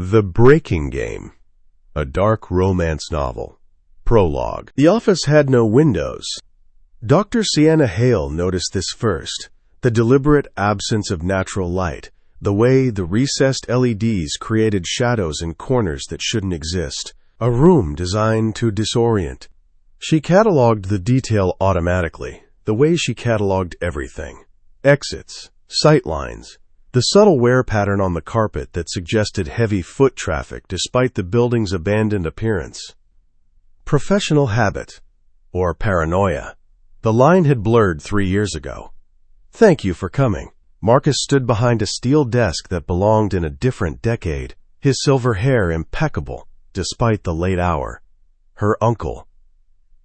The Breaking Game, a dark romance novel. Prologue. The office had no windows. Dr. Sienna Hale noticed this first, the deliberate absence of natural light, the way the recessed LEDs created shadows in corners that shouldn't exist, a room designed to disorient. She cataloged the detail automatically, the way she cataloged everything. Exits, sightlines, the subtle wear pattern on the carpet that suggested heavy foot traffic despite the building's abandoned appearance. Professional habit, or paranoia. The line had blurred 3 years ago. "Thank you for coming." Marcus stood behind a steel desk that belonged in a different decade, his silver hair impeccable despite the late hour. Her uncle.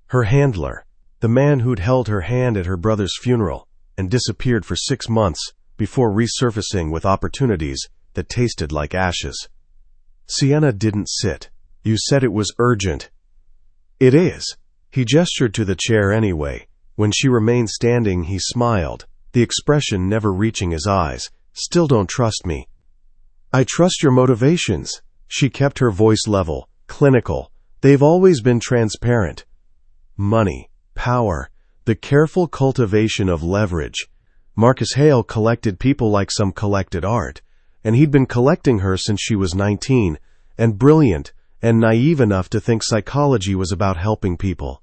Her handler, the man who'd held her hand at her brother's funeral and disappeared for 6 months before resurfacing with opportunities that tasted like ashes. Sienna didn't sit. "You said it was urgent." "It is." He gestured to the chair anyway. When she remained standing, he smiled, the expression never reaching his eyes. "Still don't trust me." "I trust your motivations." She kept her voice level, clinical. "They've always been transparent." Money, power, the careful cultivation of leverage. Marcus Hale collected people like some collected art, and he'd been collecting her since she was 19, and brilliant and naive enough to think psychology was about helping people.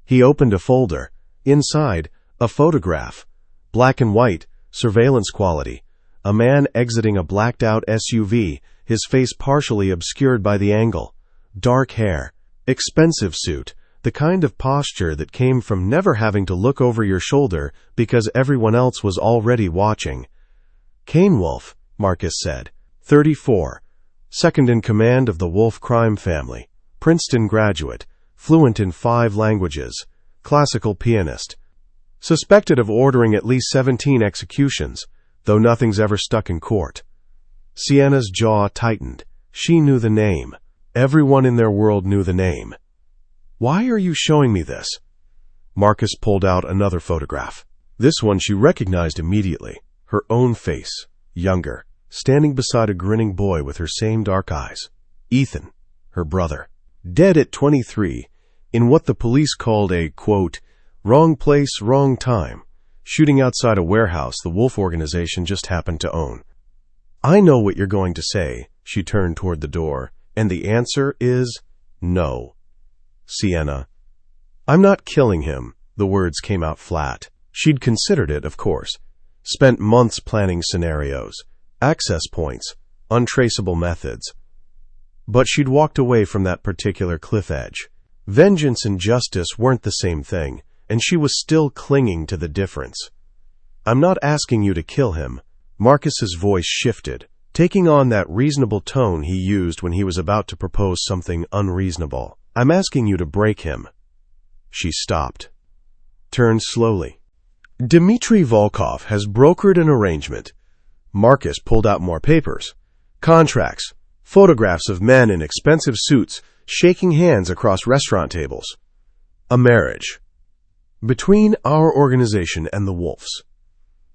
He opened a folder. Inside, a photograph. Black and white, surveillance quality. A man exiting a blacked-out SUV, his face partially obscured by the angle. Dark hair. Expensive suit. The kind of posture that came from never having to look over your shoulder because everyone else was already watching. "Kane Wolf," Marcus said. 34. Second in command of the Wolf crime family. Princeton graduate. Fluent in 5 languages. Classical pianist. Suspected of ordering at least 17 executions, though nothing's ever stuck in court. Sienna's jaw tightened. She knew the name. Everyone in their world knew the name. "Why are you showing me this?" Marcus pulled out another photograph. This one she recognized immediately. Her own face, younger, standing beside a grinning boy with her same dark eyes. Ethan, her brother. Dead at 23, in what the police called a, quote, wrong place, wrong time, shooting outside a warehouse the Wolf organization just happened to own. "I know what you're going to say," she turned toward the door, "and the answer is no." "Sienna." "I'm not killing him." The words came out flat. She'd considered it, of course. Spent months planning scenarios, access points, untraceable methods. But she'd walked away from that particular cliff edge. Vengeance and justice weren't the same thing, and she was still clinging to the difference. "I'm not asking you to kill him." Marcus's voice shifted, taking on that reasonable tone he used when he was about to propose something unreasonable. "I'm asking you to break him." She stopped. Turned slowly. "Dmitry Volkov has brokered an arrangement." Marcus pulled out more papers. Contracts. Photographs of men in expensive suits shaking hands across restaurant tables. "A marriage. Between our organization and the Wolves."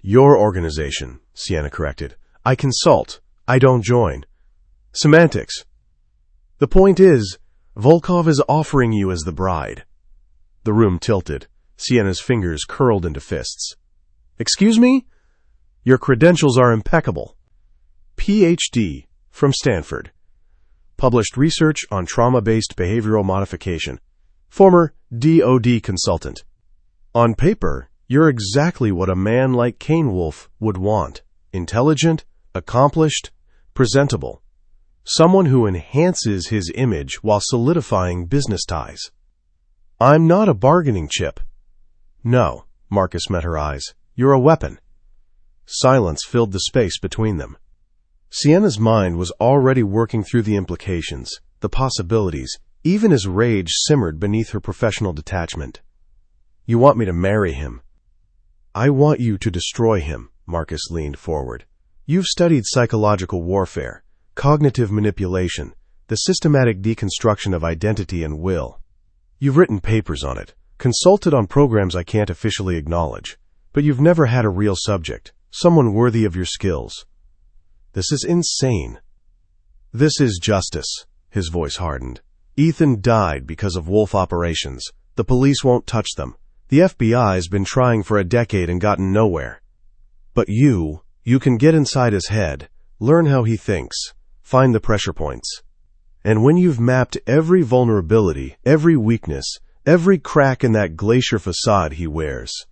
"Your organization," Sienna corrected. "I consult. I don't join." "Semantics. The point is, Volkov is offering you as the bride." The room tilted. Sienna's fingers curled into fists. "Excuse me? Your credentials are impeccable." Ph.D. from Stanford. Published research on trauma-based behavioral modification. Former DoD consultant. On paper, you're exactly what a man like Kane Wolf would want. Intelligent, accomplished, presentable. Someone who enhances his image while solidifying business ties. "I'm not a bargaining chip." "No," Marcus met her eyes. "You're a weapon." Silence filled the space between them. Sienna's mind was already working through the implications, the possibilities, even as rage simmered beneath her professional detachment. "You want me to marry him." "I want you to destroy him," Marcus leaned forward. "You've studied psychological warfare, cognitive manipulation, the systematic deconstruction of identity and will. You've written papers on it, consulted on programs I can't officially acknowledge, but you've never had a real subject, someone worthy of your skills. This is insane." This is justice. His voice hardened. Ethan died because of wolf operations. The police won't touch them. The FBI's been trying for a decade and gotten nowhere. But you can get inside his head, learn how he thinks, find the pressure points. And when you've mapped every vulnerability, every weakness, every crack in that glacier facade he wears.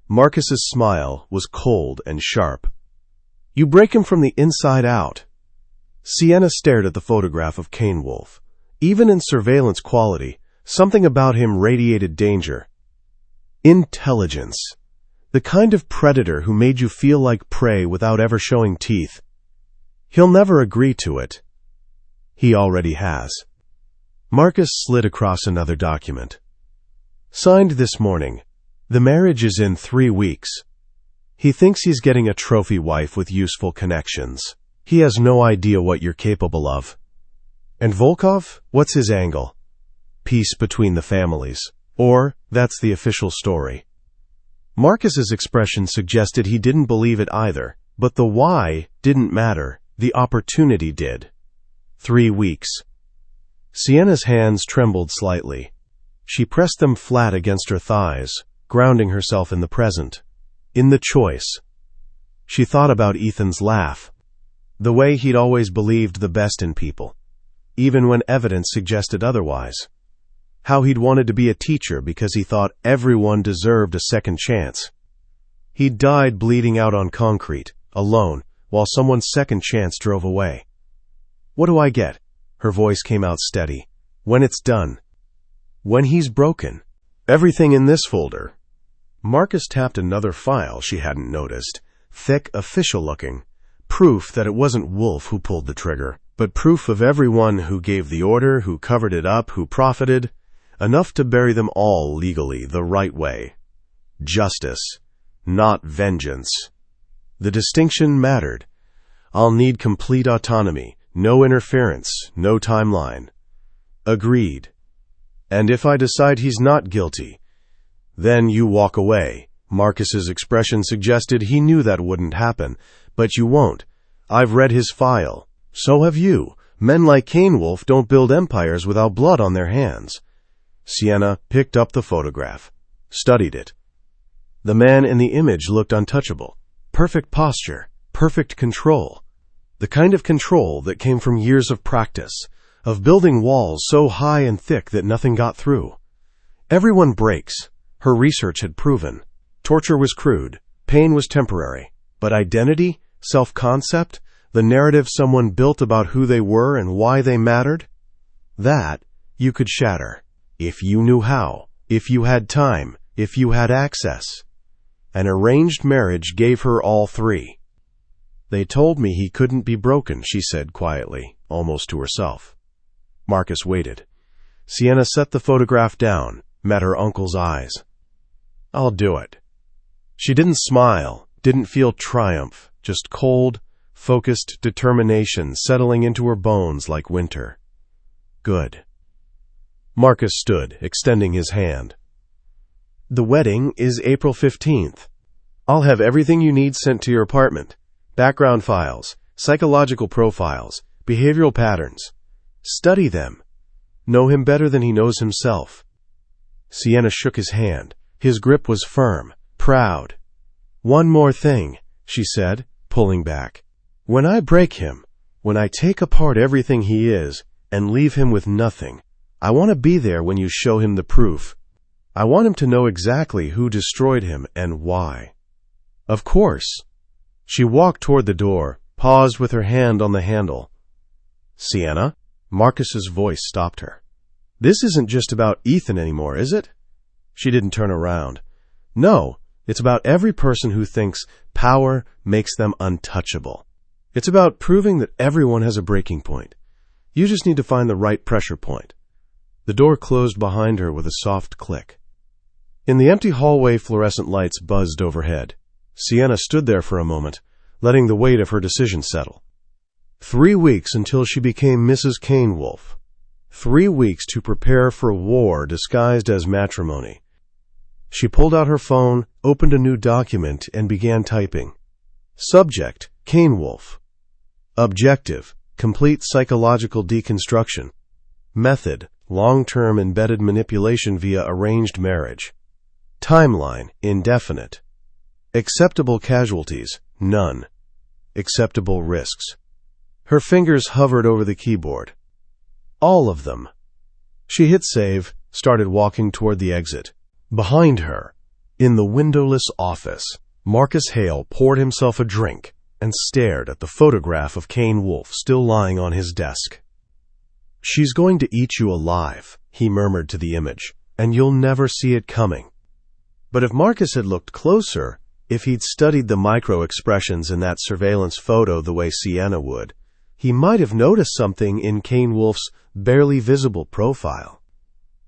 Marcus's smile was cold and sharp. You break him from the inside out. Sienna stared at the photograph of Cane Wolf. Even in surveillance quality, something about him radiated danger. Intelligence. The kind of predator who made you feel like prey without ever showing teeth. He'll never agree to it. He already has. Marcus slid across another document. Signed this morning. The marriage is in 3 weeks. He thinks he's getting a trophy wife with useful connections. He has no idea what you're capable of. And Volkov? What's his angle? Peace between the families. Or, that's the official story. Marcus's expression suggested he didn't believe it either, but the why didn't matter. The opportunity did. 3 weeks. Sienna's hands trembled slightly. She pressed them flat against her thighs, grounding herself in the present, in the choice. She thought about Ethan's laugh, the way he'd always believed the best in people, even when evidence suggested otherwise. How he'd wanted to be a teacher because he thought everyone deserved a second chance. He'd died bleeding out on concrete, alone, while someone's second chance drove away. What do I get? Her voice came out steady. When it's done. When he's broken. Everything in this folder. Marcus tapped another file she hadn't noticed, thick, official-looking. Proof that it wasn't Wolf who pulled the trigger, but proof of everyone who gave the order, who covered it up, who profited. Enough to bury them all legally, the right way. Justice, not vengeance. The distinction mattered. I'll need complete autonomy, no interference, no timeline. Agreed. And if I decide he's not guilty, then you walk away. Marcus's expression suggested he knew that wouldn't happen, but you won't. I've read his file. So have you. Men like Cane Wolf don't build empires without blood on their hands. Sienna picked up the photograph, studied it. The man in the image looked untouchable. Perfect posture, perfect control. The kind of control that came from years of practice, of building walls so high and thick that nothing got through. Everyone breaks. Her research had proven. Torture was crude, pain was temporary, but identity, self-concept, the narrative someone built about who they were and why they mattered, that you could shatter. If you knew how, if you had time, if you had access. An arranged marriage gave her all three. They told me he couldn't be broken, she said quietly, almost to herself. Marcus waited. Sienna set the photograph down, met her uncle's eyes. I'll do it. She didn't smile, didn't feel triumph, just cold, focused determination settling into her bones like winter. Good. Marcus stood, extending his hand. The wedding is April 15th. I'll have everything you need sent to your apartment. Background files, psychological profiles, behavioral patterns. Study them. Know him better than he knows himself. Sienna shook his hand. His grip was firm, proud. One more thing, she said, pulling back. When I break him, when I take apart everything he is and leave him with nothing, I want to be there when you show him the proof. I want him to know exactly who destroyed him and why. Of course. She walked toward the door, paused with her hand on the handle. Sienna? Marcus's voice stopped her. This isn't just about Ethan anymore, is it? She didn't turn around. No, it's about every person who thinks power makes them untouchable. It's about proving that everyone has a breaking point. You just need to find the right pressure point. The door closed behind her with a soft click. In the empty hallway, fluorescent lights buzzed overhead. Sienna stood there for a moment, letting the weight of her decision settle. 3 weeks until she became Mrs. Cane Wolf. 3 weeks to prepare for war disguised as matrimony. She pulled out her phone, opened a new document, and began typing. Subject, Cane Wolf. Objective, complete psychological deconstruction. Method, long-term embedded manipulation via arranged marriage. Timeline, indefinite. Acceptable casualties, none. Acceptable risks. Her fingers hovered over the keyboard. All of them. She hit save, started walking toward the exit. Behind her, in the windowless office, Marcus Hale poured himself a drink and stared at the photograph of Kane Wolf still lying on his desk. "She's going to eat you alive," he murmured to the image, "and you'll never see it coming." But if Marcus had looked closer, if he'd studied the micro-expressions in that surveillance photo the way Sienna would, he might have noticed something in Kane Wolf's barely visible profile.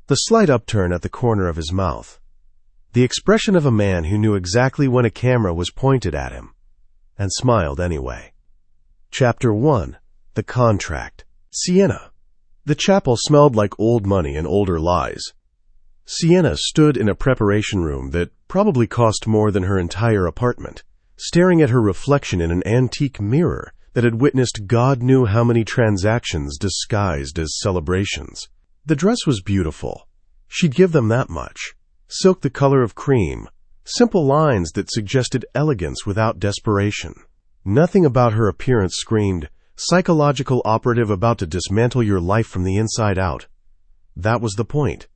The slight upturn at the corner of his mouth. The expression of a man who knew exactly when a camera was pointed at him, and smiled anyway. Chapter 1. The Contract. Sienna. The chapel smelled like old money and older lies. Sienna stood in a preparation room that probably cost more than her entire apartment, staring at her reflection in an antique mirror that had witnessed God knew how many transactions disguised as celebrations. The dress was beautiful. She'd give them that much. Silk the color of cream, simple lines that suggested elegance without desperation. Nothing about her appearance screamed, psychological operative about to dismantle your life from the inside out. That was the point.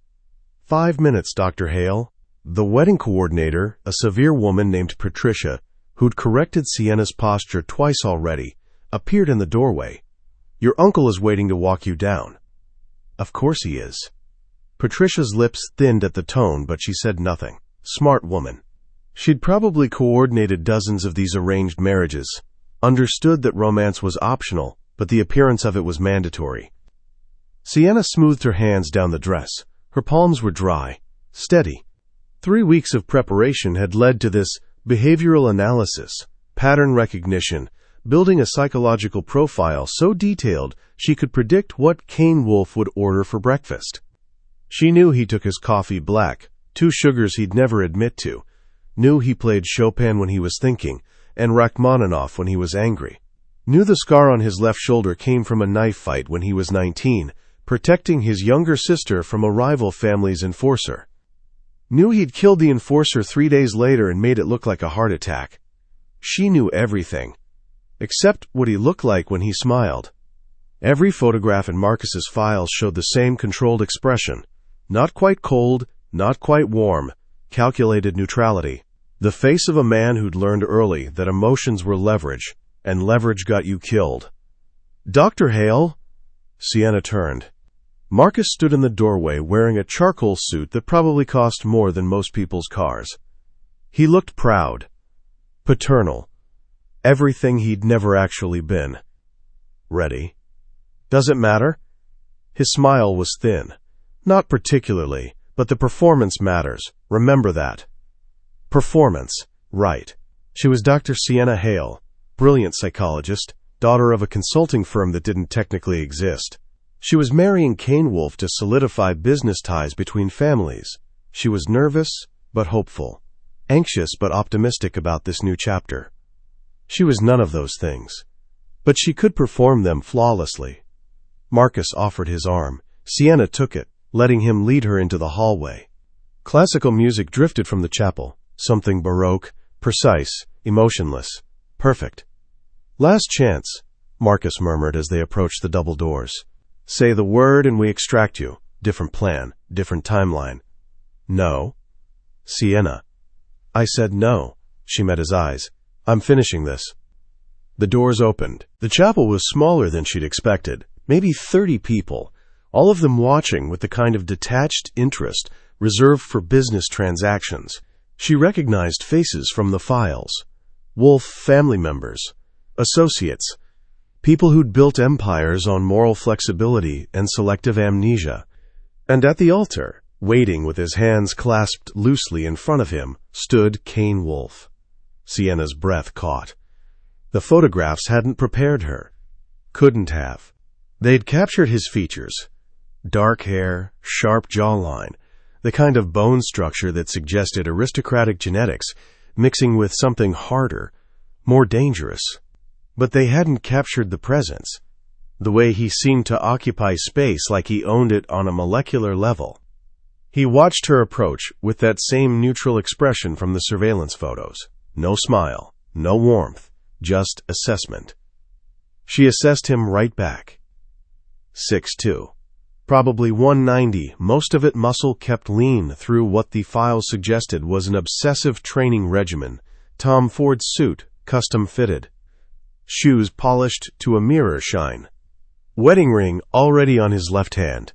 5 minutes, Dr. Hale. The wedding coordinator, a severe woman named Patricia, who'd corrected Sienna's posture twice already, appeared in the doorway. "Your uncle is waiting to walk you down." "Of course he is." Patricia's lips thinned at the tone, but she said nothing. Smart woman. She'd probably coordinated dozens of these arranged marriages, understood that romance was optional, but the appearance of it was mandatory. Sienna smoothed her hands down the dress. Her palms were dry, steady. 3 weeks of preparation had led to this behavioral analysis, pattern recognition, building a psychological profile so detailed she could predict what Kane Wolf would order for breakfast. She knew he took his coffee black, 2 sugars he'd never admit to, knew he played Chopin when he was thinking, and Rachmaninoff when he was angry. Knew the scar on his left shoulder came from a knife fight when he was 19, protecting his younger sister from a rival family's enforcer. Knew he'd killed the enforcer 3 days later and made it look like a heart attack. She knew everything, except what he looked like when he smiled. Every photograph in Marcus's files showed the same controlled expression. Not quite cold, not quite warm, calculated neutrality. The face of a man who'd learned early that emotions were leverage, and leverage got you killed. "Dr. Hale?" Sienna turned. Marcus stood in the doorway wearing a charcoal suit that probably cost more than most people's cars. He looked proud, paternal, everything he'd never actually been. "Ready?" "Does it matter?" His smile was thin. "Not particularly, but the performance matters. Remember that." Performance, right. She was Dr. Sienna Hale, brilliant psychologist, daughter of a consulting firm that didn't technically exist. She was marrying Kane Wolf to solidify business ties between families. She was nervous, but hopeful. Anxious, but optimistic about this new chapter. She was none of those things. But she could perform them flawlessly. Marcus offered his arm. Sienna took it, letting him lead her into the hallway. Classical music drifted from the chapel. Something baroque, precise, emotionless, perfect. "Last chance," Marcus murmured as they approached the double doors. "Say the word and we extract you. Different plan, different timeline." "No." "Sienna." "I said no." She met his eyes. "I'm finishing this." The doors opened. The chapel was smaller than she'd expected. Maybe 30 people, all of them watching with the kind of detached interest reserved for business transactions. She recognized faces from the files. Wolf family members, associates, people who'd built empires on moral flexibility and selective amnesia. And at the altar, waiting with his hands clasped loosely in front of him, stood Kane Wolf. Sienna's breath caught. The photographs hadn't prepared her. Couldn't have. They'd captured his features. Dark hair, sharp jawline, the kind of bone structure that suggested aristocratic genetics mixing with something harder, more dangerous. But they hadn't captured the presence. the way he seemed to occupy space like he owned it on a molecular level. He watched her approach with that same neutral expression from the surveillance photos. No smile, no warmth, just assessment. She assessed him right back. 6'2". Probably 190, most of it muscle kept lean through what the files suggested was an obsessive training regimen. Tom Ford suit, custom fitted. Shoes polished to a mirror shine. Wedding ring already on his left hand.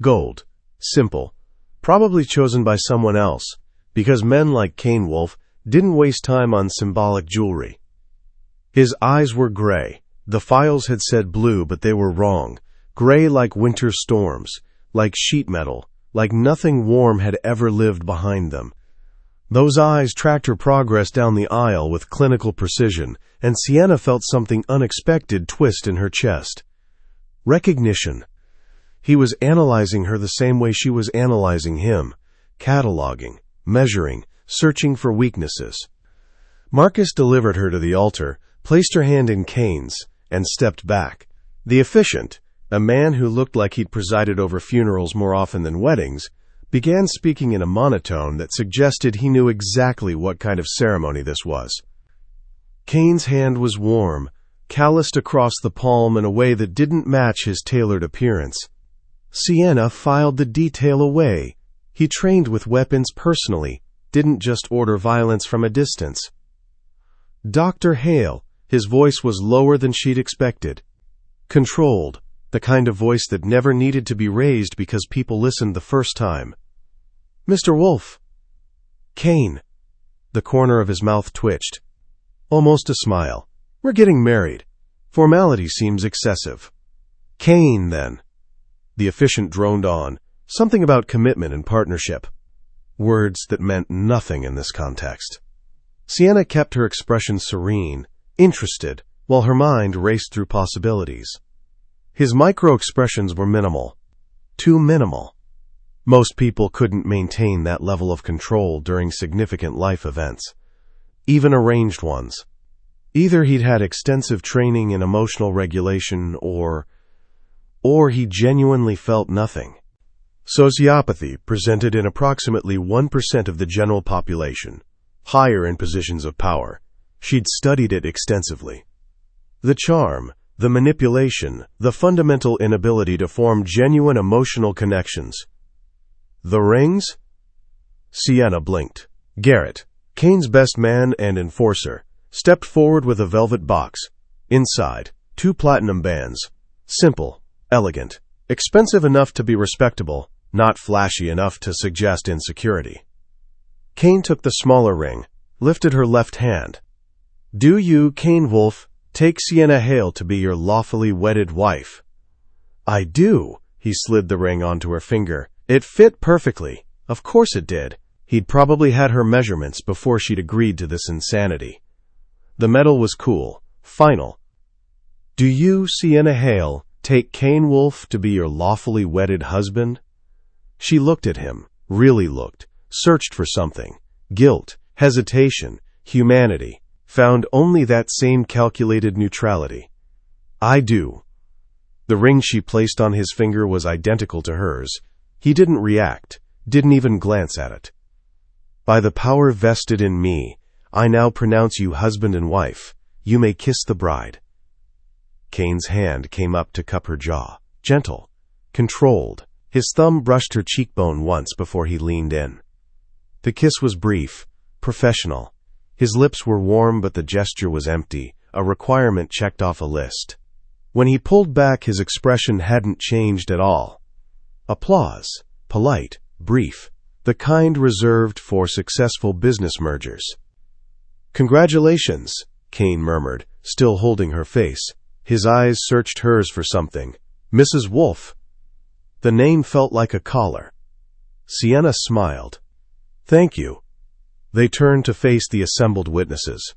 Gold. Simple. Probably chosen by someone else, because men like Kane Wolf didn't waste time on symbolic jewelry. His eyes were gray. The files had said blue, but they were wrong. Gray like winter storms, like sheet metal, like nothing warm had ever lived behind them. Those eyes tracked her progress down the aisle with clinical precision, and Sienna felt something unexpected twist in her chest. Recognition. He was analyzing her the same way she was analyzing him, cataloging, measuring, searching for weaknesses. Marcus delivered her to the altar, placed her hand in Kane's, and stepped back. The officiant, a man who looked like he'd presided over funerals more often than weddings, began speaking in a monotone that suggested he knew exactly what kind of ceremony this was. Kane's hand was warm, calloused across the palm in a way that didn't match his tailored appearance. Sienna filed the detail away. He trained with weapons personally, didn't just order violence from a distance. Dr. Hale, his voice was lower than she'd expected. Controlled. The kind of voice that never needed to be raised because people listened the first time. Mr. Wolf. Kane. The corner of his mouth twitched. Almost a smile. We're getting married. Formality seems excessive. Kane, then. The officiant droned on. Something about commitment and partnership. Words that meant nothing in this context. Sienna kept her expression serene, interested, while her mind raced through possibilities. His micro-expressions were minimal. Too minimal. Most people couldn't maintain that level of control during significant life events, even arranged ones. Either he'd had extensive training in emotional regulation or he genuinely felt nothing. Sociopathy presented in approximately 1% of the general population, higher in positions of power. She'd studied it extensively. The charm, the manipulation, the fundamental inability to form genuine emotional connections. The rings? Sienna blinked. Garrett, Kane's best man and enforcer, stepped forward with a velvet box. Inside, 2 platinum bands. Simple, elegant, expensive enough to be respectable, not flashy enough to suggest insecurity. Kane took the smaller ring, lifted her left hand. Do you, Kane Wolf, take Sienna Hale to be your lawfully wedded wife? I do. He slid the ring onto her finger. It fit perfectly. Of course it did. He'd probably had her measurements before she'd agreed to this insanity. The metal was cool, final. Do you, Sienna Hale, take Kane Wolf to be your lawfully wedded husband? She looked at him, really looked, searched for something. Guilt, hesitation, humanity. Found only that same calculated neutrality. I do. The ring she placed on his finger was identical to hers. He didn't react, didn't even glance at it. By the power vested in me, I now pronounce you husband and wife. You may kiss the bride. Kane's hand came up to cup her jaw, gentle, controlled. His thumb brushed her cheekbone once before he leaned in. The kiss was brief, professional. His lips were warm, but the gesture was empty, a requirement checked off a list. When he pulled back, his expression hadn't changed at all. Applause, polite, brief, the kind reserved for successful business mergers. Congratulations, Kane murmured, still holding her face. His eyes searched hers for something. Mrs. Wolf. The name felt like a collar. Sienna smiled. Thank you. They turned to face the assembled witnesses.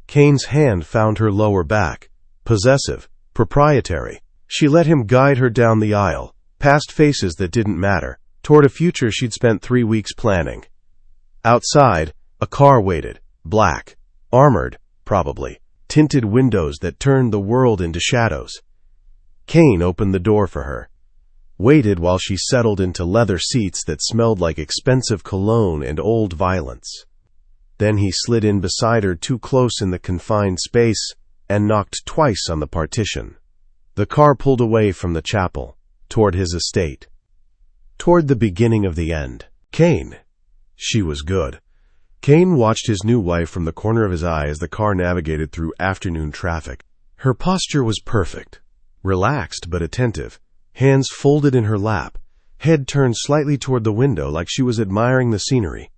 Kane's hand found her lower back. Possessive, proprietary. She let him guide her down the aisle, past faces that didn't matter, toward a future she'd spent 3 weeks planning. Outside, a car waited, black, armored, probably, tinted windows that turned the world into shadows. Kane opened the door for her, waited while she settled into leather seats that smelled like expensive cologne and old violence. Then he slid in beside her too close in the confined space and knocked twice on the partition. The car pulled away from the chapel, toward his estate, toward the beginning of the end. Kane. She was good. Kane watched his new wife from the corner of his eye as the car navigated through afternoon traffic. Her posture was perfect, relaxed but attentive, hands folded in her lap, head turned slightly toward the window like she was admiring the scenery.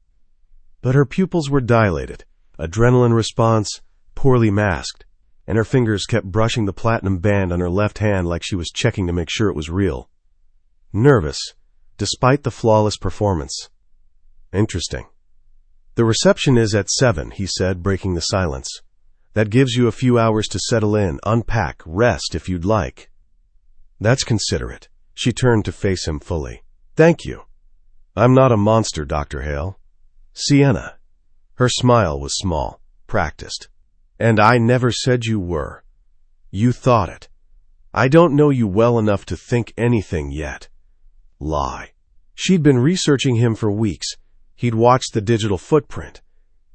But her pupils were dilated, adrenaline response poorly masked, and her fingers kept brushing the platinum band on her left hand like she was checking to make sure it was real. Nervous, despite the flawless performance. Interesting. The reception is at 7, he said, breaking the silence. That gives you a few hours to settle in, unpack, rest if you'd like. That's considerate. She turned to face him fully. Thank you. I'm not a monster, Dr. Hale. Sienna. Her smile was small, practiced. And I never said you were. You thought it. I don't know you well enough to think anything yet. Lie. She'd been researching him for weeks. He'd watched the digital footprint,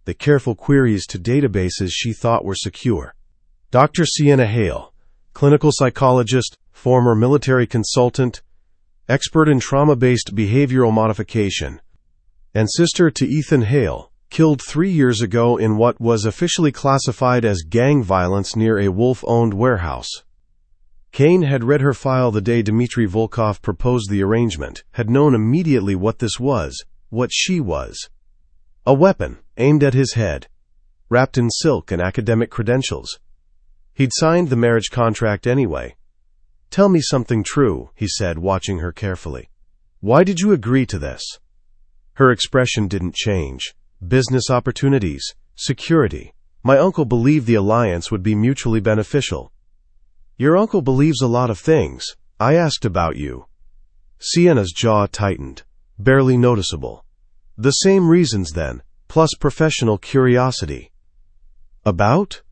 the careful queries to databases she thought were secure. Dr. Sienna Hale, clinical psychologist, former military consultant, expert in trauma-based behavioral modification, and sister to Ethan Hale, killed 3 years ago in what was officially classified as gang violence near a Wolf-owned warehouse. Kane had read her file the day Dmitry Volkov proposed the arrangement, had known immediately what this was, what she was. A weapon, aimed at his head, wrapped in silk and academic credentials. He'd signed the marriage contract anyway. Tell me something true, he said, watching her carefully. Why did you agree to this? Her expression didn't change. Business opportunities, security. My uncle believed the alliance would be mutually beneficial. Your uncle believes a lot of things. I asked about you. Sienna's jaw tightened, barely noticeable. The same reasons then, plus professional curiosity. About?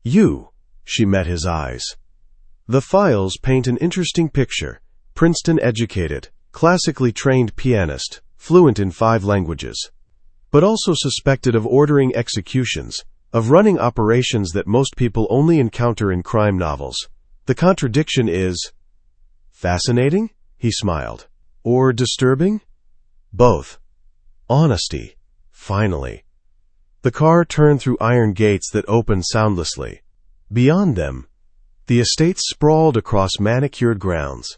You. She met his eyes. The files paint an interesting picture. Princeton-educated, classically trained pianist, fluent in 5 languages. But also suspected of ordering executions, of running operations that most people only encounter in crime novels. The contradiction is fascinating, he smiled. Or disturbing? Both. Honesty. Finally. The car turned through iron gates that opened soundlessly. Beyond them, the estate sprawled across manicured grounds.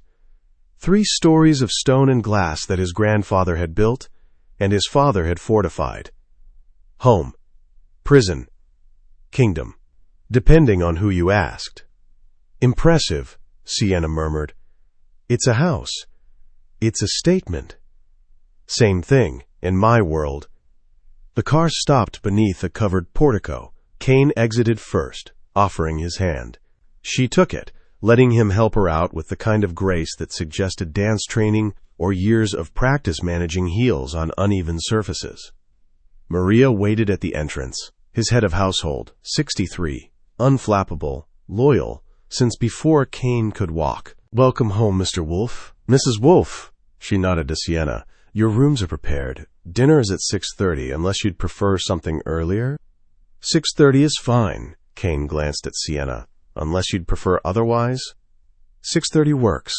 3 stories of stone and glass that his grandfather had built and his father had fortified. Home, prison, kingdom, depending on who you asked. Impressive, Sienna murmured. It's a house. It's a statement. Same thing, in my world. The car stopped beneath a covered portico. Kane exited first, offering his hand. She took it, letting him help her out with the kind of grace that suggested dance training or years of practice managing heels on uneven surfaces. Maria waited at the entrance, his head of household, 63, unflappable, loyal, since before Kane could walk. Welcome home, Mr. Wolf. Mrs. Wolf, she nodded to Sienna. Your rooms are prepared. Dinner is at 6:30, unless you'd prefer something earlier. 6:30 is fine, Kane glanced at Sienna. Unless you'd prefer otherwise? 6:30 works.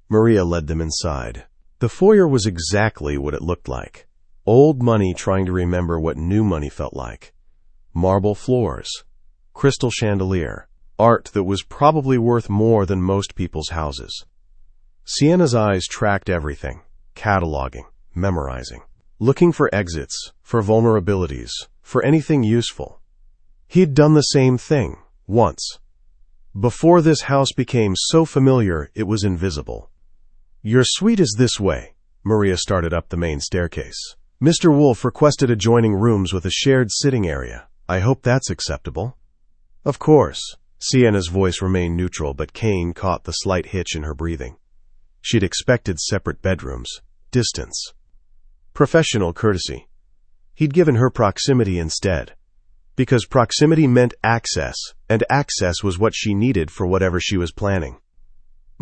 Maria led them inside. The foyer was exactly what it looked like. Old money trying to remember what new money felt like. Marble floors. Crystal chandelier. Art that was probably worth more than most people's houses. Sienna's eyes tracked everything, cataloging, memorizing, looking for exits, for vulnerabilities, for anything useful. He'd done the same thing, once. Before this house became so familiar, it was invisible. Your suite is this way. Maria started up the main staircase. Mr. Wolf requested adjoining rooms with a shared sitting area. I hope that's acceptable. Of course. Sienna's voice remained neutral, but Kane caught the slight hitch in her breathing. She'd expected separate bedrooms, distance, professional courtesy. He'd given her proximity instead, because proximity meant access, and access was what she needed for whatever she was planning.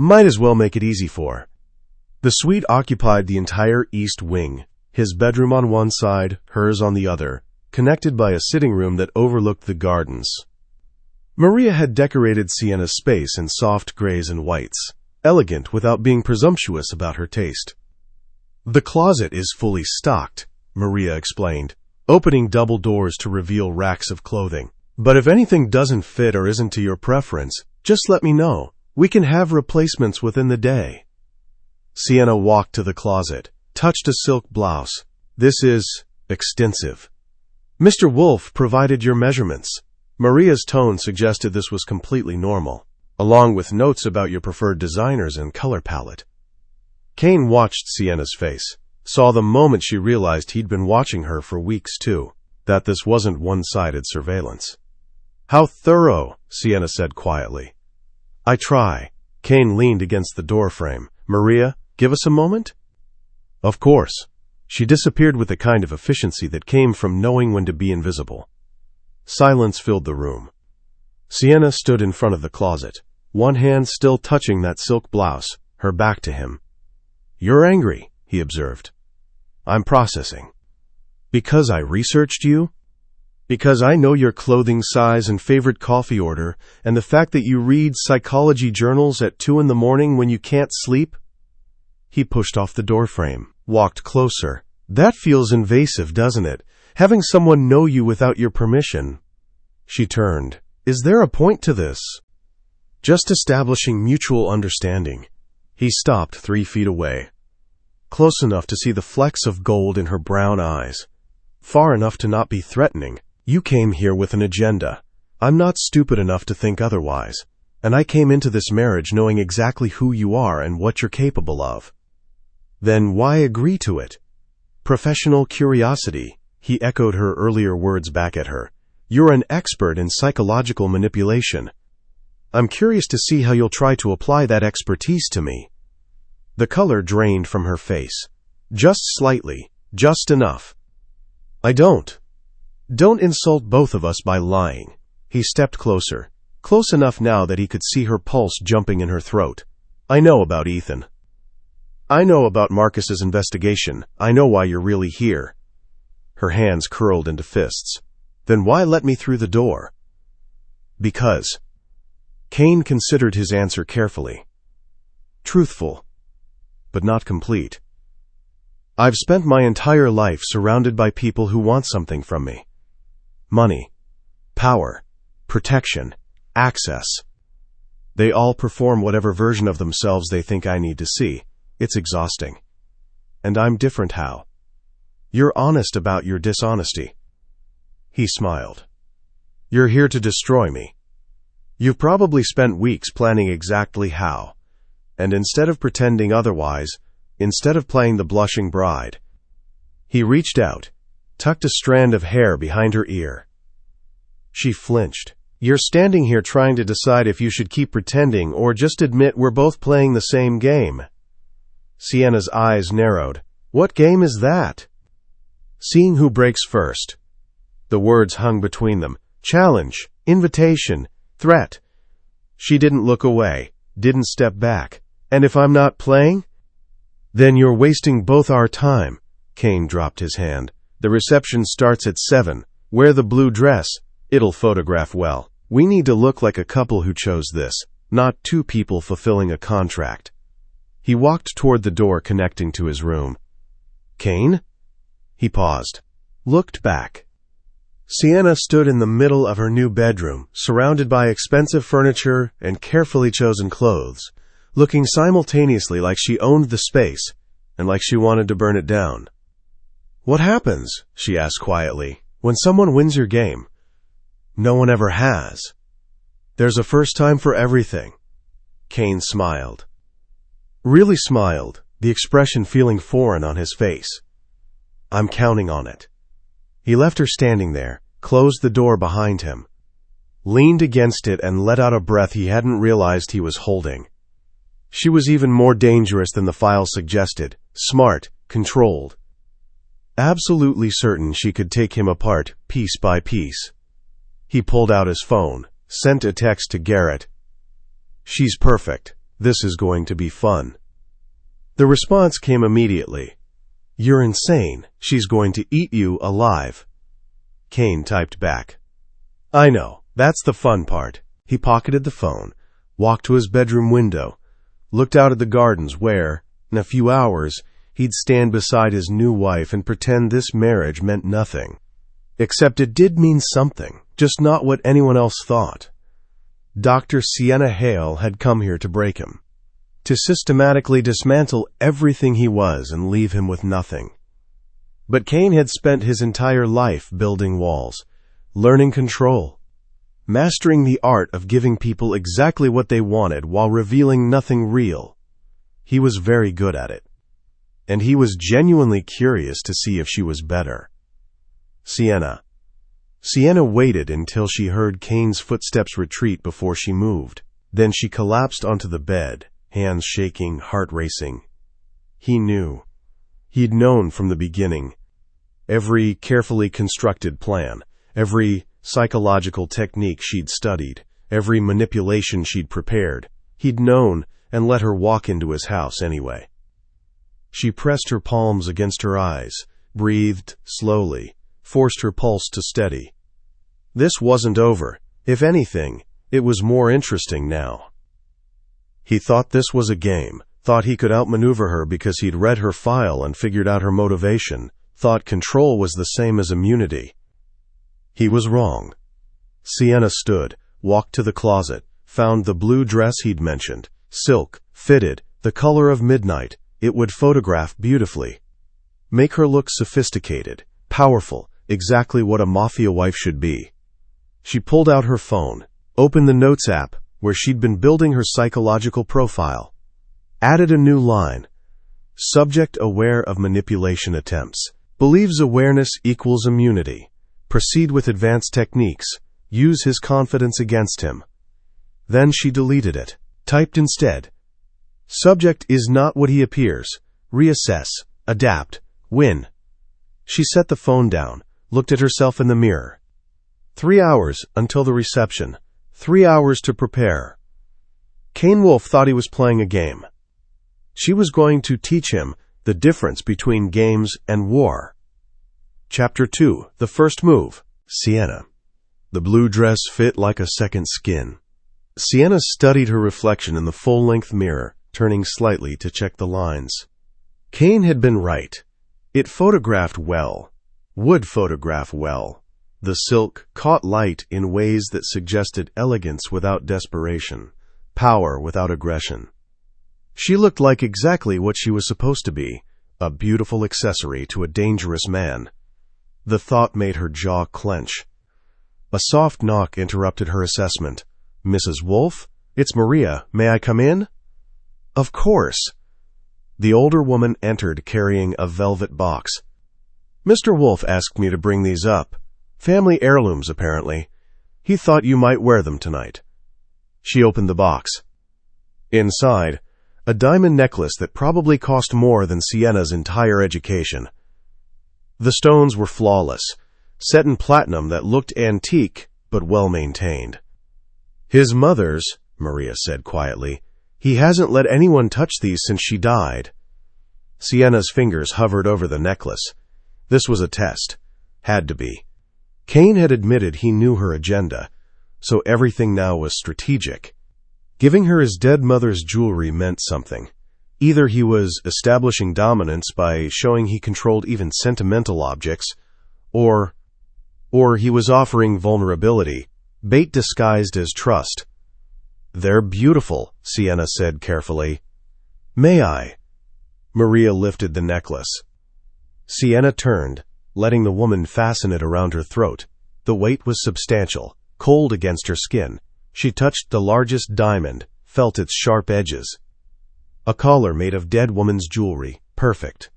Might as well make it easy for. The suite occupied the entire east wing, his bedroom on one side, hers on the other, connected by a sitting room that overlooked the gardens. Maria had decorated Sienna's space in soft grays and whites, elegant without being presumptuous about her taste. The closet is fully stocked, Maria explained, opening double doors to reveal racks of clothing. But if anything doesn't fit or isn't to your preference, just let me know. We can have replacements within the day. Sienna walked to the closet, touched a silk blouse. This is extensive. Mr. Wolfe provided your measurements. Maria's tone suggested this was completely normal, along with notes about your preferred designers and color palette. Kane watched Sienna's face, saw the moment she realized he'd been watching her for weeks too, that this wasn't one-sided surveillance. How thorough, Sienna said quietly. I try. Kane leaned against the doorframe. Maria, give us a moment? Of course. She disappeared with the kind of efficiency that came from knowing when to be invisible. Silence filled the room. Sienna stood in front of the closet, one hand still touching that silk blouse, her back to him. You're angry, he observed. I'm processing. Because I researched you? Because I know your clothing size and favorite coffee order, and the fact that you read psychology journals at 2 a.m. when you can't sleep? He pushed off the doorframe, walked closer. That feels invasive, doesn't it? Having someone know you without your permission. She turned. Is there a point to this? Just establishing mutual understanding. He stopped 3 feet away, close enough to see the flecks of gold in her brown eyes, far enough to not be threatening. You came here with an agenda. I'm not stupid enough to think otherwise, and I came into this marriage knowing exactly who you are and what you're capable of. Then why agree to it? Professional curiosity, he echoed her earlier words back at her. You're an expert in psychological manipulation. I'm curious to see how you'll try to apply that expertise to me. The color drained from her face. Just slightly, just enough. I don't. Don't insult both of us by lying. He stepped closer, close enough now that he could see her pulse jumping in her throat. I know about Ethan. I know about Marcus's investigation. I know why you're really here. Her hands curled into fists. Then why let me through the door? Because. Kane considered his answer carefully. Truthful, but not complete. I've spent my entire life surrounded by people who want something from me. Money, power, protection, access. They all perform whatever version of themselves they think I need to see. It's exhausting. And I'm different how? You're honest about your dishonesty. He smiled. You're here to destroy me. You've probably spent weeks planning exactly how. And instead of pretending otherwise, instead of playing the blushing bride, he reached out, tucked a strand of hair behind her ear. She flinched. You're standing here trying to decide if you should keep pretending or just admit we're both playing the same game. Sienna's eyes narrowed. What game is that? Seeing who breaks first. The words hung between them. Challenge, invitation, threat. She didn't look away, didn't step back. And if I'm not playing? Then you're wasting both our time. Kane dropped his hand. The reception starts at 7. Wear the blue dress. It'll photograph well. We need to look like a couple who chose this, not 2 people fulfilling a contract. He walked toward the door connecting to his room. Kane? He paused, looked back. Sienna stood in the middle of her new bedroom, surrounded by expensive furniture and carefully chosen clothes, looking simultaneously like she owned the space and like she wanted to burn it down. What happens, she asked quietly, when someone wins your game? No one ever has. There's a first time for everything. Kane smiled. Really smiled, the expression feeling foreign on his face. I'm counting on it. He left her standing there, closed the door behind him, leaned against it and let out a breath he hadn't realized he was holding. She was even more dangerous than the file suggested, smart, controlled. Absolutely certain she could take him apart, piece by piece. He pulled out his phone, sent a text to Garrett. She's perfect. This is going to be fun." The response came immediately. "You're insane. She's going to eat you alive." Kane typed back. "I know. That's the fun part." He pocketed the phone, walked to his bedroom window, looked out at the gardens where, in a few hours, he'd stand beside his new wife and pretend this marriage meant nothing. Except it did mean something, just not what anyone else thought. Dr. Sienna Hale had come here to break him, to systematically dismantle everything he was and leave him with nothing. But Kane had spent his entire life building walls, learning control, mastering the art of giving people exactly what they wanted while revealing nothing real. He was very good at it. And he was genuinely curious to see if she was better. Sienna. Sienna waited until she heard Kane's footsteps retreat before she moved. Then she collapsed onto the bed, hands shaking, heart racing. He knew. He'd known from the beginning. Every carefully constructed plan, every psychological technique she'd studied, every manipulation she'd prepared, he'd known and let her walk into his house anyway. She pressed her palms against her eyes, breathed slowly, forced her pulse to steady. This wasn't over. If anything, it was more interesting now. He thought this was a game, thought he could outmaneuver her because he'd read her file and figured out her motivation, thought control was the same as immunity. He was wrong. Sienna stood, walked to the closet, found the blue dress he'd mentioned, silk, fitted, the color of midnight. It would photograph beautifully. Make her look sophisticated, powerful, exactly what a mafia wife should be. She pulled out her phone, opened the Notes app, where she'd been building her psychological profile. Added a new line. Subject aware of manipulation attempts. Believes awareness equals immunity. Proceed with advanced techniques. Use his confidence against him. Then she deleted it. Typed instead. Subject is not what he appears. Reassess. Adapt. Win. She set the phone down, looked at herself in the mirror. 3 hours until the reception. 3 hours to prepare. Kane Wolf thought he was playing a game. She was going to teach him the difference between games and war. Chapter 2. The First Move. Sienna. The blue dress fit like a second skin. Sienna studied her reflection in the full-length mirror, turning slightly to check the lines. Kane had been right. It photographed well. Would photograph well. The silk caught light in ways that suggested elegance without desperation, power without aggression. She looked like exactly what she was supposed to be, a beautiful accessory to a dangerous man. The thought made her jaw clench. A soft knock interrupted her assessment. "Mrs. Wolf? It's Maria. May I come in?" "Of course." The older woman entered carrying a velvet box. "Mr. Wolf asked me to bring these up. Family heirlooms, apparently. He thought you might wear them tonight." She opened the box. Inside, a diamond necklace that probably cost more than Sienna's entire education. The stones were flawless, set in platinum that looked antique but well-maintained. "His mother's," Maria said quietly. "He hasn't let anyone touch these since she died." Sienna's fingers hovered over the necklace. This was a test. Had to be. Kane had admitted he knew her agenda, so everything now was strategic. Giving her his dead mother's jewelry meant something. Either he was establishing dominance by showing he controlled even sentimental objects, or he was offering vulnerability, bait disguised as trust. "They're beautiful," Sienna said carefully. "May I?" Maria lifted the necklace. Sienna turned, letting the woman fasten it around her throat. The weight was substantial, cold against her skin. She touched the largest diamond, felt its sharp edges. A collar made of dead woman's jewelry. Perfect.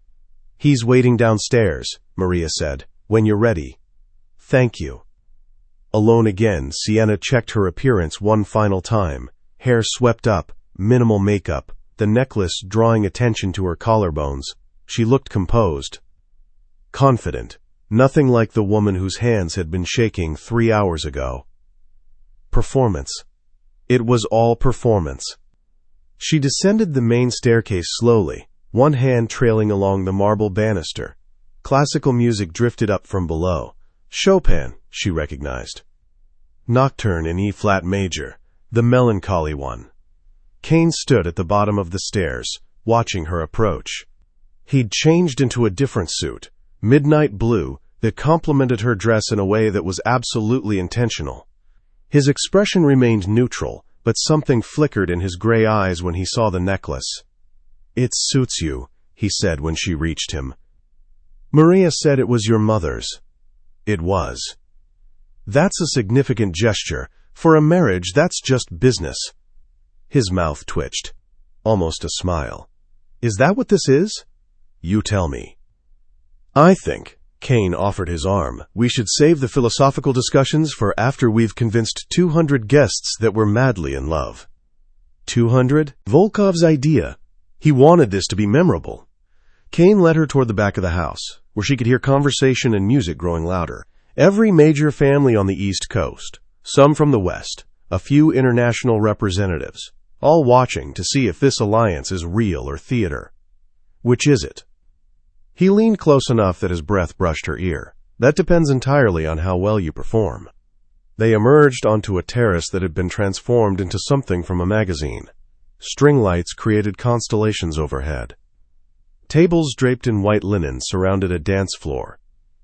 "He's waiting downstairs," Maria said. "When you're ready." "Thank you." Alone again, Sienna checked her appearance one final time. Hair swept up, minimal makeup, the necklace drawing attention to her collarbones. She looked composed. Confident. Nothing like the woman whose hands had been shaking 3 hours ago. Performance. It was all performance. She descended the main staircase slowly, one hand trailing along the marble banister. Classical music drifted up from below. Chopin, she recognized. Nocturne in E-flat major, the melancholy one. Kane stood at the bottom of the stairs, watching her approach. He'd changed into a different suit, midnight blue, that complemented her dress in a way that was absolutely intentional. His expression remained neutral, but something flickered in his gray eyes when he saw the necklace. "It suits you," he said when she reached him. "Maria said it was your mother's." "It was." "That's a significant gesture. For a marriage, that's just business." His mouth twitched. Almost a smile. "Is that what this is?" "You tell me." "I think," Kane offered his arm, "we should save the philosophical discussions for after we've convinced 200 guests that we're madly in love." 200? Volkov's idea. He wanted this to be memorable. Kane led her toward the back of the house, where she could hear conversation and music growing louder. Every major family on the East Coast, some from the West, a few international representatives, all watching to see if this alliance is real or theater. "Which is it?" He leaned close enough that his breath brushed her ear. "That depends entirely on how well you perform." They emerged onto a terrace that had been transformed into something from a magazine. String lights created constellations overhead. Tables draped in white linen surrounded a dance floor.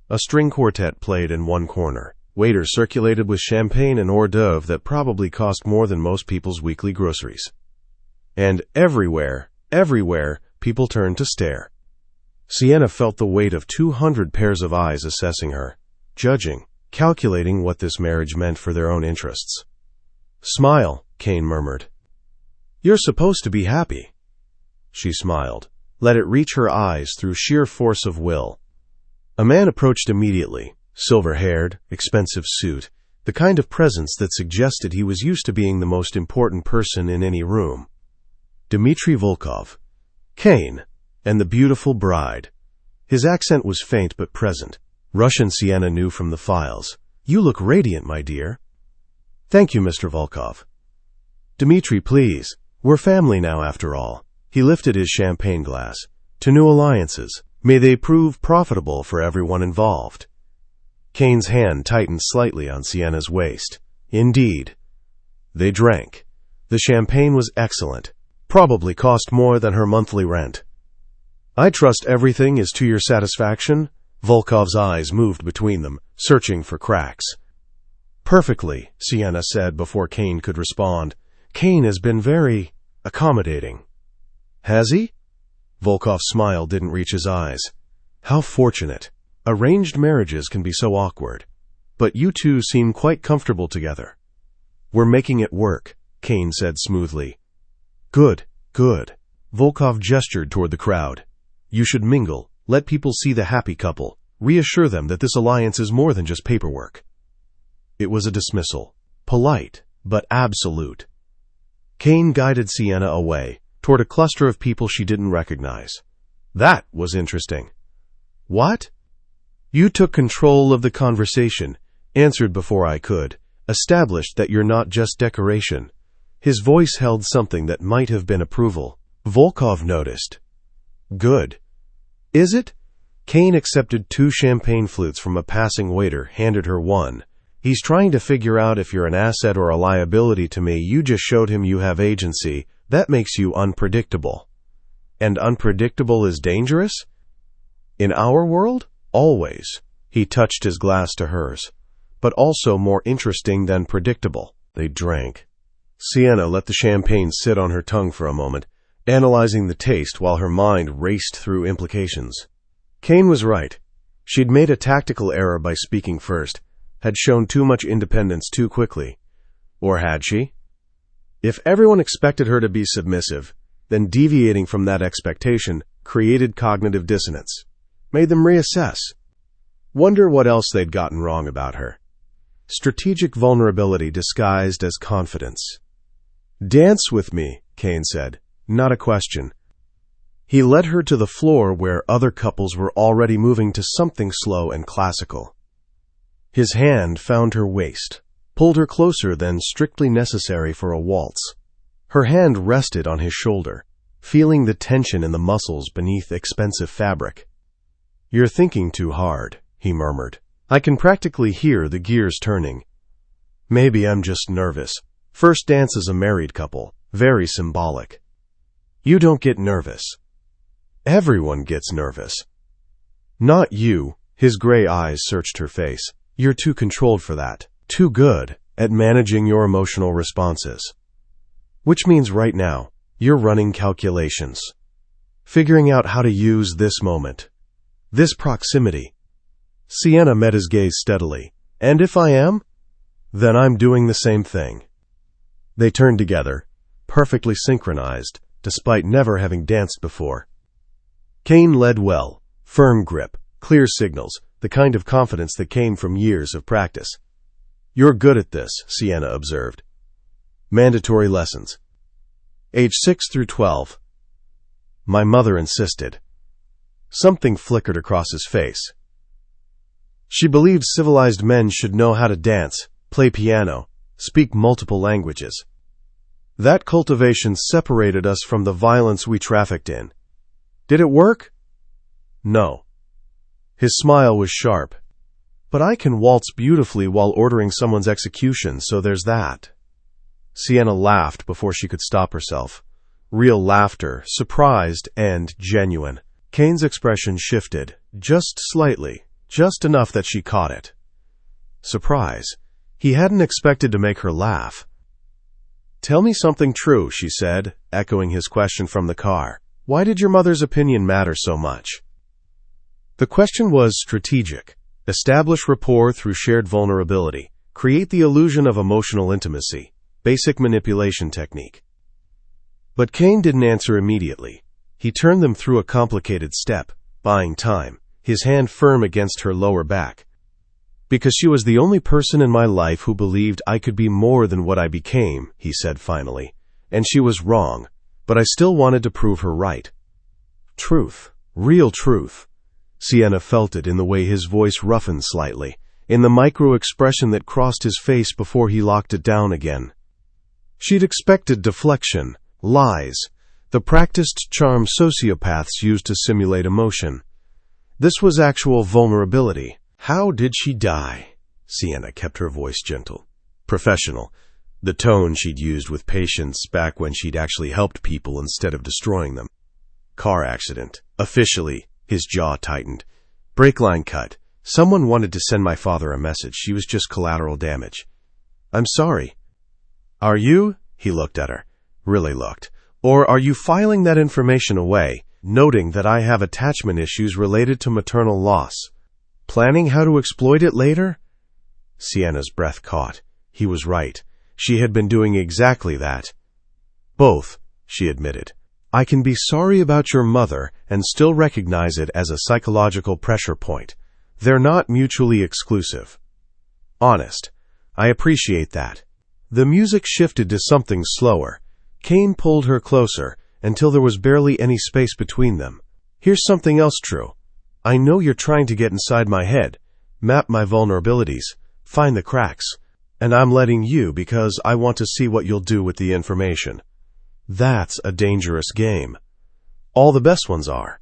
A string quartet played in one corner. Waiters circulated with champagne and hors d'oeuvre that probably cost more than most people's weekly groceries. And everywhere, people turned to stare. Sienna felt the weight of 200 pairs of eyes assessing her, judging, calculating what this marriage meant for their own interests. "Smile," Kane murmured. "You're supposed to be happy." She smiled, let it reach her eyes through sheer force of will. A man approached immediately, silver-haired, expensive suit, the kind of presence that suggested he was used to being the most important person in any room. Dmitry Volkov. Kane. And the beautiful bride. His accent was faint but present. Russian Sienna knew from the files. "You look radiant, my dear." "Thank you, Mr. Volkov." "Dmitry, please. We're family now, after all." He lifted his champagne glass. "To new alliances. May they prove profitable for everyone involved." Kane's hand tightened slightly on Sienna's waist. "Indeed." They drank. The champagne was excellent. Probably cost more than her monthly rent. "I trust everything is to your satisfaction?" Volkov's eyes moved between them, searching for cracks. "Perfectly," Sienna said before Kane could respond. "Kane has been very accommodating." "Has he?" Volkov's smile didn't reach his eyes. "How fortunate. Arranged marriages can be so awkward. But you two seem quite comfortable together." "We're making it work," Kane said smoothly. "Good, good." Volkov gestured toward the crowd. "You should mingle, let people see the happy couple, reassure them that this alliance is more than just paperwork." It was a dismissal, polite, but absolute. Kane guided Sienna away, toward a cluster of people she didn't recognize. "That was interesting." "What?" "You took control of the conversation, answered before I could, established that you're not just decoration." His voice held something that might have been approval. Volkov noticed. "Good." "Is it?" Kane accepted 2 champagne flutes from a passing waiter, handed her one. "He's trying to figure out if you're an asset or a liability to me. You just showed him you have agency. That makes you unpredictable." "And unpredictable is dangerous?" "In our world? Always." He touched his glass to hers. "But also more interesting than predictable." They drank. Sienna let the champagne sit on her tongue for a moment, analyzing the taste while her mind raced through implications. Kane was right. She'd made a tactical error by speaking first, had shown too much independence too quickly. Or had she? If everyone expected her to be submissive, then deviating from that expectation created cognitive dissonance, made them reassess. Wonder what else they'd gotten wrong about her. Strategic vulnerability disguised as confidence. "Dance with me," Kane said. Not a question. He led her to the floor where other couples were already moving to something slow and classical. His hand found her waist, pulled her closer than strictly necessary for a waltz. Her hand rested on his shoulder, feeling the tension in the muscles beneath expensive fabric. "You're thinking too hard," he murmured. "I can practically hear the gears turning. Maybe I'm just nervous. First dance as a married couple, very symbolic." "You don't get nervous." "Everyone gets nervous." "Not you." His gray eyes searched her face. "You're too controlled for that. Too good at managing your emotional responses. Which means right now, you're running calculations. Figuring out how to use this moment. This proximity." Sienna met his gaze steadily. "And if I am? Then I'm doing the same thing." They turned together, perfectly synchronized, despite never having danced before. Kane led well, firm grip, clear signals, the kind of confidence that came from years of practice. "You're good at this," Sienna observed. "Mandatory lessons. Age 6 through 12. My mother insisted." Something flickered across his face. "She believed civilized men should know how to dance, play piano, speak multiple languages. That cultivation separated us from the violence we trafficked in. Did it work? No." His smile was sharp. "But I can waltz beautifully while ordering someone's execution, so there's that." Sienna laughed before she could stop herself. Real laughter, surprised and genuine. Kane's expression shifted, just slightly, just enough that she caught it. Surprise. He hadn't expected to make her laugh. "Tell me something true," she said, echoing his question from the car. "Why did your mother's opinion matter so much?" The question was strategic. Establish rapport through shared vulnerability. Create the illusion of emotional intimacy. Basic manipulation technique. But Kane didn't answer immediately. He turned them through a complicated step, buying time, his hand firm against her lower back. "Because she was the only person in my life who believed I could be more than what I became," he said finally. "And she was wrong, but I still wanted to prove her right." Truth. Real truth. Sienna felt it in the way his voice roughened slightly, in the micro-expression that crossed his face before he locked it down again. She'd expected deflection, lies, the practiced charm sociopaths use to simulate emotion. This was actual vulnerability. "How did she die?" Sienna kept her voice gentle, professional, the tone she'd used with patients back when she'd actually helped people instead of destroying them. "Car accident. Officially." His jaw tightened. "Brake line cut. Someone wanted to send my father a message. She was just collateral damage." "I'm sorry." "Are you?" He looked at her. Really looked. "Or are you filing that information away, noting that I have attachment issues related to maternal loss? Planning how to exploit it later?" Sienna's breath caught. He was right. She had been doing exactly that. "Both," she admitted. "I can be sorry about your mother and still recognize it as a psychological pressure point. They're not mutually exclusive." "Honest. I appreciate that." The music shifted to something slower. Kane pulled her closer until there was barely any space between them. "Here's something else true. I know you're trying to get inside my head, map my vulnerabilities, find the cracks, and I'm letting you because I want to see what you'll do with the information. That's a dangerous game. All the best ones are."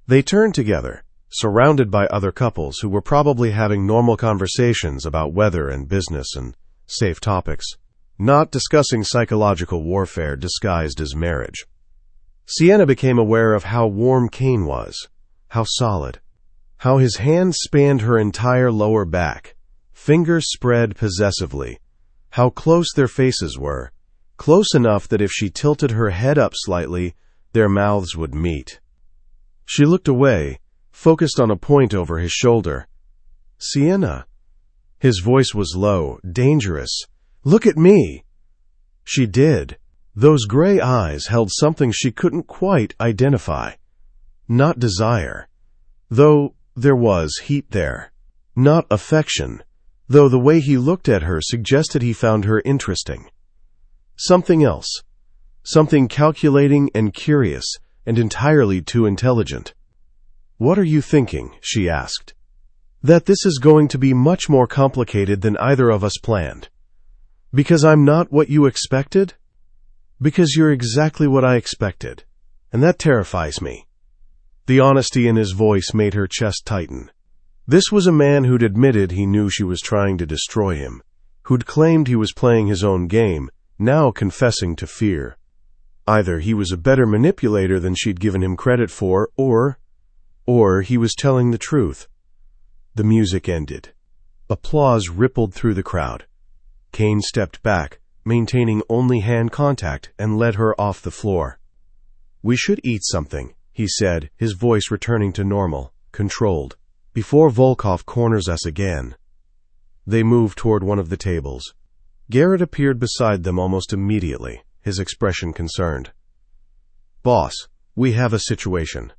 They turned together, surrounded by other couples who were probably having normal conversations about weather and business and safe topics, not discussing psychological warfare disguised as marriage. Sienna became aware of how warm Kane was, how solid, how his hand spanned her entire lower back, fingers spread possessively, how close their faces were, close enough that if she tilted her head up slightly, their mouths would meet. She looked away, focused on a point over his shoulder. "Sienna." His voice was low, dangerous. "Look at me." She did. Those gray eyes held something she couldn't quite identify. Not desire, though there was heat there. Not affection, though the way he looked at her suggested he found her interesting. Something else. Something calculating and curious and entirely too intelligent. "What are you thinking?" she asked. "That this is going to be much more complicated than either of us planned. Because I'm not what you expected?" Because you're exactly what I expected, and that terrifies me." The honesty in his voice made her chest tighten. This was a man who'd admitted he knew she was trying to destroy him, who'd claimed he was playing his own game, now confessing to fear. Either he was a better manipulator than she'd given him credit for, or he was telling the truth. The music ended. Applause rippled through the crowd. Kane stepped back, maintaining only hand contact, and led her off the floor. "We should eat something," he said, his voice returning to normal, controlled, "before Volkov corners us again." They moved toward one of the tables. Garrett appeared beside them almost immediately, his expression concerned. "Boss, we have a situation."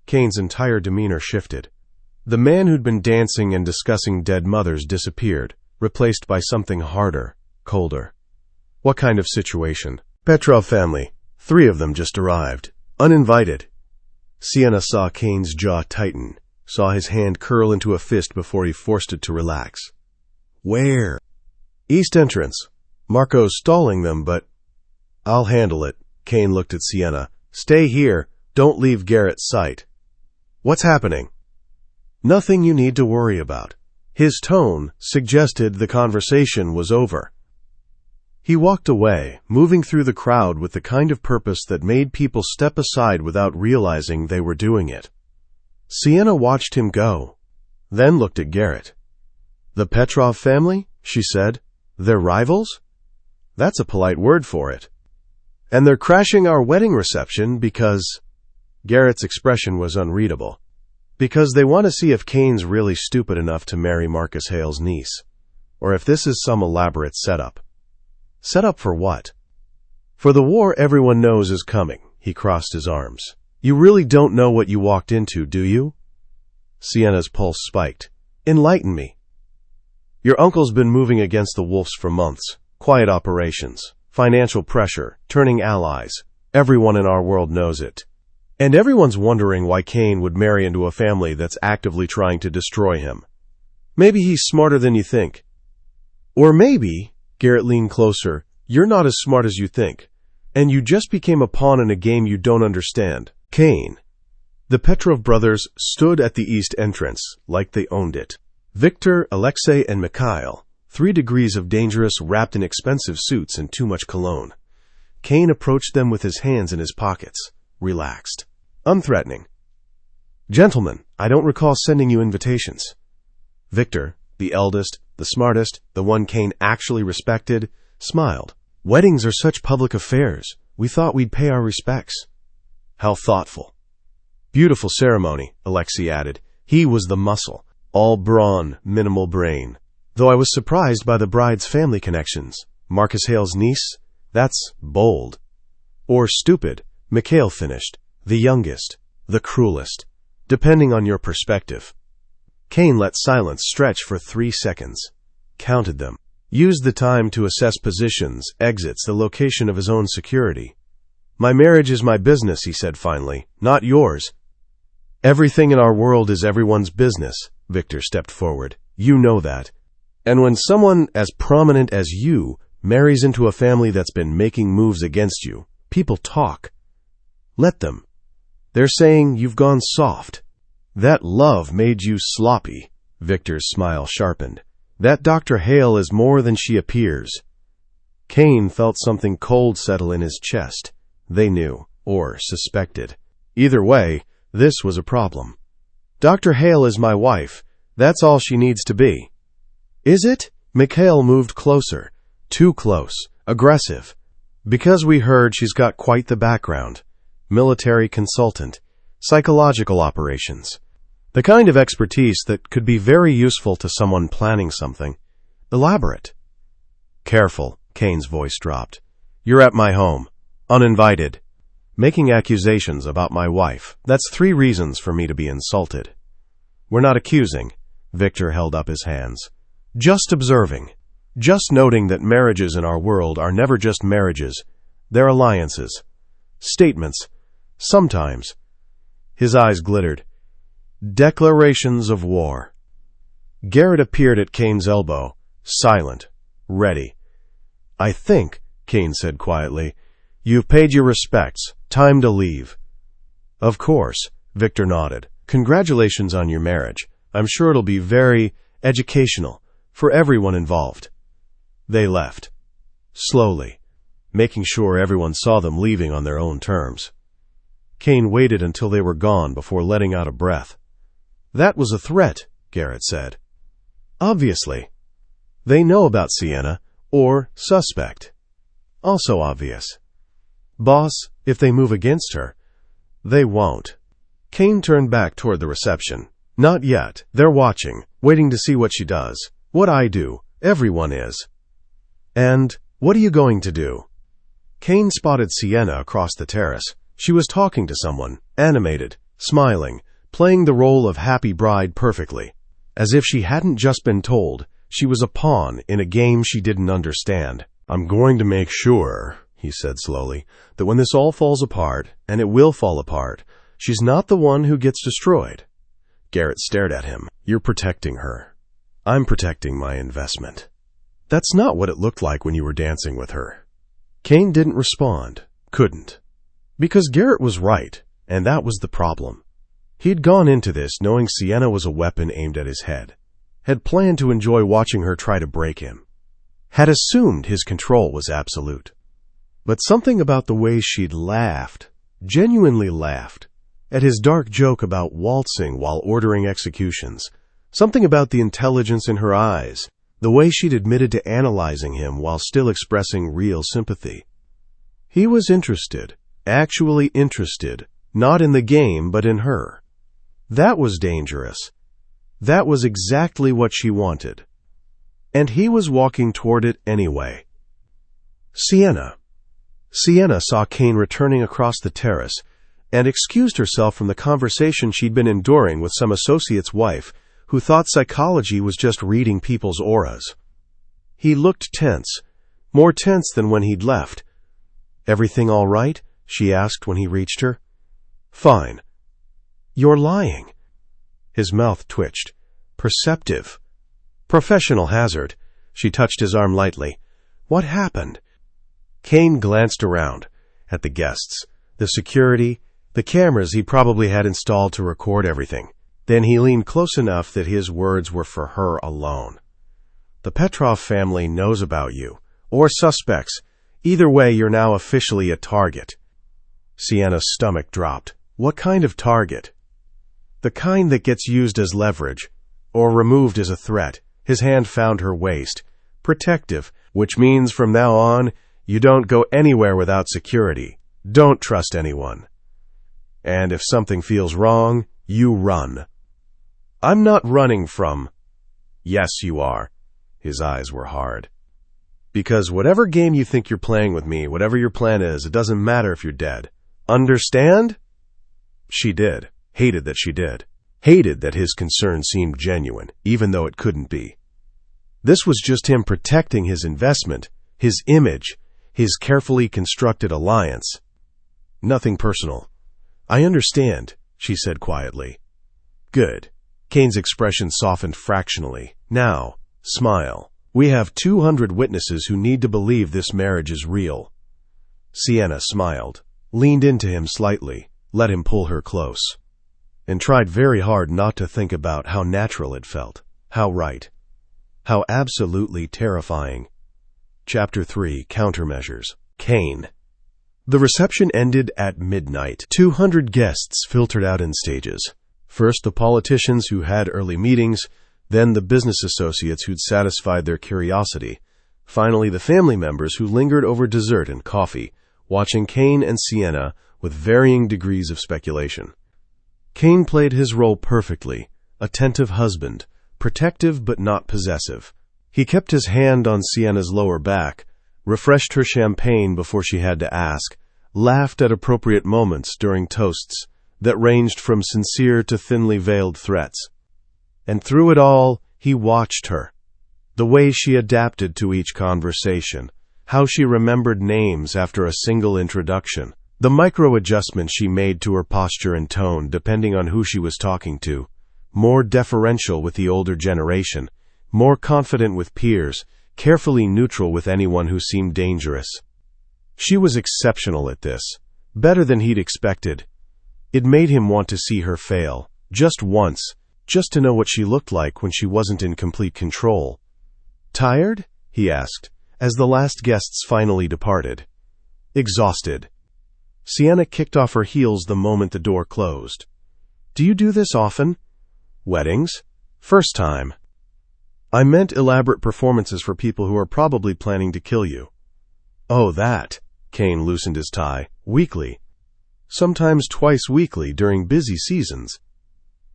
Kane's entire demeanor shifted. The man who'd been dancing and discussing dead mothers disappeared, replaced by something harder, colder. "What kind of situation?" "Petrov family. 3 of them just arrived. Uninvited." Sienna saw Kane's jaw tighten, saw his hand curl into a fist before he forced it to relax. "Where?" "East entrance. Marco's stalling them, but—" "I'll handle it." Kane looked at Sienna. "Stay here. Don't leave Garrett's sight." "What's happening?" "Nothing you need to worry about." His tone suggested the conversation was over. He walked away, moving through the crowd with the kind of purpose that made people step aside without realizing they were doing it. Sienna watched him go, then looked at Garrett. "The Petrov family?" she said. "They're rivals?" "That's a polite word for it." "And they're crashing our wedding reception because—" Garrett's expression was unreadable. "Because they want to see if Kane's really stupid enough to marry Marcus Hale's niece. Or if this is some elaborate setup." "Setup for what?" "For the war everyone knows is coming." He crossed his arms. "You really don't know what you walked into, do you?" Sienna's pulse spiked. "Enlighten me." "Your uncle's been moving against the Wolves for months. Quiet operations, financial pressure, turning allies. Everyone in our world knows it. And everyone's wondering why Kane would marry into a family that's actively trying to destroy him. Maybe he's smarter than you think. Or maybe," Garrett leaned closer, "you're not as smart as you think, and you just became a pawn in a game you don't understand." Kane. The Petrov brothers stood at the east entrance, like they owned it. Victor, Alexei, and Mikhail, 3 degrees of dangerous wrapped in expensive suits and too much cologne. Kane approached them with his hands in his pockets, relaxed, unthreatening. "Gentlemen, I don't recall sending you invitations." Victor, the eldest, the smartest, the one Kane actually respected, smiled. "Weddings are such public affairs. We thought we'd pay our respects." "How thoughtful." "Beautiful ceremony," Alexei added. He was the muscle, all brawn, minimal brain. "Though I was surprised by the bride's family connections. Marcus Hale's niece? That's bold." "Or stupid," Mikhail finished. "The youngest, the cruelest, depending on your perspective." Kane let silence stretch for 3 seconds, counted them, used the time to assess positions, exits, the location of his own security. "My marriage is my business," he said finally, "not yours." "Everything in our world is everyone's business," Victor stepped forward. "You know that. And when someone as prominent as you marries into a family that's been making moves against you, people talk. Let them. They're saying you've gone soft. That love made you sloppy." Victor's smile sharpened. "That Dr. Hale is more than she appears." Kane felt something cold settle in his chest. They knew, or suspected. Either way, this was a problem. "Dr. Hale is my wife. That's all she needs to be." "Is it?" Mikhail moved closer. Too close. Aggressive. "Because we heard she's got quite the background. Military consultant. Psychological operations. The kind of expertise that could be very useful to someone planning something. Elaborate." "Careful," Kane's voice dropped. "You're at my home. Uninvited. Making accusations about my wife. That's 3 reasons for me to be insulted." "We're not accusing." Victor held up his hands. "Just observing. Just noting that marriages in our world are never just marriages. They're alliances. Statements. Sometimes." His eyes glittered. "Declarations of war." Garrett appeared at Kane's elbow, silent, ready. "I think," Kane said quietly. "You've paid your respects. Time to leave." "Of course," Victor nodded. "Congratulations on your marriage. I'm sure it'll be very educational for everyone involved." They left, slowly, making sure everyone saw them leaving on their own terms. Kane waited until they were gone before letting out a breath. "That was a threat," Garrett said. "Obviously. They know about Sienna, or suspect. Also obvious. Boss, if they move against her, they won't." Kane turned back toward the reception. "Not yet. They're watching, waiting to see what she does. What I do. Everyone is." "And what are you going to do?" Kane spotted Sienna across the terrace. She was talking to someone, animated, smiling, playing the role of happy bride perfectly, as if she hadn't just been told she was a pawn in a game she didn't understand. "I'm going to make sure," he said slowly, "that when this all falls apart, and it will fall apart, she's not the one who gets destroyed." Garrett stared at him. "You're protecting her. I'm protecting my investment." "That's not what it looked like when you were dancing with her." Kane didn't respond, couldn't. Because Garrett was right, and that was the problem. He'd gone into this knowing Sienna was a weapon aimed at his head, had planned to enjoy watching her try to break him, had assumed his control was absolute. But something about the way she'd laughed, genuinely laughed, at his dark joke about waltzing while ordering executions, something about the intelligence in her eyes, the way she'd admitted to analyzing him while still expressing real sympathy. He was interested, actually interested, not in the game but in her. That was dangerous. That was exactly what she wanted. And he was walking toward it anyway. Sienna saw Kane returning across the terrace and excused herself from the conversation she'd been enduring with some associate's wife who thought psychology was just reading people's auras. He looked tense, more tense than when he'd left. "Everything all right?" she asked when he reached her. "Fine." "You're lying." His mouth twitched. "Perceptive. Professional hazard." She touched his arm lightly. "What happened?" Kane glanced around, at the guests, the security, the cameras he probably had installed to record everything. Then he leaned close enough that his words were for her alone. "The Petrov family knows about you, or suspects. Either way, you're now officially a target." Sienna's stomach dropped. "What kind of target?" "The kind that gets used as leverage, or removed as a threat." His hand found her waist. "Protective, which means from now on, you don't go anywhere without security. Don't trust anyone. And if something feels wrong, you run." "I'm not running from—" "Yes, you are." His eyes were hard. "Because whatever game you think you're playing with me, whatever your plan is, it doesn't matter if you're dead. Understand?" She did. Hated that she did. Hated that his concern seemed genuine, even though it couldn't be. This was just him protecting his investment, his image, his carefully constructed alliance. "Nothing personal." "I understand," she said quietly. "Good." Kane's expression softened fractionally. "Now, smile. We have 200 witnesses who need to believe this marriage is real." Sienna smiled, leaned into him slightly, let him pull her close, and tried very hard not to think about how natural it felt, how right, how absolutely terrifying. Chapter 3, Countermeasures. Kane. The reception ended at midnight. 200 guests filtered out in stages. First the politicians who had early meetings, then the business associates who'd satisfied their curiosity, finally the family members who lingered over dessert and coffee, watching Kane and Sienna with varying degrees of speculation. Kane played his role perfectly, attentive husband, protective but not possessive. He kept his hand on Sienna's lower back, refreshed her champagne before she had to ask, laughed at appropriate moments during toasts that ranged from sincere to thinly veiled threats. And through it all, he watched her. The way she adapted to each conversation, how she remembered names after a single introduction, the micro-adjustments she made to her posture and tone depending on who she was talking to, more deferential with the older generation, more confident with peers, carefully neutral with anyone who seemed dangerous. She was exceptional at this, better than he'd expected. It made him want to see her fail, just once, just to know what she looked like when she wasn't in complete control. "Tired?" he asked, as the last guests finally departed. "Exhausted." Sienna kicked off her heels the moment the door closed. "Do you do this often?" "Weddings? First time." "I meant elaborate performances for people who are probably planning to kill you." "Oh, that." Kane loosened his tie. "Weekly. Sometimes twice weekly during busy seasons."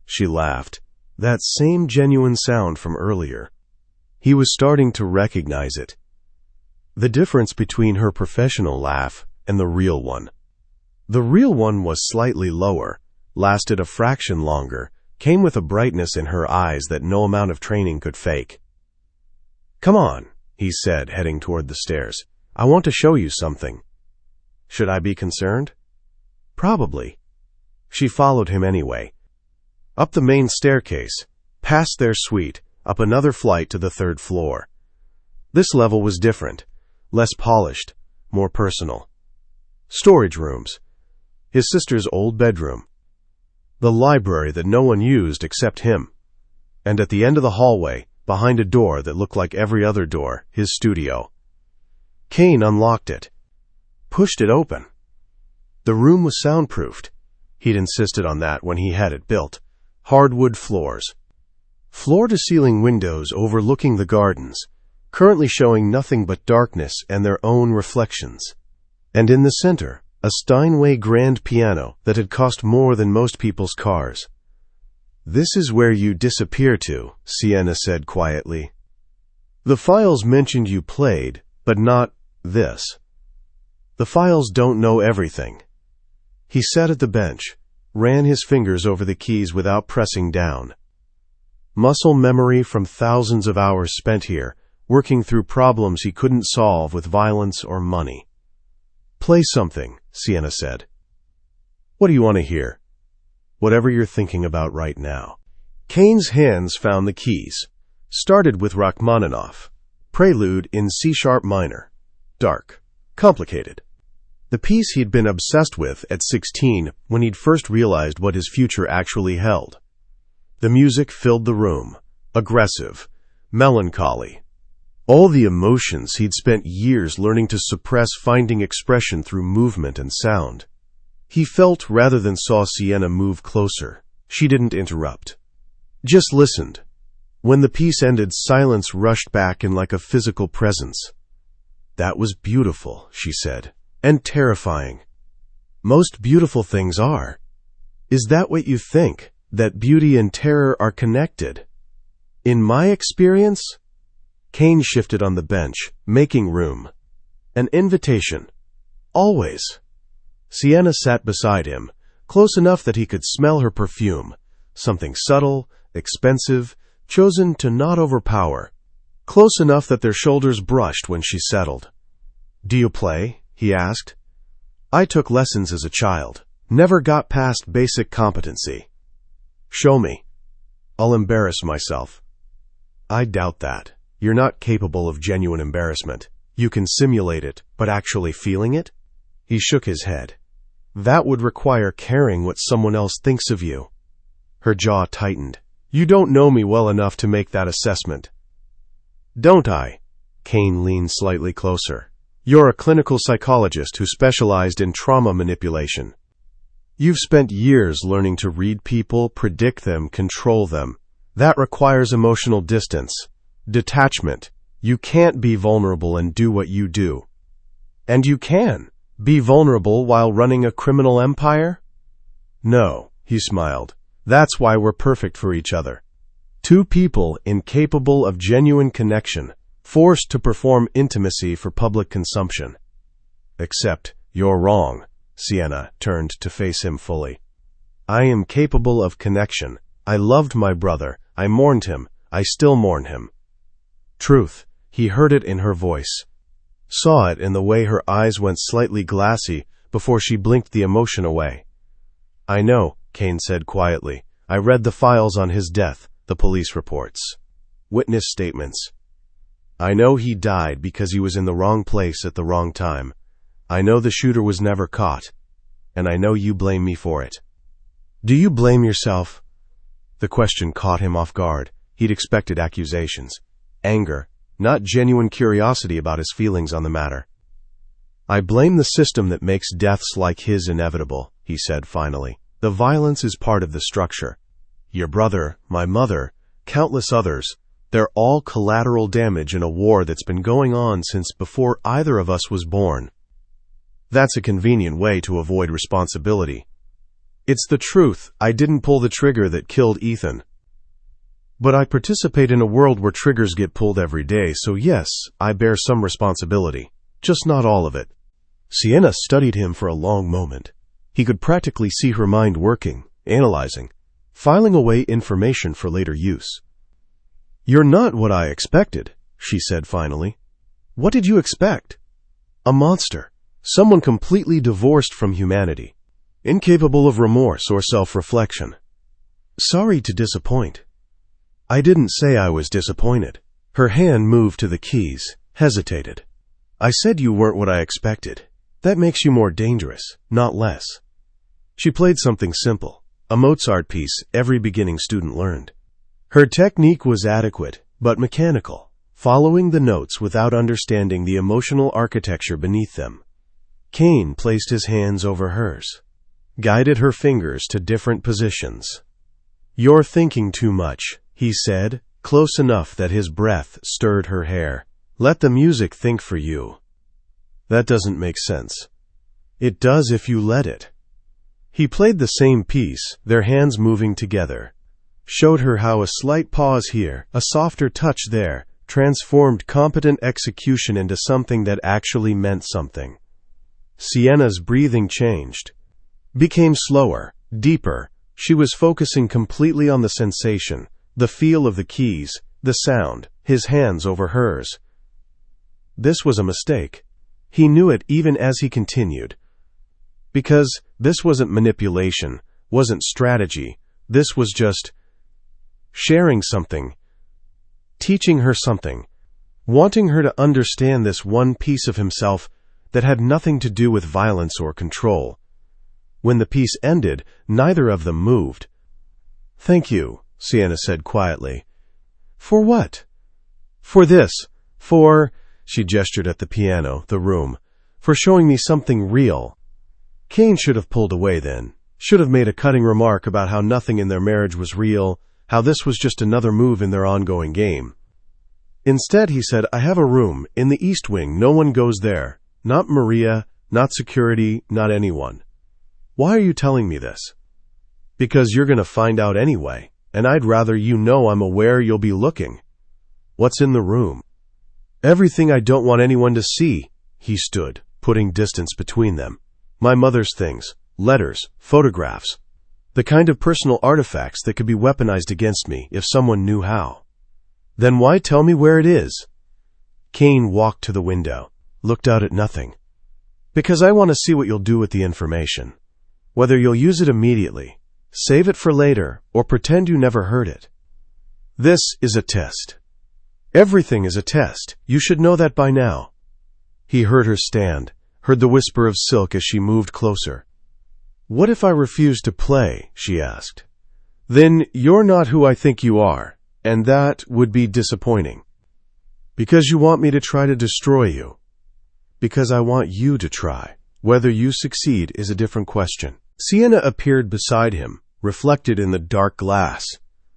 She laughed. That same genuine sound from earlier. He was starting to recognize it. The difference between her professional laugh and the real one. The real one was slightly lower, lasted a fraction longer, came with a brightness in her eyes that no amount of training could fake. "Come on," he said, heading toward the stairs. "I want to show you something." Should I be concerned? Probably. She followed him anyway. Up the main staircase, past their suite, up another flight to the 3rd floor. This level was different, less polished, more personal. Storage rooms. His sister's old bedroom. The library that no one used except him. And at the end of the hallway, behind a door that looked like every other door, his studio. Kane unlocked it. Pushed it open. The room was soundproofed. He'd insisted on that when he had it built. Hardwood floors. Floor-to-ceiling windows overlooking the gardens, currently showing nothing but darkness and their own reflections. And in the center, a Steinway grand piano that had cost more than most people's cars. "This is where you disappear to," Sienna said quietly. "The files mentioned you played, but not this. The files don't know everything." He sat at the bench, ran his fingers over the keys without pressing down. Muscle memory from thousands of hours spent here, working through problems he couldn't solve with violence or money. "Play something," Sienna said. "What do you want to hear?" "Whatever you're thinking about right now." Kane's hands found the keys. Started with Rachmaninoff. Prelude in C-sharp minor. Dark. Complicated. The piece he'd been obsessed with at 16 when he'd first realized what his future actually held. The music filled the room. Aggressive. Melancholy. All the emotions he'd spent years learning to suppress, finding expression through movement and sound. He felt rather than saw Sienna move closer. She didn't interrupt. Just listened. When the piece ended, silence rushed back in like a physical presence. "That was beautiful," she said, "and terrifying. Most beautiful things are. Is that what you think, that beauty and terror are connected?" "In my experience?" Kane shifted on the bench, making room. "An invitation. Always." Sienna sat beside him, close enough that he could smell her perfume, something subtle, expensive, chosen to not overpower, close enough that their shoulders brushed when she settled. "Do you play?" he asked. "I took lessons as a child. Never got past basic competency." "Show me." "I'll embarrass myself." "I doubt that. You're not capable of genuine embarrassment. You can simulate it, but actually feeling it?" He shook his head. "That would require caring what someone else thinks of you." Her jaw tightened. "You don't know me well enough to make that assessment." "Don't I?" Kane leaned slightly closer. "You're a clinical psychologist who specialized in trauma manipulation. You've spent years learning to read people, predict them, control them. That requires emotional distance, detachment. You can't be vulnerable and do what you do. And you can be vulnerable while running a criminal empire? No, he smiled. That's why we're perfect for each other. Two people incapable of genuine connection, forced to perform intimacy for public consumption. Except you're wrong. Sienna turned to face him fully. I am capable of connection. I loved my brother. I mourned him. I still mourn him. Truth. He heard it in her voice. Saw it in the way her eyes went slightly glassy before she blinked the emotion away. I know, Kane said quietly. I read the files on his death, the police reports. Witness statements. I know he died because he was in the wrong place at the wrong time. I know the shooter was never caught, and I know you blame me for it. Do you blame yourself? The question caught him off guard. He'd expected accusations, anger, not genuine curiosity about his feelings on the matter. I blame the system that makes deaths like his inevitable, he said finally. The violence is part of the structure. Your brother, my mother, countless others, they're all collateral damage in a war that's been going on since before either of us was born. That's a convenient way to avoid responsibility. It's the truth. I didn't pull the trigger that killed Ethan. But I participate in a world where triggers get pulled every day, so yes, I bear some responsibility. Just not all of it. Sienna studied him for a long moment. He could practically see her mind working, analyzing, filing away information for later use. You're not what I expected, she said finally. What did you expect? A monster. Someone completely divorced from humanity. Incapable of remorse or self-reflection. Sorry to disappoint. I didn't say I was disappointed. Her hand moved to the keys, hesitated. I said you weren't what I expected. That makes you more dangerous, not less. She played something simple, a Mozart piece every beginning student learned. Her technique was adequate, but mechanical, following the notes without understanding the emotional architecture beneath them. Cain placed his hands over hers, guided her fingers to different positions. You're thinking too much, he said, close enough that his breath stirred her hair. Let the music think for you. That doesn't make sense. It does if you let it. He played the same piece, their hands moving together. Showed her how a slight pause here, a softer touch there, transformed competent execution into something that actually meant something. Sienna's breathing changed. Became slower, deeper. She was focusing completely on the sensation, the feel of the keys, the sound, his hands over hers. This was a mistake. He knew it even as he continued. Because this wasn't manipulation, wasn't strategy, this was just sharing something, teaching her something, wanting her to understand this one piece of himself that had nothing to do with violence or control. When the piece ended, neither of them moved. Thank you, Sienna said quietly. For what? For this. For, she gestured at the piano, the room, for showing me something real. Cain should have pulled away then, should have made a cutting remark about how nothing in their marriage was real, how this was just another move in their ongoing game. Instead, he said, I have a room, in the East Wing, no one goes there. Not Maria, not security, not anyone. Why are you telling me this? Because you're going to find out anyway, and I'd rather you know I'm aware you'll be looking. What's in the room? Everything I don't want anyone to see. He stood, putting distance between them. My mother's things, letters, photographs. The kind of personal artifacts that could be weaponized against me if someone knew how. Then why tell me where it is? Cain walked to the window, looked out at nothing. Because I want to see what you'll do with the information. Whether you'll use it immediately, save it for later, or pretend you never heard it. This is a test. Everything is a test. You should know that by now. He heard her stand, heard the whisper of silk as she moved closer. What if I refuse to play? She asked. Then you're not who I think you are, and that would be disappointing. Because you want me to try to destroy you. Because I want you to try. Whether you succeed is a different question. Sienna appeared beside him, reflected in the dark glass.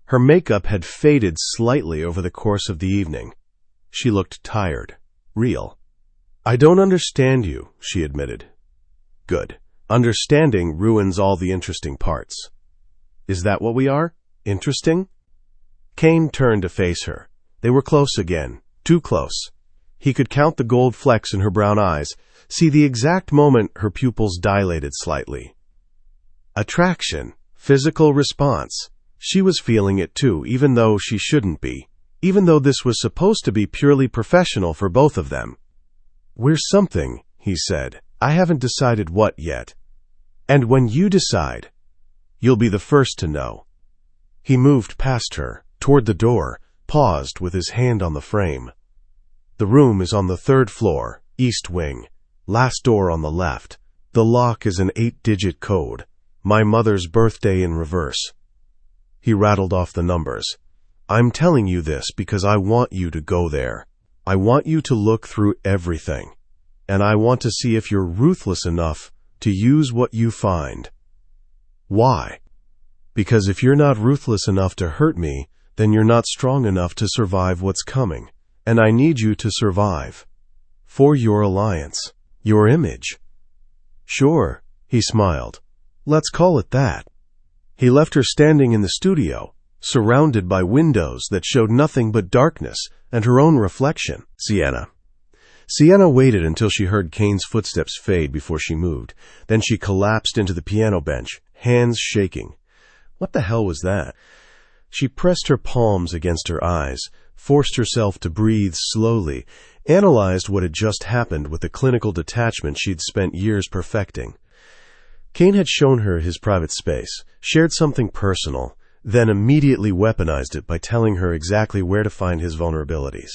Her makeup had faded slightly over the course of the evening. She looked tired, real. I don't understand you, she admitted. Good. Understanding ruins all the interesting parts. Is that what we are? Interesting? Cain turned to face her. They were close again, too close. He could count the gold flecks in her brown eyes, see the exact moment her pupils dilated slightly. Attraction, physical response. She was feeling it too, even though she shouldn't be, even though this was supposed to be purely professional for both of them. We're something, he said. I haven't decided what yet. And when you decide, you'll be the first to know. He moved past her, toward the door, paused with his hand on the frame. The room is on the 3rd floor, East Wing. Last door on the left. The lock is an 8-digit code. My mother's birthday in reverse. He rattled off the numbers. I'm telling you this because I want you to go there. I want you to look through everything. And I want to see if you're ruthless enough to use what you find. Why? Because if you're not ruthless enough to hurt me, then you're not strong enough to survive what's coming. And I need you to survive. For your alliance. Your image. Sure, he smiled. Let's call it that. He left her standing in the studio, surrounded by windows that showed nothing but darkness and her own reflection. Sienna waited until she heard Kane's footsteps fade before she moved. Then she collapsed into the piano bench, hands shaking. What the hell was that? She pressed her palms against her eyes, forced herself to breathe slowly, analyzed what had just happened with the clinical detachment she'd spent years perfecting. Kane had shown her his private space, shared something personal, then immediately weaponized it by telling her exactly where to find his vulnerabilities.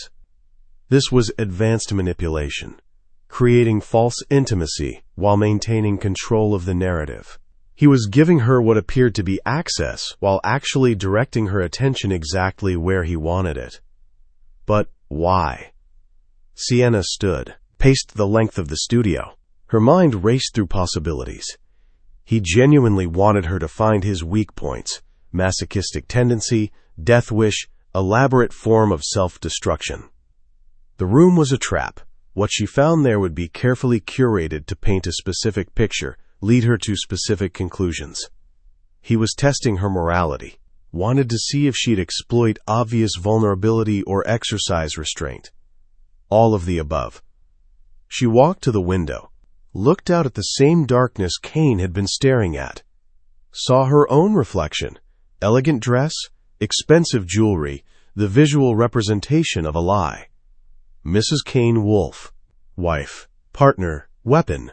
This was advanced manipulation, creating false intimacy while maintaining control of the narrative. He was giving her what appeared to be access while actually directing her attention exactly where he wanted it. But why? Sienna stood, paced the length of the studio. Her mind raced through possibilities. He genuinely wanted her to find his weak points: masochistic tendency, death wish, elaborate form of self-destruction. The room was a trap. What she found there would be carefully curated to paint a specific picture, lead her to specific conclusions. He was testing her morality, wanted to see if she'd exploit obvious vulnerability or exercise restraint. All of the above. She walked to the window, looked out at the same darkness Kane had been staring at, saw her own reflection, elegant dress, expensive jewelry, the visual representation of a lie. Mrs. Kane Wolfe. Wife. Partner. Weapon.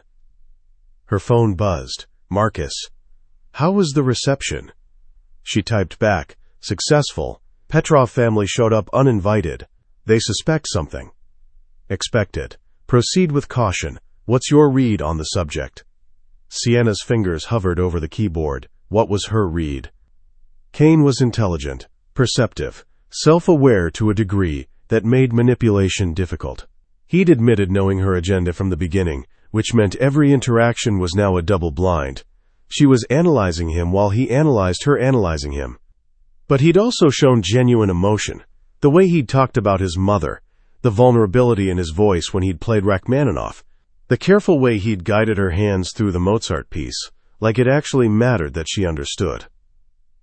Her phone buzzed. Marcus. How was the reception? She typed back. Successful. Petrov family showed up uninvited. They suspect something. Expected. Proceed with caution. What's your read on the subject? Sienna's fingers hovered over the keyboard. What was her read? Kane was intelligent, perceptive, self-aware to a degree that made manipulation difficult. He'd admitted knowing her agenda from the beginning, which meant every interaction was now a double blind. She was analyzing him while he analyzed her analyzing him. But he'd also shown genuine emotion. The way he'd talked about his mother, the vulnerability in his voice when he'd played Rachmaninoff, the careful way he'd guided her hands through the Mozart piece, like it actually mattered that she understood.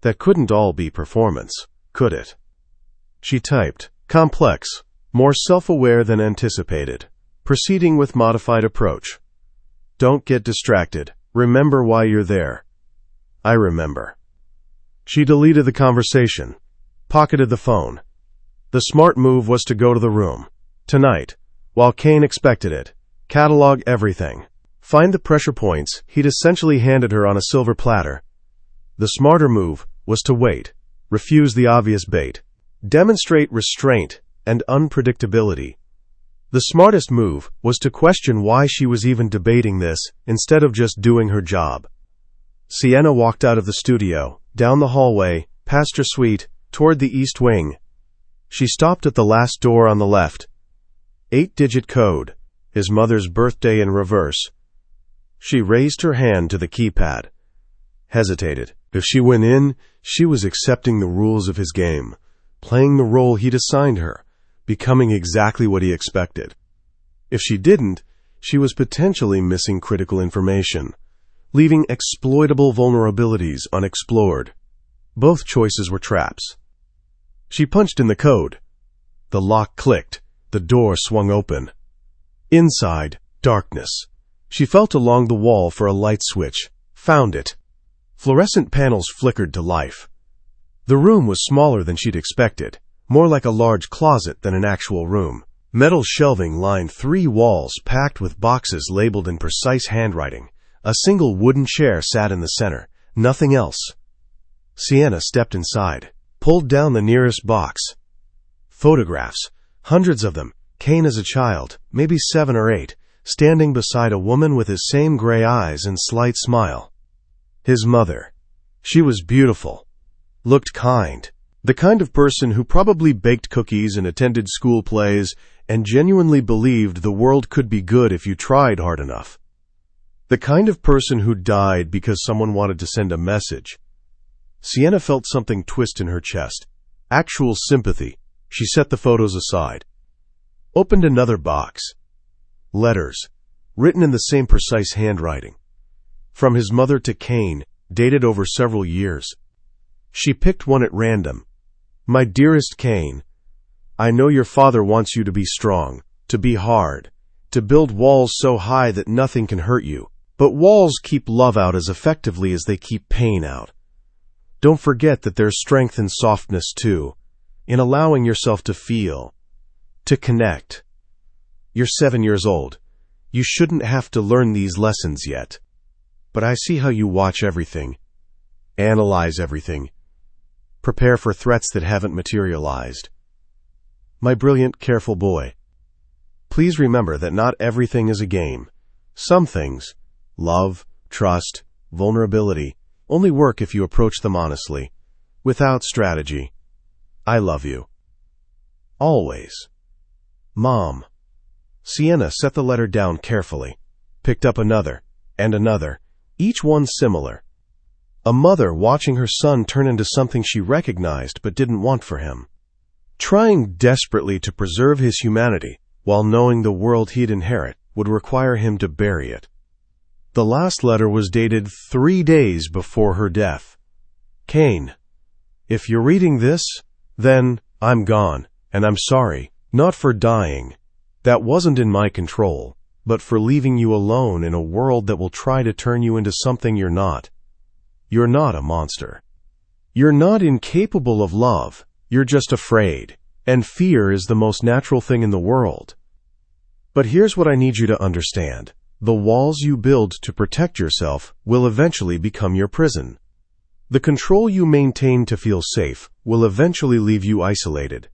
That couldn't all be performance, could it? She typed. Complex, more self-aware than anticipated. Proceeding with modified approach. Don't get distracted. Remember why you're there. I remember. She deleted the conversation, pocketed the phone. The smart move was to go to the room. Tonight, while Kane expected it, catalog everything. Find the pressure points he'd essentially handed her on a silver platter. The smarter move was to wait, refuse the obvious bait. Demonstrate restraint and unpredictability. The smartest move was to question why she was even debating this instead of just doing her job. Sienna walked out of the studio, down the hallway, past her suite, toward the east wing. She stopped at the last door on the left. 8-digit code. His mother's birthday in reverse. She raised her hand to the keypad. Hesitated. If she went in, she was accepting the rules of his game, playing the role he'd assigned her, becoming exactly what he expected. If she didn't, she was potentially missing critical information, leaving exploitable vulnerabilities unexplored. Both choices were traps. She punched in the code. The lock clicked. The door swung open. Inside, darkness. She felt along the wall for a light switch. Found it. Fluorescent panels flickered to life. The room was smaller than she'd expected, more like a large closet than an actual room. Metal shelving lined 3 walls packed with boxes labeled in precise handwriting. A single wooden chair sat in the center, nothing else. Sienna stepped inside, pulled down the nearest box. Photographs, hundreds of them, Kane as a child, maybe 7 or 8, standing beside a woman with his same gray eyes and slight smile. His mother. She was beautiful, looked kind, the kind of person who probably baked cookies and attended school plays and genuinely believed the world could be good if you tried hard enough. The kind of person who died because someone wanted to send a message. Sienna felt something twist in her chest. Actual sympathy. She set the photos aside. Opened another box. Letters, written in the same precise handwriting. From his mother to Kane, dated over several years. She picked one at random. My dearest Kane, I know your father wants you to be strong, to be hard, to build walls so high that nothing can hurt you. But walls keep love out as effectively as they keep pain out. Don't forget that there's strength and softness too, in allowing yourself to feel, to connect. You're 7 years old. You shouldn't have to learn these lessons yet. But I see how you watch everything, analyze everything, prepare for threats that haven't materialized. My brilliant, careful boy. Please remember that not everything is a game. Some things, love, trust, vulnerability, only work if you approach them honestly, without strategy. I love you. Always. Mom. Sienna set the letter down carefully, picked up another, and another, each one similar. A mother watching her son turn into something she recognized but didn't want for him. Trying desperately to preserve his humanity, while knowing the world he'd inherit would require him to bury it. The last letter was dated 3 days before her death. Kane, if you're reading this, then I'm gone, and I'm sorry, not for dying. That wasn't in my control, but for leaving you alone in a world that will try to turn you into something you're not. You're not a monster. You're not incapable of love, you're just afraid, and fear is the most natural thing in the world. But here's what I need you to understand. The walls you build to protect yourself will eventually become your prison. The control you maintain to feel safe will eventually leave you isolated.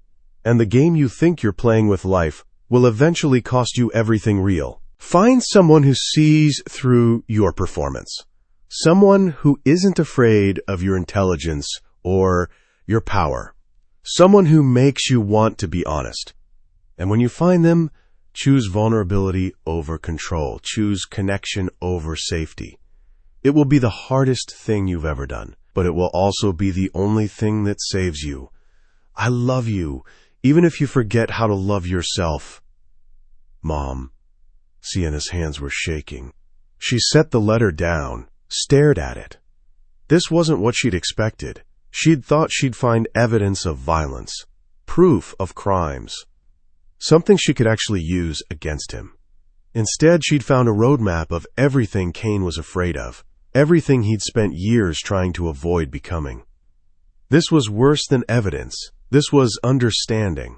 And the game you think you're playing with life will eventually cost you everything real. Find someone who sees through your performance. Someone who isn't afraid of your intelligence or your power. Someone who makes you want to be honest. And when you find them, choose vulnerability over control. Choose connection over safety. It will be the hardest thing you've ever done, but it will also be the only thing that saves you. I love you, even if you forget how to love yourself. Mom. Sienna's hands were shaking. She set the letter down, stared at it. This wasn't what she'd expected. She'd thought she'd find evidence of violence, proof of crimes. Something she could actually use against him. Instead, she'd found a roadmap of everything Kane was afraid of, everything he'd spent years trying to avoid becoming. This was worse than evidence. This was understanding.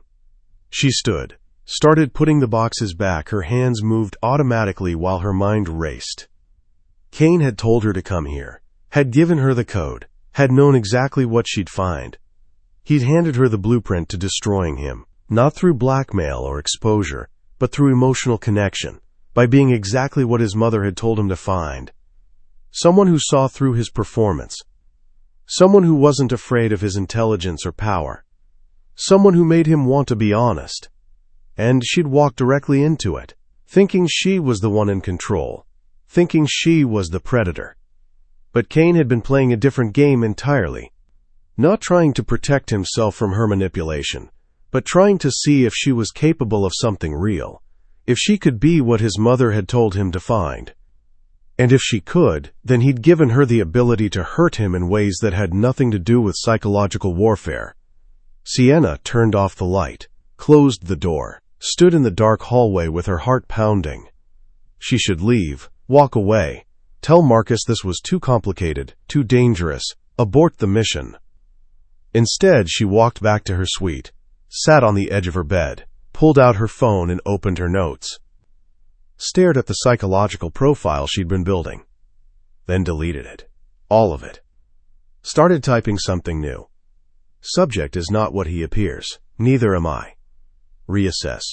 She stood, started putting the boxes back. Her hands moved automatically while her mind raced. Kane had told her to come here, had given her the code, had known exactly what she'd find. He'd handed her the blueprint to destroying him. Not through blackmail or exposure, but through emotional connection, by being exactly what his mother had told him to find. Someone who saw through his performance. Someone who wasn't afraid of his intelligence or power. Someone who made him want to be honest. And she'd walked directly into it, thinking she was the one in control, thinking she was the predator. But Kane had been playing a different game entirely, not trying to protect himself from her manipulation, but trying to see if she was capable of something real, if she could be what his mother had told him to find. And if she could, then he'd given her the ability to hurt him in ways that had nothing to do with psychological warfare. Sienna turned off the light, closed the door, stood in the dark hallway with her heart pounding. She should leave, walk away, tell Marcus this was too complicated, too dangerous, abort the mission. Instead, she walked back to her suite, sat on the edge of her bed, pulled out her phone and opened her notes. Stared at the psychological profile she'd been building. Then deleted it. All of it. Started typing something new. Subject is not what he appears. Neither am I. Reassess.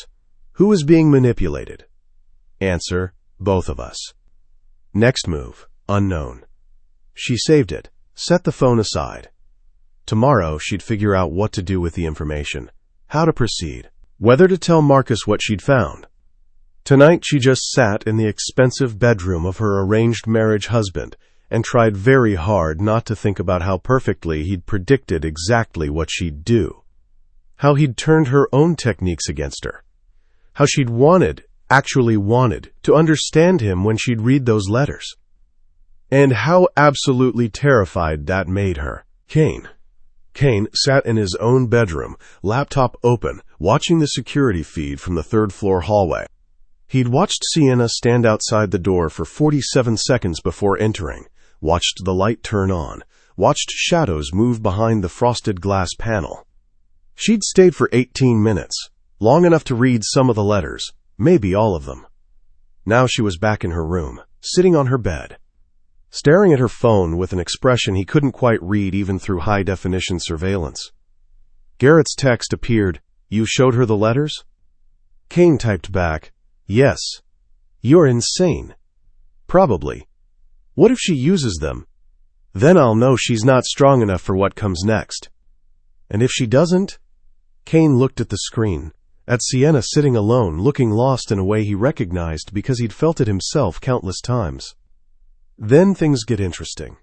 Who is being manipulated? Answer, both of us. Next move, unknown. She saved it, set the phone aside. Tomorrow, she'd figure out what to do with the information, how to proceed, whether to tell Marcus what she'd found. Tonight, she just sat in the expensive bedroom of her arranged marriage husband and tried very hard not to think about how perfectly he'd predicted exactly what she'd do, how he'd turned her own techniques against her, how she'd actually wanted, to understand him when she'd read those letters, and how absolutely terrified that made her. Kane sat in his own bedroom, laptop open, watching the security feed from the third-floor hallway. He'd watched Sienna stand outside the door for 47 seconds before entering, watched the light turn on, watched shadows move behind the frosted glass panel. She'd stayed for 18 minutes, long enough to read some of the letters, maybe all of them. Now she was back in her room, sitting on her bed, staring at her phone with an expression he couldn't quite read even through high-definition surveillance. Garrett's text appeared, "You showed her the letters?" Kane typed back, "Yes." "You're insane." "Probably. What if she uses them? Then I'll know she's not strong enough for what comes next." "And if she doesn't?" Kane looked at the screen, at Sienna sitting alone, looking lost in a way he recognized because he'd felt it himself countless times. Then things get interesting.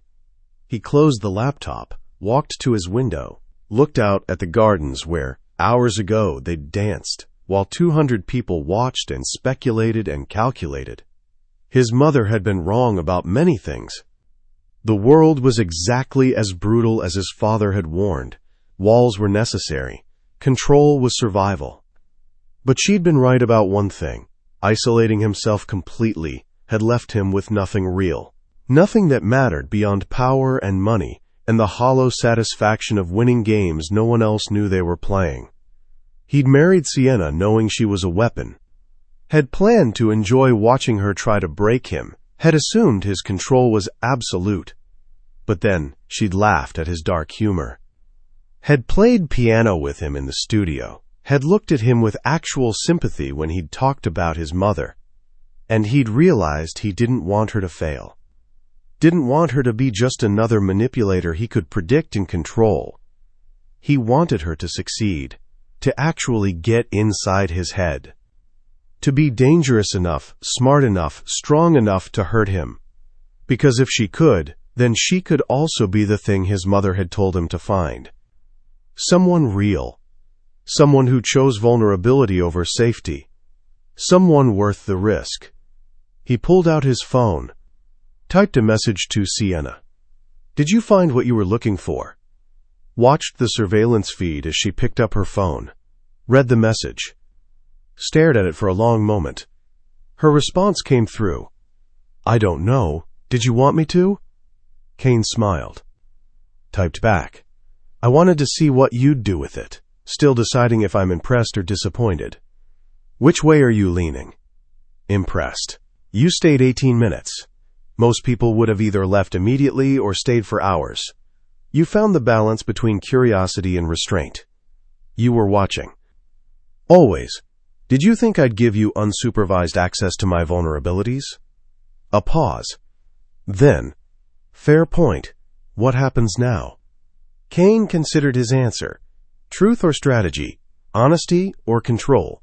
He closed the laptop, walked to his window, looked out at the gardens where, hours ago, they'd danced, while 200 people watched and speculated and calculated. His mother had been wrong about many things. The world was exactly as brutal as his father had warned. Walls were necessary. Control was survival. But she'd been right about one thing. Isolating himself completely had left him with nothing real. Nothing that mattered beyond power and money and the hollow satisfaction of winning games no one else knew they were playing. He'd married Sienna knowing she was a weapon, had planned to enjoy watching her try to break him, had assumed his control was absolute. But then she'd laughed at his dark humor, had played piano with him in the studio, had looked at him with actual sympathy when he'd talked about his mother, and he'd realized he didn't want her to fail. Didn't want her to be just another manipulator he could predict and control. He wanted her to succeed, to actually get inside his head, to be dangerous enough, smart enough, strong enough to hurt him. Because if she could, then she could also be the thing his mother had told him to find. Someone real. Someone who chose vulnerability over safety. Someone worth the risk. He pulled out his phone, typed a message to Sienna. "Did you find what you were looking for?" Watched the surveillance feed as she picked up her phone, read the message, stared at it for a long moment. Her response came through. "I don't know. Did you want me to?" Kane smiled. Typed back, "I wanted to see what you'd do with it. Still deciding if I'm impressed or disappointed." "Which way are you leaning?" "Impressed. You stayed 18 minutes. Most people would have either left immediately or stayed for hours. You found the balance between curiosity and restraint. You were watching. Always. Did you think I'd give you unsupervised access to my vulnerabilities?" A pause. Then, "Fair point. What happens now?" Kane considered his answer. Truth or strategy? Honesty or control?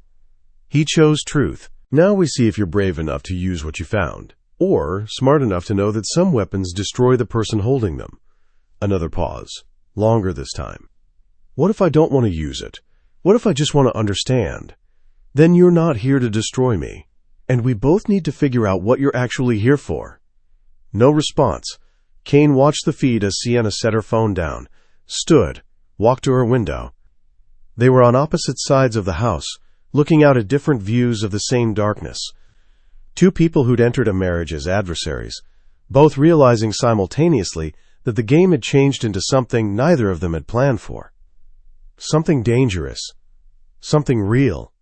He chose truth. "Now we see if you're brave enough to use what you found, or smart enough to know that some weapons destroy the person holding them." Another pause. Longer this time. "What if I don't want to use it? What if I just want to understand? Then you're not here to destroy me, and we both need to figure out what you're actually here for." No response. Kane watched the feed as Sienna set her phone down, stood, walked to her window. They were on opposite sides of the house, looking out at different views of the same darkness. Two people who'd entered a marriage as adversaries, both realizing simultaneously that the game had changed into something neither of them had planned for. Something dangerous. Something real.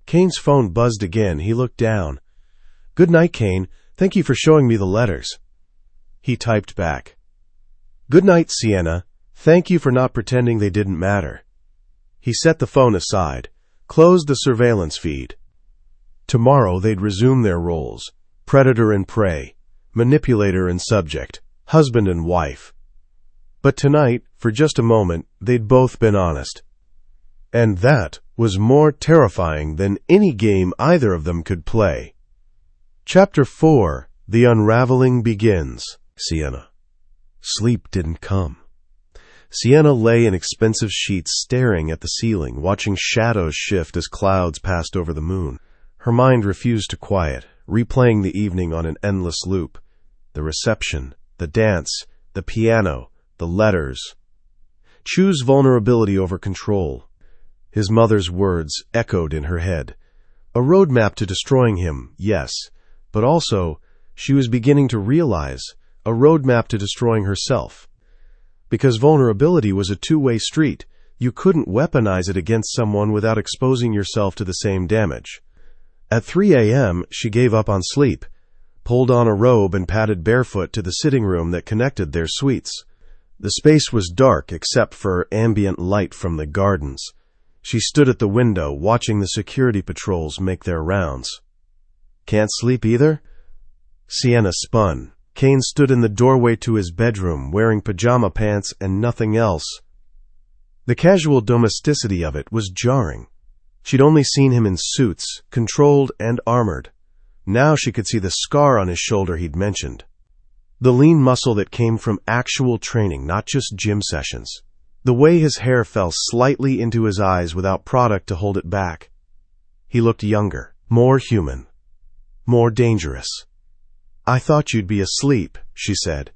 Kane's phone buzzed again. He looked down. "Good night, Kane. Thank you for showing me the letters." He typed back. "Good night, Sienna. Thank you for not pretending they didn't matter." He set the phone aside, closed the surveillance feed. Tomorrow they'd resume their roles: predator and prey, manipulator and subject, husband and wife. But tonight, for just a moment, they'd both been honest. And that was more terrifying than any game either of them could play. Chapter 4. The Unraveling Begins. Sienna. Sleep didn't come. Sienna lay in expensive sheets staring at the ceiling, watching shadows shift as clouds passed over the moon. Her mind refused to quiet, replaying the evening on an endless loop. The reception, the dance, the piano, the letters. Choose vulnerability over control. His mother's words echoed in her head. A roadmap to destroying him, yes, but also, she was beginning to realize, a roadmap to destroying herself. Because vulnerability was a two-way street, you couldn't weaponize it against someone without exposing yourself to the same damage. At 3 a.m., she gave up on sleep, pulled on a robe and padded barefoot to the sitting room that connected their suites. The space was dark except for ambient light from the gardens. She stood at the window, watching the security patrols make their rounds. Can't sleep either? Sienna spun. Kane stood in the doorway to his bedroom, wearing pajama pants and nothing else. The casual domesticity of it was jarring. She'd only seen him in suits, controlled and armored. Now she could see the scar on his shoulder he'd mentioned. The lean muscle that came from actual training, not just gym sessions. The way his hair fell slightly into his eyes without product to hold it back. He looked younger, more human, more dangerous. "I thought you'd be asleep," she said.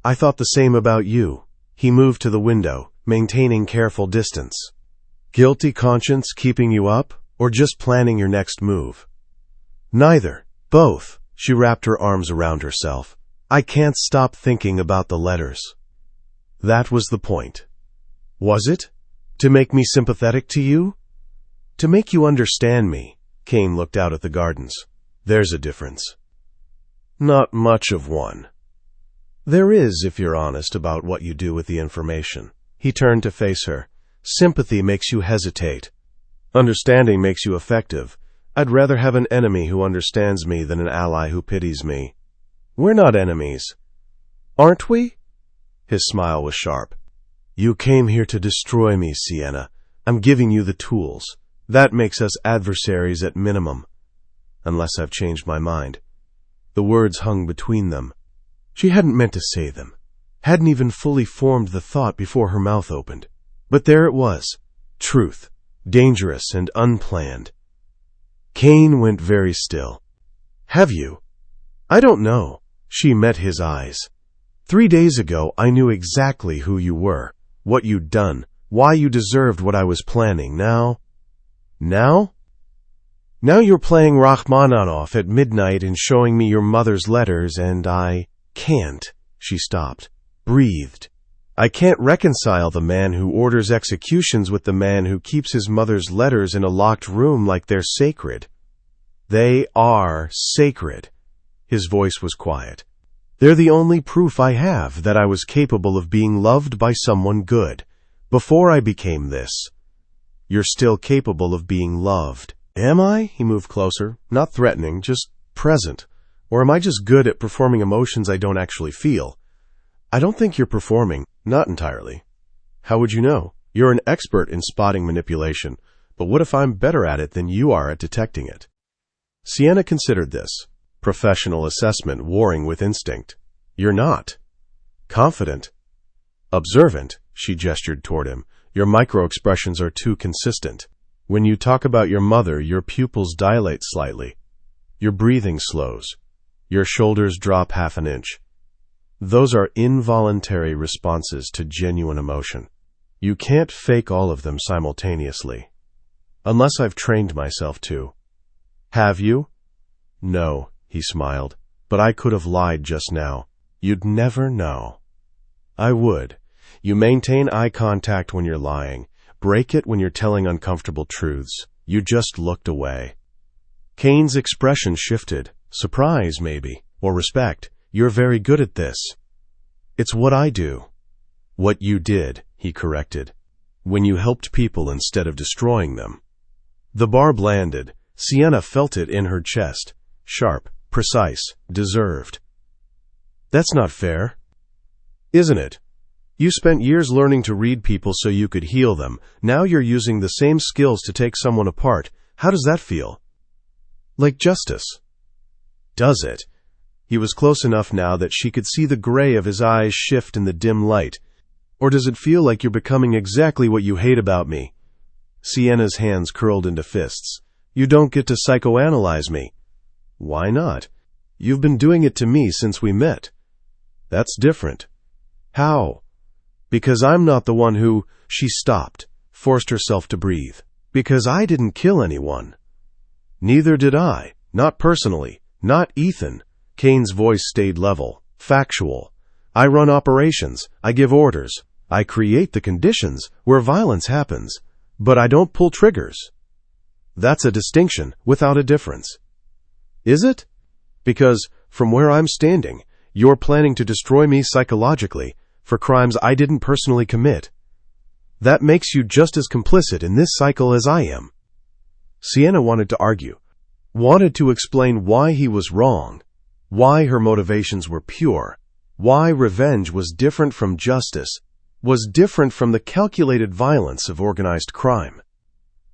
"I thought the same about you." He moved to the window, maintaining careful distance. Guilty conscience keeping you up, or just planning your next move? Neither. Both. She wrapped her arms around herself. I can't stop thinking about the letters. That was the point. Was it? To make me sympathetic to you? To make you understand me? Kane looked out at the gardens. There's a difference. Not much of one. There is, if you're honest about what you do with the information. He turned to face her. Sympathy makes you hesitate. Understanding makes you effective. I'd rather have an enemy who understands me than an ally who pities me. We're not enemies. Aren't we? His smile was sharp. You came here to destroy me, Sienna. I'm giving you the tools. That makes us adversaries at minimum. Unless I've changed my mind. The words hung between them. She hadn't meant to say them. Hadn't even fully formed the thought before her mouth opened. But there it was. Truth. Dangerous and unplanned. Kane went very still. Have you? I don't know. She met his eyes. 3 days ago, I knew exactly who you were, what you'd done, why you deserved what I was planning. Now? Now you're playing Rachmaninoff at midnight and showing me your mother's letters, and I can't. She stopped, breathed. I can't reconcile the man who orders executions with the man who keeps his mother's letters in a locked room like they're sacred. They are sacred. His voice was quiet. They're the only proof I have that I was capable of being loved by someone good. Before I became this. You're still capable of being loved. Am I? He moved closer, not threatening, just present. Or am I just good at performing emotions I don't actually feel? I don't think you're performing, not entirely. How would you know? You're an expert in spotting manipulation, but what if I'm better at it than you are at detecting it? Sienna considered this. Professional assessment warring with instinct. You're not. Confident. Observant, she gestured toward him. Your micro-expressions are too consistent. When you talk about your mother, your pupils dilate slightly. Your breathing slows. Your shoulders drop half an inch. Those are involuntary responses to genuine emotion. You can't fake all of them simultaneously. Unless I've trained myself to. Have you? No, he smiled. But I could have lied just now. You'd never know. I would. You maintain eye contact when you're lying. Break it when you're telling uncomfortable truths. You just looked away. Kane's expression shifted. Surprise, maybe. Or respect. You're very good at this. It's what I do. What you did, he corrected. When you helped people instead of destroying them. The barb landed. Sienna felt it in her chest. Sharp, precise, deserved. That's not fair. Isn't it? You spent years learning to read people so you could heal them. Now you're using the same skills to take someone apart. How does that feel? Like justice. Does it? He was close enough now that she could see the gray of his eyes shift in the dim light. Or does it feel like you're becoming exactly what you hate about me? Sienna's hands curled into fists. You don't get to psychoanalyze me. Why not? You've been doing it to me since we met. That's different. How? Because I'm not the one who... She stopped, forced herself to breathe. Because I didn't kill anyone. Neither did I. Not personally. Not Ethan. Kane's voice stayed level, factual. I run operations. I give orders. I create the conditions where violence happens. But I don't pull triggers. That's a distinction without a difference. Is it? Because, from where I'm standing, you're planning to destroy me psychologically for crimes I didn't personally commit. That makes you just as complicit in this cycle as I am. Sienna wanted to argue, wanted to explain why he was wrong, why her motivations were pure, why revenge was different from justice, was different from the calculated violence of organized crime.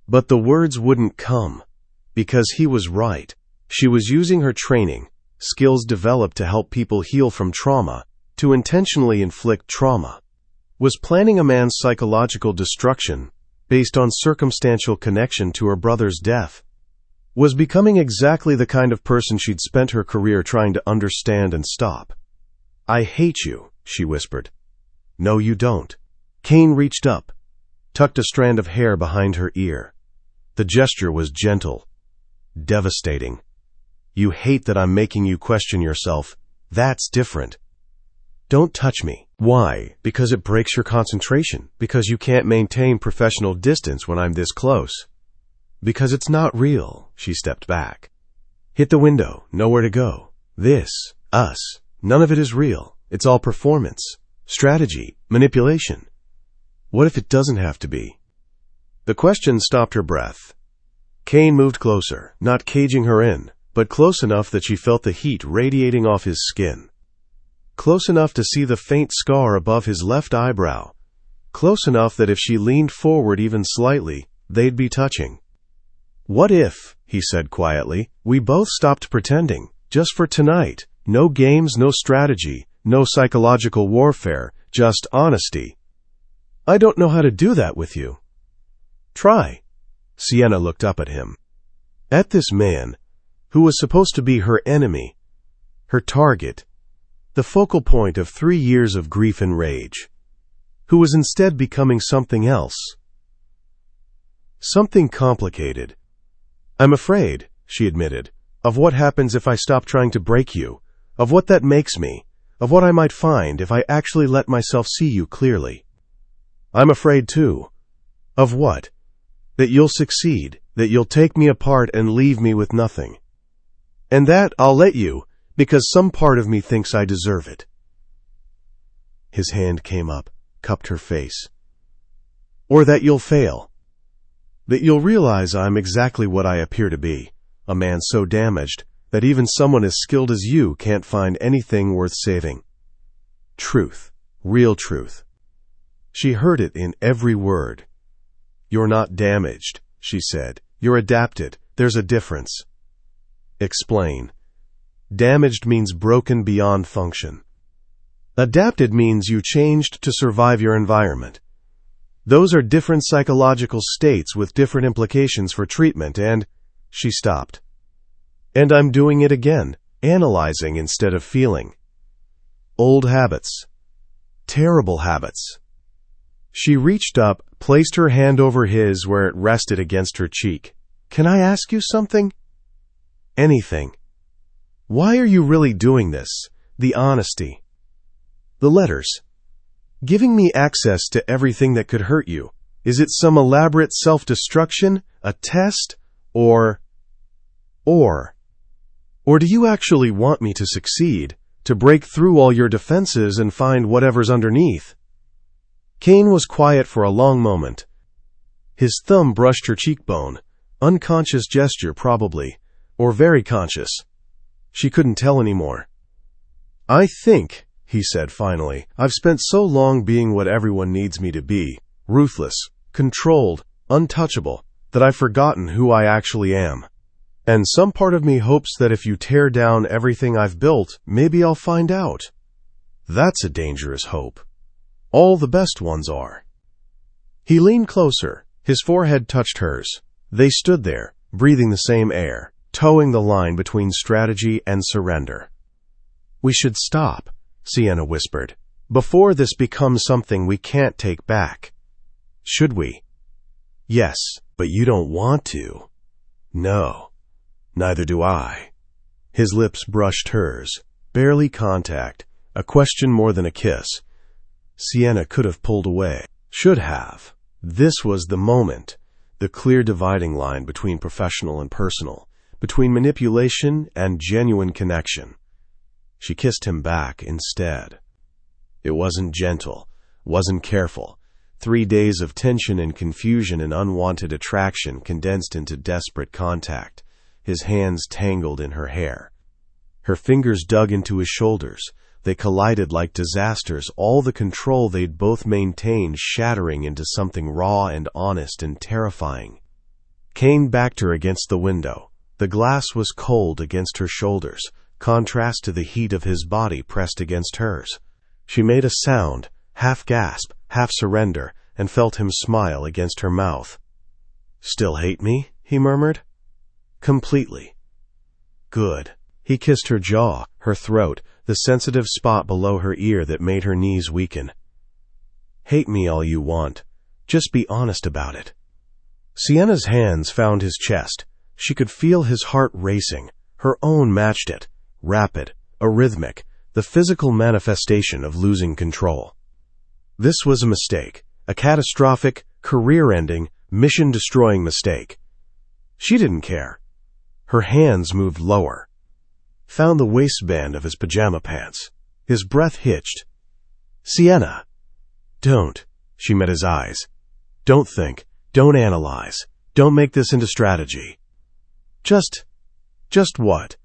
But the words wouldn't come, because he was right. She was using her training, skills developed to help people heal from trauma, to intentionally inflict trauma. Was planning a man's psychological destruction based on circumstantial connection to her brother's death. Was becoming exactly the kind of person she'd spent her career trying to understand and stop. I hate you, she whispered. No, you don't. Kane reached up, tucked a strand of hair behind her ear. The gesture was gentle, devastating. You hate that I'm making you question yourself. That's different. Don't touch me. Why? Because it breaks your concentration. Because you can't maintain professional distance when I'm this close. Because it's not real. She stepped back. Hit the window. Nowhere to go. This, us, none of it is real. It's all performance, strategy, manipulation. What if it doesn't have to be? The question stopped her breath. Kane moved closer, not caging her in, but close enough that she felt the heat radiating off his skin. Close enough to see the faint scar above his left eyebrow. Close enough that if she leaned forward even slightly, they'd be touching. What if, he said quietly, we both stopped pretending, just for tonight? No games, no strategy, no psychological warfare, just honesty. I don't know how to do that with you. Try. Sienna looked up at him. At this man, who was supposed to be her enemy, her target, the focal point of 3 years of grief and rage, who was instead becoming something else. Something complicated. I'm afraid, she admitted, of what happens if I stop trying to break you, of what that makes me, of what I might find if I actually let myself see you clearly. I'm afraid, too. Of what? That you'll succeed, that you'll take me apart and leave me with nothing. And that I'll let you, because some part of me thinks I deserve it. His hand came up, cupped her face. Or that you'll fail. That you'll realize I'm exactly what I appear to be, a man so damaged that even someone as skilled as you can't find anything worth saving. Truth, real truth. She heard it in every word. You're not damaged, she said. You're adapted. There's a difference. Explain. Damaged means broken beyond function. Adapted means you changed to survive your environment. Those are different psychological states with different implications for treatment and... She stopped. And I'm doing it again, analyzing instead of feeling. Old habits. Terrible habits. She reached up, placed her hand over his where it rested against her cheek. Can I ask you something? Anything. Why are you really doing this? The honesty. The letters. Giving me access to everything that could hurt you. Is it some elaborate self-destruction? A test? Or do you actually want me to succeed? To break through all your defenses and find whatever's underneath? Kane was quiet for a long moment. His thumb brushed her cheekbone, Unconscious gesture, probably. Or very conscious. She couldn't tell anymore. "I think," he said finally, "I've spent so long being what everyone needs me to be, ruthless, controlled, untouchable, that I've forgotten who I actually am. And some part of me hopes that if you tear down everything I've built, maybe I'll find out." That's a dangerous hope. All the best ones are. He leaned closer. His forehead touched hers. They stood there, breathing the same air, towing the line between strategy and surrender. "We should stop," Sienna whispered, "before this becomes something we can't take back." "Should we?" "Yes, but you don't want to." "No, neither do I." His lips brushed hers, barely contact, a question more than a kiss. Sienna could have pulled away. Should have. This was the moment, the clear dividing line between professional and personal, between manipulation and genuine connection. She kissed him back instead. It wasn't gentle, wasn't careful. 3 days of tension and confusion and unwanted attraction condensed into desperate contact, his hands tangled in her hair. Her fingers dug into his shoulders. They collided like disasters, all the control they'd both maintained shattering into something raw and honest and terrifying. Kane backed her against the window. The glass was cold against her shoulders, contrast to the heat of his body pressed against hers. She made a sound, half gasp, half surrender, and felt him smile against her mouth. "Still hate me?" he murmured. "Completely." "Good." He kissed her jaw, her throat, the sensitive spot below her ear that made her knees weaken. "Hate me all you want. Just be honest about it." Sienna's hands found his chest. She could feel his heart racing. Her own matched it. Rapid, arrhythmic, the physical manifestation of losing control. This was a mistake, a catastrophic, career-ending, mission-destroying mistake. She didn't care. Her hands moved lower. Found the waistband of his pajama pants. His breath hitched. "Sienna." "Don't." She met his eyes. "Don't think. Don't analyze. Don't make this into strategy. Just what?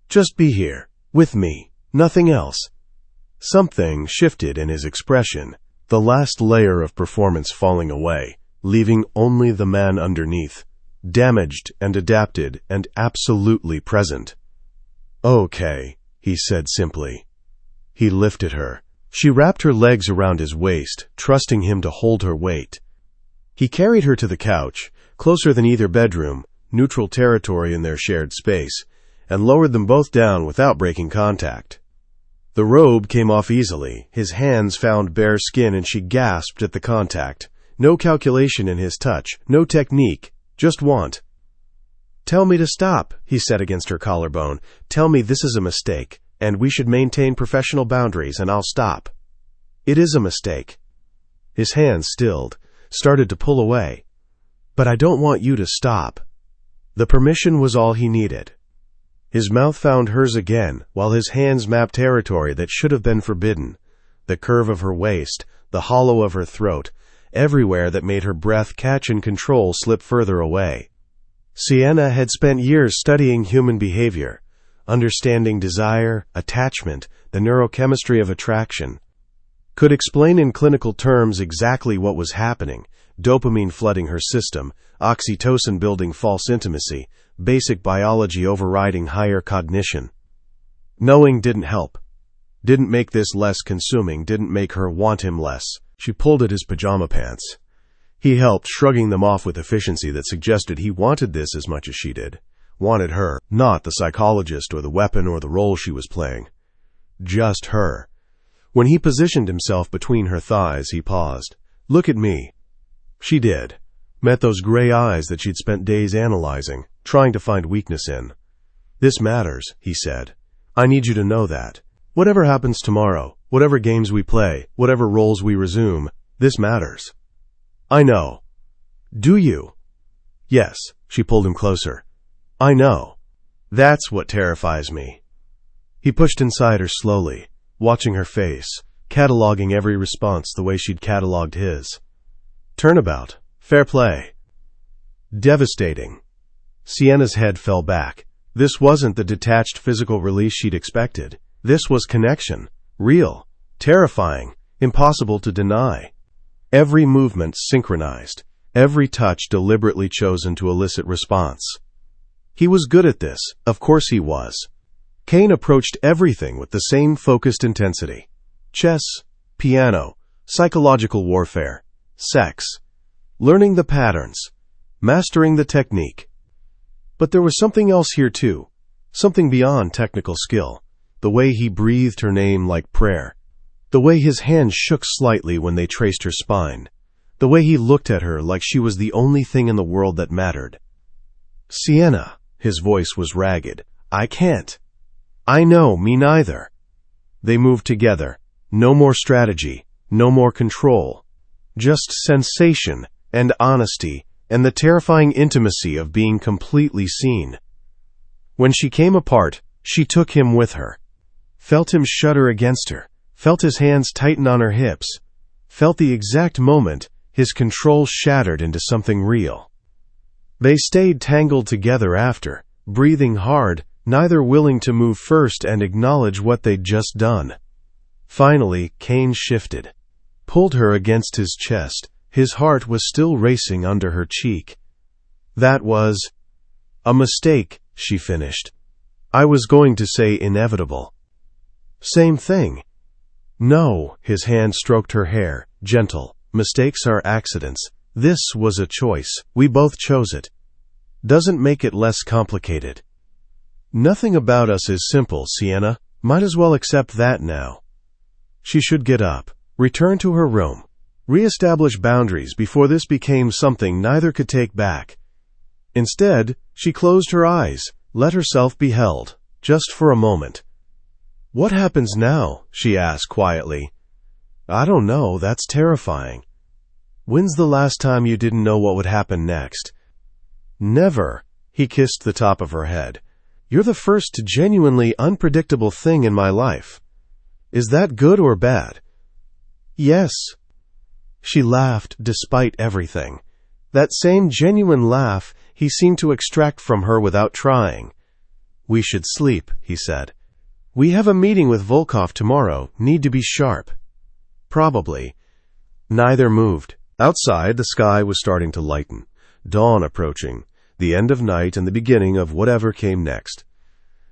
Just be here, with me, nothing else." Something shifted in his expression, the last layer of performance falling away, leaving only the man underneath, damaged and adapted and absolutely present. "Okay," he said simply. He lifted her. She wrapped her legs around his waist, trusting him to hold her weight. He carried her to the couch, closer than either bedroom, neutral territory in their shared space, and lowered them both down without breaking contact. The robe came off easily. His hands found bare skin and she gasped at the contact. No calculation in his touch, no technique, just want. "Tell me to stop," he said against her collarbone. "Tell me this is a mistake, and we should maintain professional boundaries, and I'll stop." "It is a mistake." His hands stilled, started to pull away. "But I don't want you to stop." The permission was all he needed. His mouth found hers again, while his hands mapped territory that should have been forbidden. The curve of her waist, the hollow of her throat, everywhere that made her breath catch and control slip further away. Sienna had spent years studying human behavior, understanding desire, attachment, the neurochemistry of attraction. Could explain in clinical terms exactly what was happening, dopamine flooding her system, oxytocin building false intimacy, basic biology overriding higher cognition. Knowing didn't help. Didn't make this less consuming, didn't make her want him less. She pulled at his pajama pants. He helped, shrugging them off with efficiency that suggested he wanted this as much as she did. Wanted her, not the psychologist or the weapon or the role she was playing. Just her. When he positioned himself between her thighs, he paused. "Look at me." She did. Met those gray eyes that she'd spent days analyzing, trying to find weakness in. "This matters," he said. "I need you to know that. Whatever happens tomorrow, whatever games we play, whatever roles we resume, this matters." "I know." "Do you?" "Yes." She pulled him closer. "I know. That's what terrifies me." He pushed inside her slowly, watching her face, cataloging every response the way she'd cataloged his. Turnabout. Fair play. Devastating. Sienna's head fell back. This wasn't the detached physical release she'd expected. This was connection. Real. Terrifying. Impossible to deny. Every movement synchronized. Every touch deliberately chosen to elicit response. He was good at this. Of course he was. Kane approached everything with the same focused intensity. Chess, piano, psychological warfare, sex, learning the patterns, mastering the technique. But there was something else here too, something beyond technical skill. The way he breathed her name like prayer. The way his hands shook slightly when they traced her spine. The way he looked at her like she was the only thing in the world that mattered. Sienna, his voice was ragged. I can't. I know, me neither. They moved together. No more strategy, no more control. Just sensation and honesty and the terrifying intimacy of being completely seen. When she came apart, she took him with her. Felt him shudder against her. Felt his hands tighten on her hips. Felt the exact moment his control shattered into something real. They stayed tangled together after, breathing hard, neither willing to move first and acknowledge what they'd just done. Finally, Kane shifted. Pulled her against his chest. His heart was still racing under her cheek. That was a mistake, she finished. I was going to say inevitable. Same thing. No, his hand stroked her hair, gentle. Mistakes are accidents. This was a choice. We both chose it. Doesn't make it less complicated. Nothing about us is simple, Sienna. Might as well accept that now. She should get up, return to her room, re-establish boundaries before this became something neither could take back. Instead, she closed her eyes, let herself be held, just for a moment. What happens now? She asked quietly. I don't know, that's terrifying. When's the last time you didn't know what would happen next? Never. He kissed the top of her head. You're the first genuinely unpredictable thing in my life. Is that good or bad? Yes. She laughed despite everything. That same genuine laugh he seemed to extract from her without trying. We should sleep, he said. We have a meeting with Volkov tomorrow. Need to be sharp. Probably. Neither moved. Outside, the sky was starting to lighten. Dawn approaching. The end of night and the beginning of whatever came next.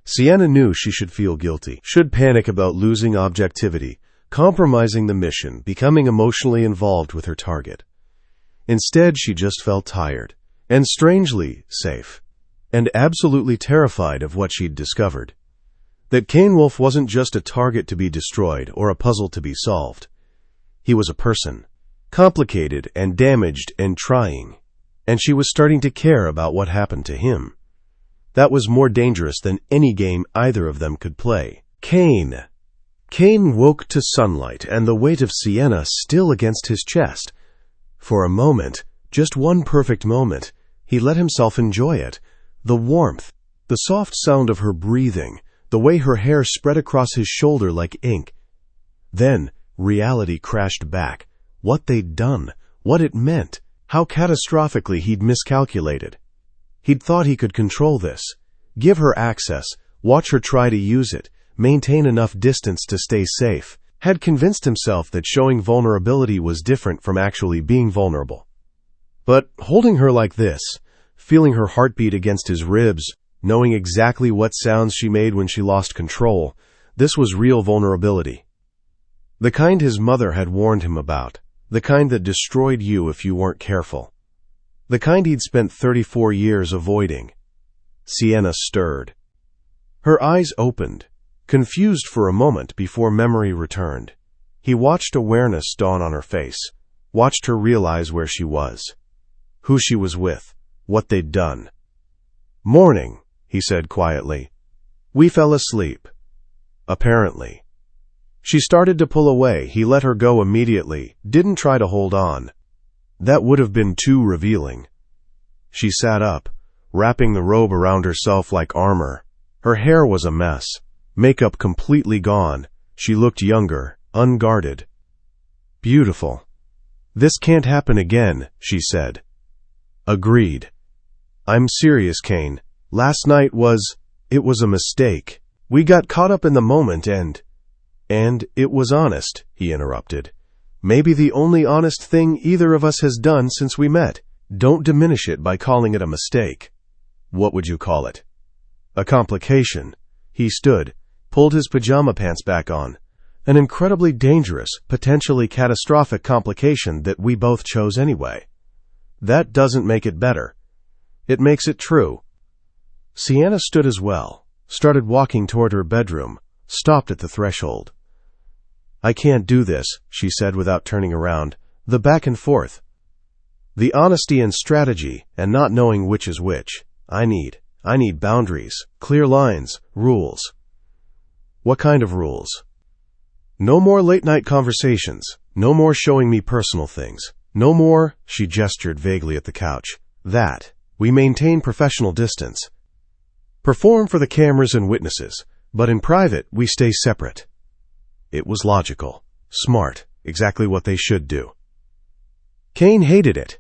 Sienna knew she should feel guilty, should panic about losing objectivity, compromising the mission, becoming emotionally involved with her target. Instead, she just felt tired, and strangely safe, and absolutely terrified of what she'd discovered. That Kane Wolf wasn't just a target to be destroyed or a puzzle to be solved. He was a person, complicated and damaged and trying, and she was starting to care about what happened to him. That was more dangerous than any game either of them could play. Kane. Kane woke to sunlight and the weight of Sienna still against his chest. For a moment, just one perfect moment, he let himself enjoy it. The warmth, the soft sound of her breathing, the way her hair spread across his shoulder like ink. Then, reality crashed back. What they'd done, what it meant, how catastrophically he'd miscalculated. He'd thought he could control this, give her access, watch her try to use it, maintain enough distance to stay safe, had convinced himself that showing vulnerability was different from actually being vulnerable. But holding her like this, feeling her heartbeat against his ribs, knowing exactly what sounds she made when she lost control, this was real vulnerability. The kind his mother had warned him about, the kind that destroyed you if you weren't careful. The kind he'd spent 34 years avoiding. Sienna stirred. Her eyes opened, confused for a moment before memory returned. He watched awareness dawn on her face, watched her realize where she was, who she was with, what they'd done. Morning, he said quietly. We fell asleep. Apparently. She started to pull away. He let her go immediately, didn't try to hold on. That would have been too revealing. She sat up, wrapping the robe around herself like armor. Her hair was a mess, makeup completely gone. She looked younger, unguarded. Beautiful. This can't happen again, she said. Agreed. I'm serious, Kane. Last night it was a mistake. We got caught up in the moment and it was honest," he interrupted. "Maybe the only honest thing either of us has done since we met. Don't diminish it by calling it a mistake." "What would you call it?" "A complication." He stood, pulled his pajama pants back on. "An incredibly dangerous, potentially catastrophic complication that we both chose anyway. That doesn't make it better. It makes it true." Sienna stood as well, started walking toward her bedroom, stopped at the threshold. "I can't do this," she said without turning around. "The back and forth. The honesty and strategy, and not knowing which is which. I need boundaries, clear lines, rules." "What kind of rules?" "No more late-night conversations. No more showing me personal things. No more," she gestured vaguely at the couch, "that. We maintain professional distance. Perform for the cameras and witnesses, but in private we stay separate." It was logical, smart, exactly what they should do. Kane hated it.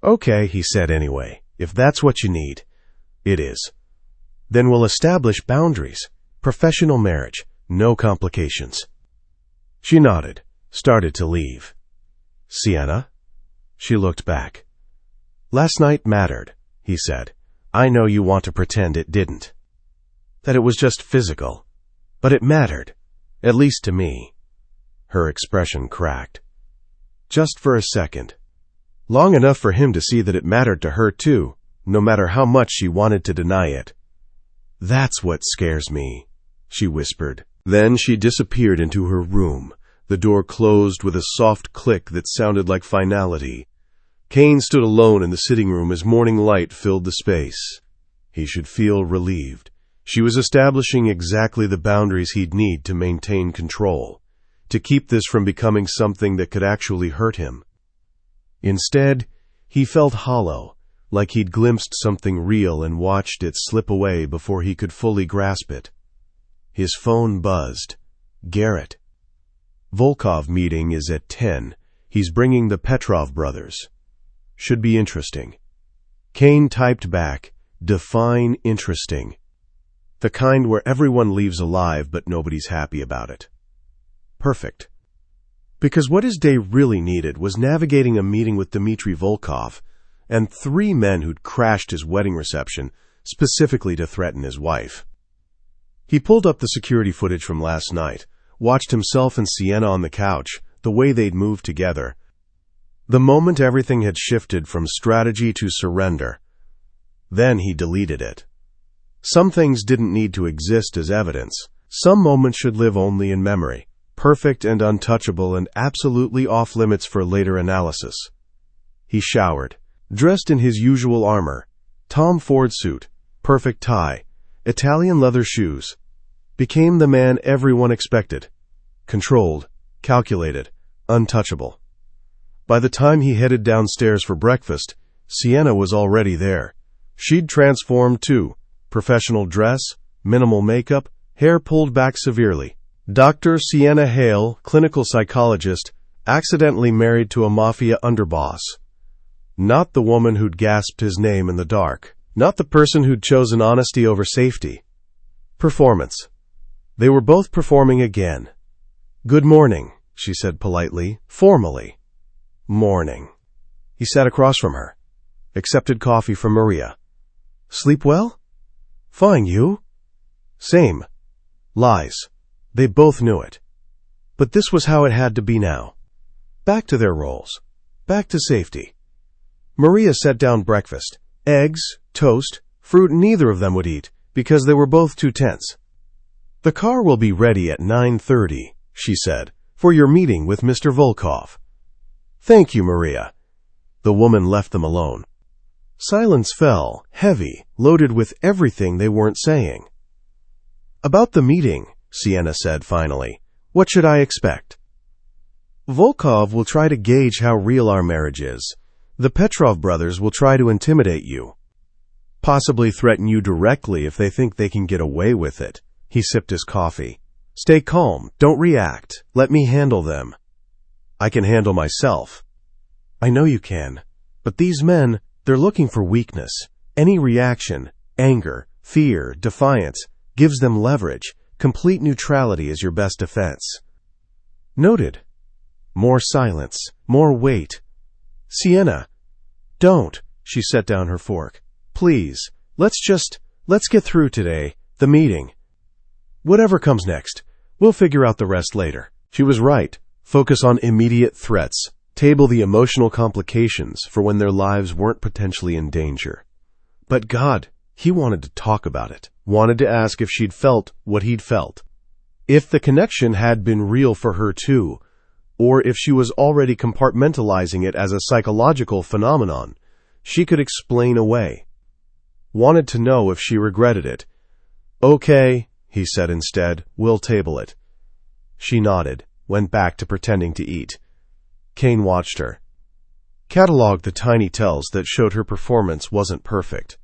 "Okay," he said anyway, "if that's what you need." "It is." "Then we'll establish boundaries. Professional marriage. No complications." She nodded, started to leave. "Sienna?" She looked back. "Last night mattered," he said. "I know you want to pretend it didn't. That it was just physical. But it mattered. At least to me." Her expression cracked. Just for a second. Long enough for him to see that it mattered to her too, no matter how much she wanted to deny it. "That's what scares me," she whispered. Then she disappeared into her room. The door closed with a soft click that sounded like finality. Kane stood alone in the sitting room as morning light filled the space. He should feel relieved. She was establishing exactly the boundaries he'd need to maintain control, to keep this from becoming something that could actually hurt him. Instead, he felt hollow, like he'd glimpsed something real and watched it slip away before he could fully grasp it. His phone buzzed. Garrett. "Volkov meeting is at 10. He's bringing the Petrov brothers. Should be interesting." Kane typed back, "Define interesting." The kind where everyone leaves alive but nobody's happy about it. Perfect. Because what his day really needed was navigating a meeting with Dmitry Volkov and 3 men who'd crashed his wedding reception specifically to threaten his wife. He pulled up the security footage from last night, watched himself and Sienna on the couch, the way they'd moved together. The moment everything had shifted from strategy to surrender. Then he deleted it. Some things didn't need to exist as evidence. Some moments should live only in memory, perfect and untouchable and absolutely off-limits for later analysis. He showered, dressed in his usual armor, Tom Ford suit, perfect tie, Italian leather shoes. Became the man everyone expected. Controlled, calculated, untouchable. By the time he headed downstairs for breakfast, Sienna was already there. She'd transformed too. Professional dress, minimal makeup, hair pulled back severely. Dr. Sienna Hale, clinical psychologist, accidentally married to a mafia underboss. Not the woman who'd gasped his name in the dark. Not the person who'd chosen honesty over safety. Performance. They were both performing again. "Good morning," she said politely, formally. "Morning." He sat across from her. Accepted coffee from Maria. "Sleep well?" "Fine, you?" "Same." Lies. They both knew it. But this was how it had to be now. Back to their roles. Back to safety. Maria set down breakfast. Eggs, toast, fruit neither of them would eat, because they were both too tense. "The car will be ready at 9:30, she said, "for your meeting with Mr. Volkov." "Thank you, Maria." The woman left them alone. Silence fell, heavy, loaded with everything they weren't saying. "About the meeting," Sienna said finally, "what should I expect?" "Volkov will try to gauge how real our marriage is. The Petrov brothers will try to intimidate you. Possibly threaten you directly if they think they can get away with it." He sipped his coffee. "Stay calm. Don't react. Let me handle them." "I can handle myself." "I know you can. But these men, They're looking for weakness. Any reaction, anger, fear, defiance, gives them leverage. Complete neutrality is your best defense. Noted. More silence. More weight. Sienna. Don't. She set down her fork. Please. Let's get through today. The meeting. Whatever comes next. We'll figure out the rest later. She was right. Focus on immediate threats. Table the emotional complications for when their lives weren't potentially in danger. But God, he wanted to talk about it. Wanted to ask if she'd felt what he'd felt. If the connection had been real for her too, or if she was already compartmentalizing it as a psychological phenomenon she could explain away. Wanted to know if she regretted it. Okay, he said instead, we'll table it. She nodded, went back to pretending to eat. Kane watched her. Cataloged the tiny tells that showed her performance wasn't perfect.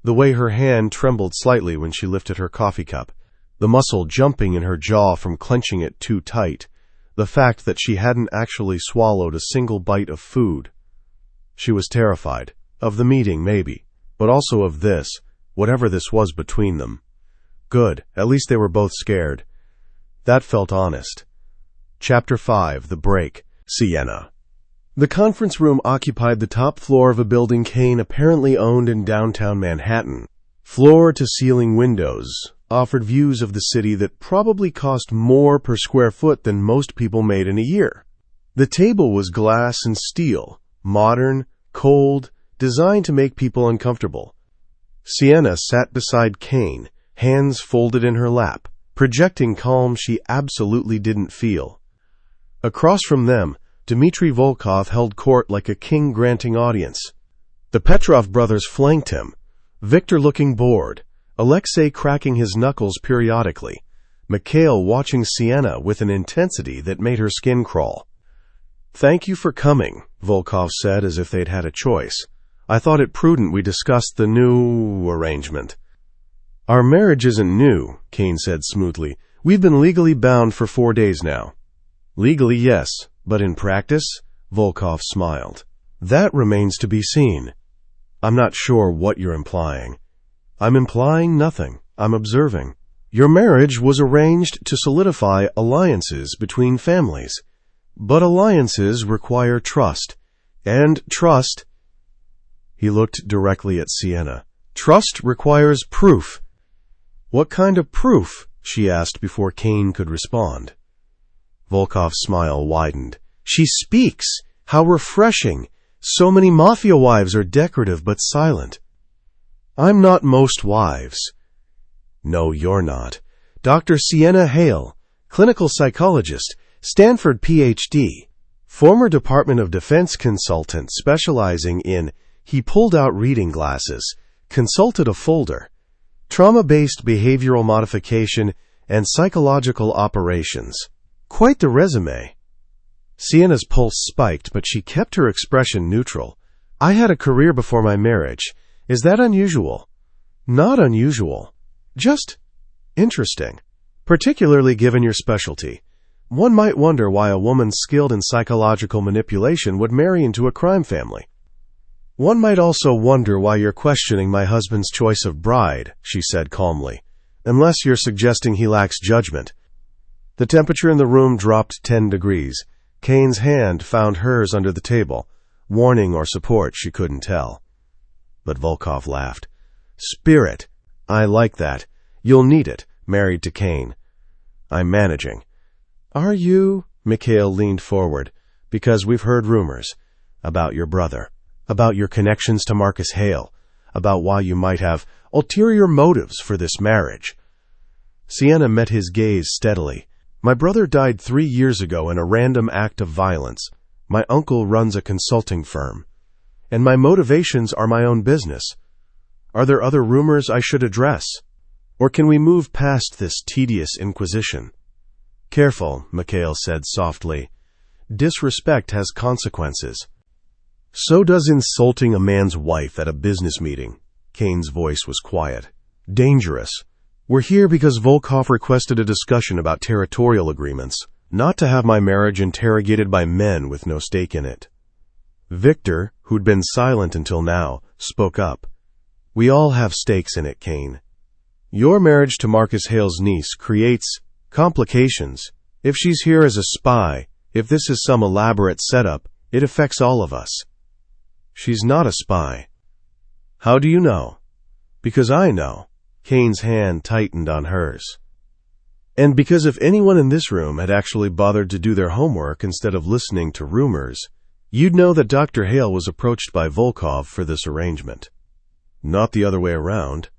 The way her hand trembled slightly when she lifted her coffee cup, the muscle jumping in her jaw from clenching it too tight, the fact that she hadn't actually swallowed a single bite of food. She was terrified. Of the meeting, maybe, but also of this, whatever this was between them. Good, at least they were both scared. That felt honest. Chapter 5, The Break. Sienna. The conference room occupied the top floor of a building Kane apparently owned in downtown Manhattan. Floor-to-ceiling windows offered views of the city that probably cost more per square foot than most people made in a year. The table was glass and steel, modern, cold, designed to make people uncomfortable. Sienna sat beside Kane, hands folded in her lap, projecting calm she absolutely didn't feel. Across from them, Dmitry Volkov held court like a king granting audience. The Petrov brothers flanked him, Victor looking bored, Alexei cracking his knuckles periodically, Mikhail watching Sienna with an intensity that made her skin crawl. Thank you for coming, Volkov said as if they'd had a choice. I thought it prudent we discussed the new arrangement. Our marriage isn't new, Kane said smoothly. We've been legally bound for 4 days now. Legally, yes, but in practice? Volkov smiled. That remains to be seen. I'm not sure what you're implying. I'm implying nothing. I'm observing. Your marriage was arranged to solidify alliances between families. But alliances require trust. And trust... He looked directly at Sienna. Trust requires proof. What kind of proof? She asked before Kane could respond. Volkov's smile widened. She speaks. How refreshing. So many mafia wives are decorative but silent. I'm not most wives. No, you're not. Dr. Sienna Hale, clinical psychologist, Stanford Ph.D., former Department of Defense consultant specializing in, he pulled out reading glasses, consulted a folder, trauma-based behavioral modification and psychological operations. Quite the resume. Sienna's pulse spiked, but she kept her expression neutral. I had a career before my marriage. Is that unusual? Not unusual. Just interesting. Particularly given your specialty. One might wonder why a woman skilled in psychological manipulation would marry into a crime family. One might also wonder why you're questioning my husband's choice of bride, she said calmly, unless you're suggesting he lacks judgment. The temperature in the room dropped 10 degrees. Kane's hand found hers under the table. Warning or support, she couldn't tell. But Volkov laughed. Spirit. I like that. You'll need it, married to Kane. I'm managing. Are you? Mikhail leaned forward. Because we've heard rumors. About your brother. About your connections to Marcus Hale. About why you might have ulterior motives for this marriage. Sienna met his gaze steadily. My brother died 3 years ago in a random act of violence. My uncle runs a consulting firm. And my motivations are my own business. Are there other rumors I should address? Or can we move past this tedious inquisition? Careful, Mikhail said softly. Disrespect has consequences. So does insulting a man's wife at a business meeting. Kane's voice was quiet. Dangerous. We're here because Volkov requested a discussion about territorial agreements, not to have my marriage interrogated by men with no stake in it. Victor, who'd been silent until now, spoke up. "We all have stakes in it, Kane. Your marriage to Marcus Hale's niece creates complications. If she's here as a spy, if this is some elaborate setup, it affects all of us." "She's not a spy." "How do you know?" "Because I know." Kane's hand tightened on hers. "And because if anyone in this room had actually bothered to do their homework instead of listening to rumors, you'd know that Dr. Hale was approached by Volkov for this arrangement. Not the other way around."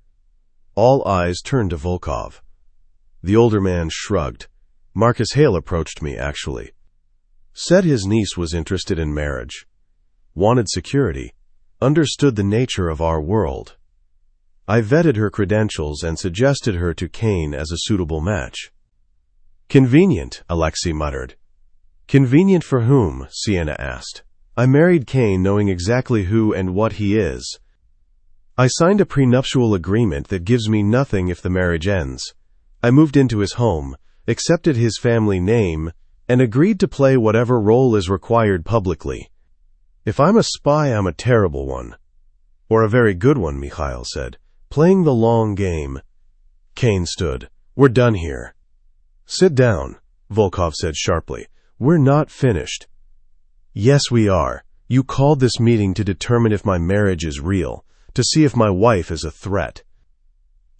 All eyes turned to Volkov. The older man shrugged. "Marcus Hale approached me, actually. Said his niece was interested in marriage. Wanted security. Understood the nature of our world. I vetted her credentials and suggested her to Kane as a suitable match." "Convenient," Alexei muttered. "Convenient for whom?" Sienna asked. "I married Kane knowing exactly who and what he is. I signed a prenuptial agreement that gives me nothing if the marriage ends. I moved into his home, accepted his family name, and agreed to play whatever role is required publicly. If I'm a spy, I'm a terrible one." "Or a very good one," Mikhail said. "Playing the long game." Kane stood. "We're done here." "Sit down," Volkov said sharply. "We're not finished." "Yes, we are. You called this meeting to determine if my marriage is real, to see if my wife is a threat.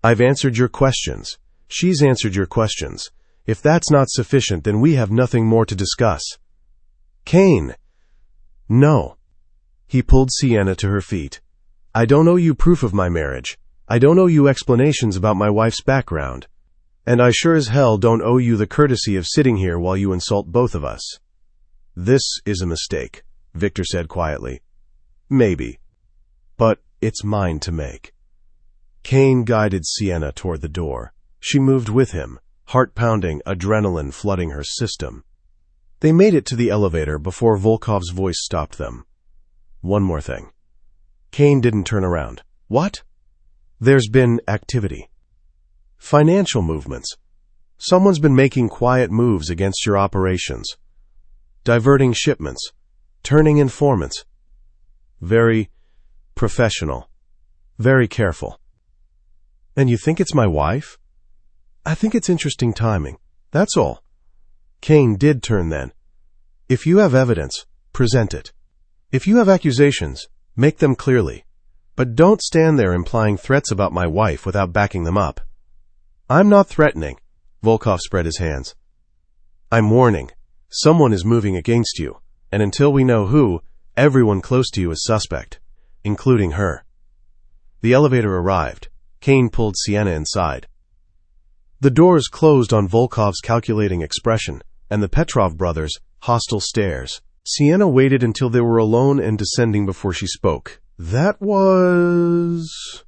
I've answered your questions. She's answered your questions. If that's not sufficient, then we have nothing more to discuss." "Kane!" "No." He pulled Sienna to her feet. "I don't owe you proof of my marriage. I don't owe you explanations about my wife's background. And I sure as hell don't owe you the courtesy of sitting here while you insult both of us." "This is a mistake," Victor said quietly. "Maybe. But it's mine to make." Kane guided Sienna toward the door. She moved with him, heart pounding, adrenaline flooding her system. They made it to the elevator before Volkov's voice stopped them. "One more thing." Kane didn't turn around. "What?" "There's been activity. Financial movements. Someone's been making quiet moves against your operations. Diverting shipments. Turning informants. Very professional. Very careful." "And you think it's my wife?" "I think it's interesting timing. That's all." Kane did turn then. "If you have evidence, present it. If you have accusations, make them clearly. But don't stand there implying threats about my wife without backing them up." "I'm not threatening." Volkov spread his hands. "I'm warning. Someone is moving against you, and until we know who, everyone close to you is suspect, including her." The elevator arrived. Kane pulled Sienna inside. The doors closed on Volkov's calculating expression, and the Petrov brothers' hostile stares. Sienna waited until they were alone and descending before she spoke. "That was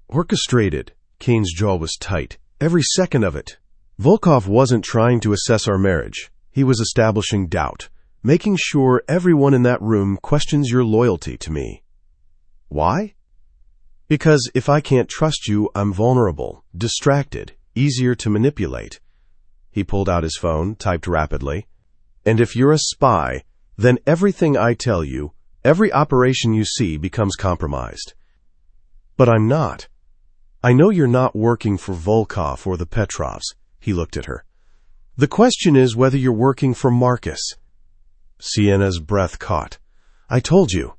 orchestrated." Kane's jaw was tight. "Every second of it. Volkov wasn't trying to assess our marriage. He was establishing doubt, making sure everyone in that room questions your loyalty to me." "Why?" "Because if I can't trust you, I'm vulnerable, distracted, easier to manipulate." He pulled out his phone, typed rapidly. "And if you're a spy, then everything I tell you, every operation you see becomes compromised." "But I'm not." "I know you're not working for Volkov or the Petrovs." He looked at her. "The question is whether you're working for Marcus." Sienna's breath caught. "I told you.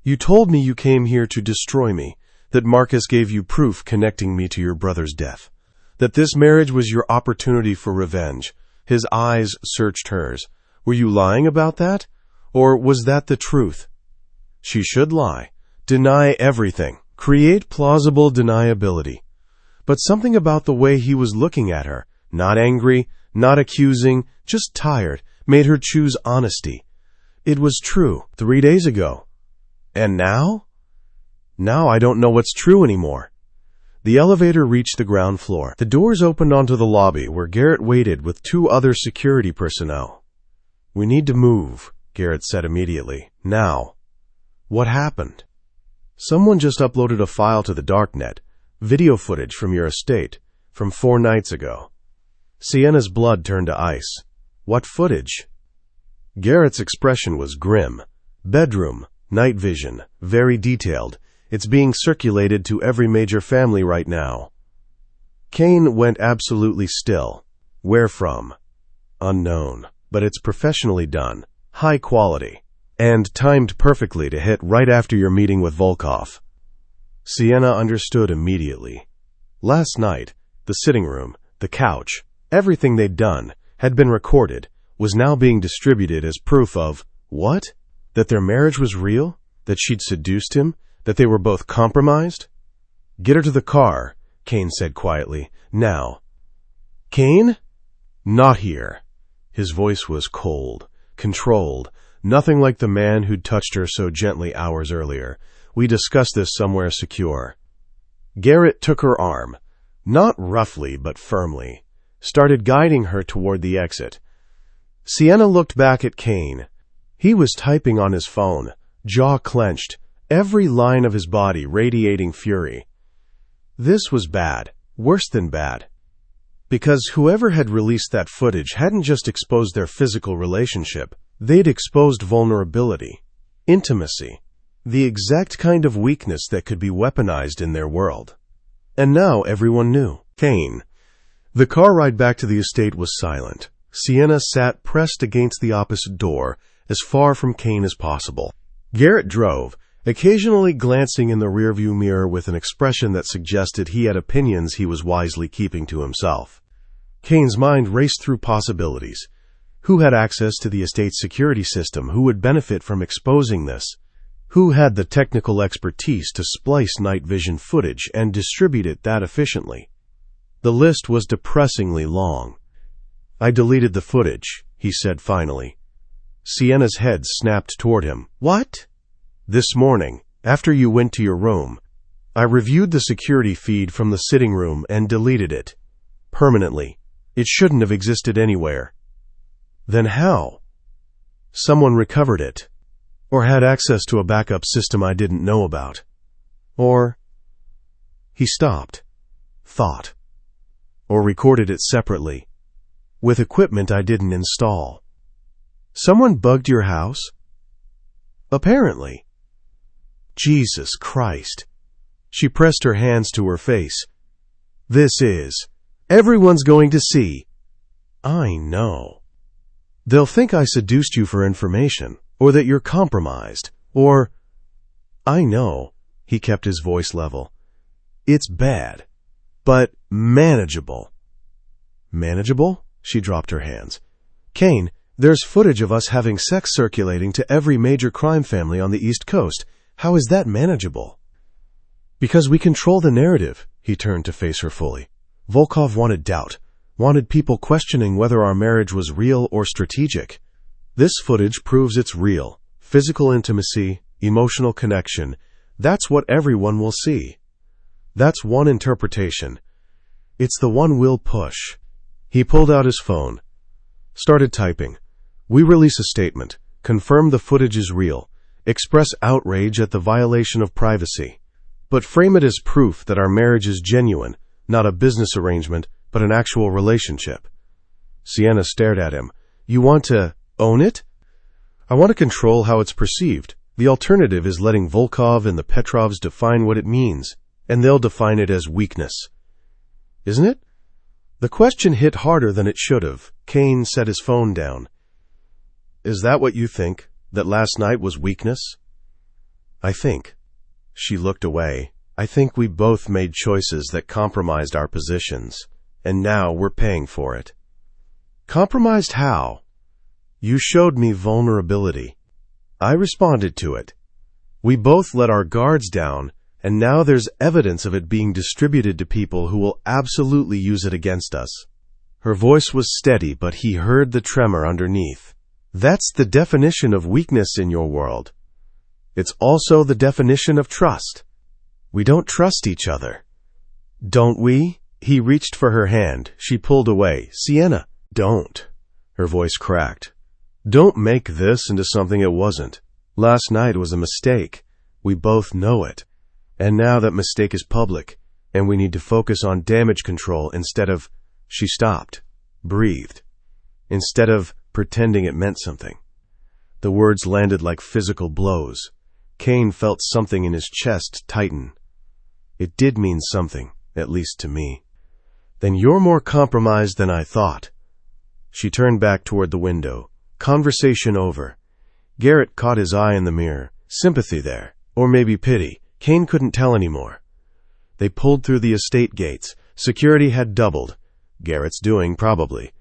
You told me you came here to destroy me, that Marcus gave you proof connecting me to your brother's death, that this marriage was your opportunity for revenge." His eyes searched hers. "Were you lying about that? Or was that the truth?" She should lie. Deny everything. Create plausible deniability. But something about the way he was looking at her, not angry, not accusing, just tired, made her choose honesty. It was true 3 days ago. And now? Now I don't know what's true anymore. The elevator reached the ground floor. The doors opened onto the lobby where Garrett waited with 2 other security personnel. "We need to move," Garrett said immediately. "Now." "What happened?" "Someone just uploaded a file to the darknet, video footage from your estate, from 4 nights ago." Sienna's blood turned to ice. "What footage?" Garrett's expression was grim. Bedroom, night vision, very detailed. It's being circulated to every major family right now. Kane went absolutely still. Where from? Unknown. But it's professionally done. High quality. And timed perfectly to hit right after your meeting with Volkov. Sienna understood immediately. Last night, the sitting room, the couch, everything they'd done, had been recorded, was now being distributed as proof of, what? That their marriage was real? That she'd seduced him? That they were both compromised? Get her to the car, Kane said quietly. Now. Kane? Not here. His voice was cold, controlled, nothing like the man who'd touched her so gently hours earlier. We discussed this somewhere secure. Garrett took her arm, not roughly but firmly, started guiding her toward the exit. Sienna looked back at Kane. He was typing on his phone, jaw clenched, every line of his body radiating fury. This was bad, worse than bad. Because whoever had released that footage hadn't just exposed their physical relationship, they'd exposed vulnerability, intimacy, the exact kind of weakness that could be weaponized in their world. And now everyone knew. Kane. The car ride back to the estate was silent. Sienna sat pressed against the opposite door, as far from Kane as possible. Garrett drove, occasionally glancing in the rearview mirror with an expression that suggested he had opinions he was wisely keeping to himself. Kane's mind raced through possibilities. Who had access to the estate's security system? Who would benefit from exposing this? Who had the technical expertise to splice night vision footage and distribute it that efficiently? The list was depressingly long. I deleted the footage, he said finally. Sienna's head snapped toward him. What? This morning, after you went to your room, I reviewed the security feed from the sitting room and deleted it. Permanently. It shouldn't have existed anywhere. Then how? Someone recovered it. Or had access to a backup system I didn't know about. Or... He stopped. Thought. Or recorded it separately. With equipment I didn't install. Someone bugged your house? Apparently. Jesus Christ. She pressed her hands to her face. This is... Everyone's going to see. I know. They'll think I seduced you for information, or that you're compromised, or... I know, he kept his voice level. It's bad, but manageable. Manageable? She dropped her hands. Kane, there's footage of us having sex circulating to every major crime family on the East Coast. How is that manageable? Because we control the narrative, he turned to face her fully. Volkov wanted doubt, wanted people questioning whether our marriage was real or strategic. This footage proves it's real. Physical intimacy, emotional connection, that's what everyone will see. That's one interpretation. It's the one we'll push. He pulled out his phone, started typing. We release a statement, confirm the footage is real, express outrage at the violation of privacy, but frame it as proof that our marriage is genuine, not a business arrangement, but an actual relationship. Sienna stared at him. You want to own it? I want to control how it's perceived. The alternative is letting Volkov and the Petrovs define what it means, and they'll define it as weakness. Isn't it? The question hit harder than it should have. Kane set his phone down. Is that what you think? That last night was weakness? I think. She looked away. I think we both made choices that compromised our positions, and now we're paying for it. Compromised how? You showed me vulnerability. I responded to it. We both let our guards down, and now there's evidence of it being distributed to people who will absolutely use it against us. Her voice was steady, but he heard the tremor underneath. That's the definition of weakness in your world. It's also the definition of trust. We don't trust each other. Don't we? He reached for her hand. She pulled away. Sienna, don't. Her voice cracked. Don't make this into something it wasn't. Last night was a mistake. We both know it. And now that mistake is public, and we need to focus on damage control instead of... She stopped, breathed. Instead of pretending it meant something. The words landed like physical blows. Kane felt something in his chest tighten. It did mean something, at least to me. Then you're more compromised than I thought. She turned back toward the window. Conversation over. Garrett caught his eye in the mirror. Sympathy there. Or maybe pity. Kane couldn't tell anymore. They pulled through the estate gates. Security had doubled. Garrett's doing, probably.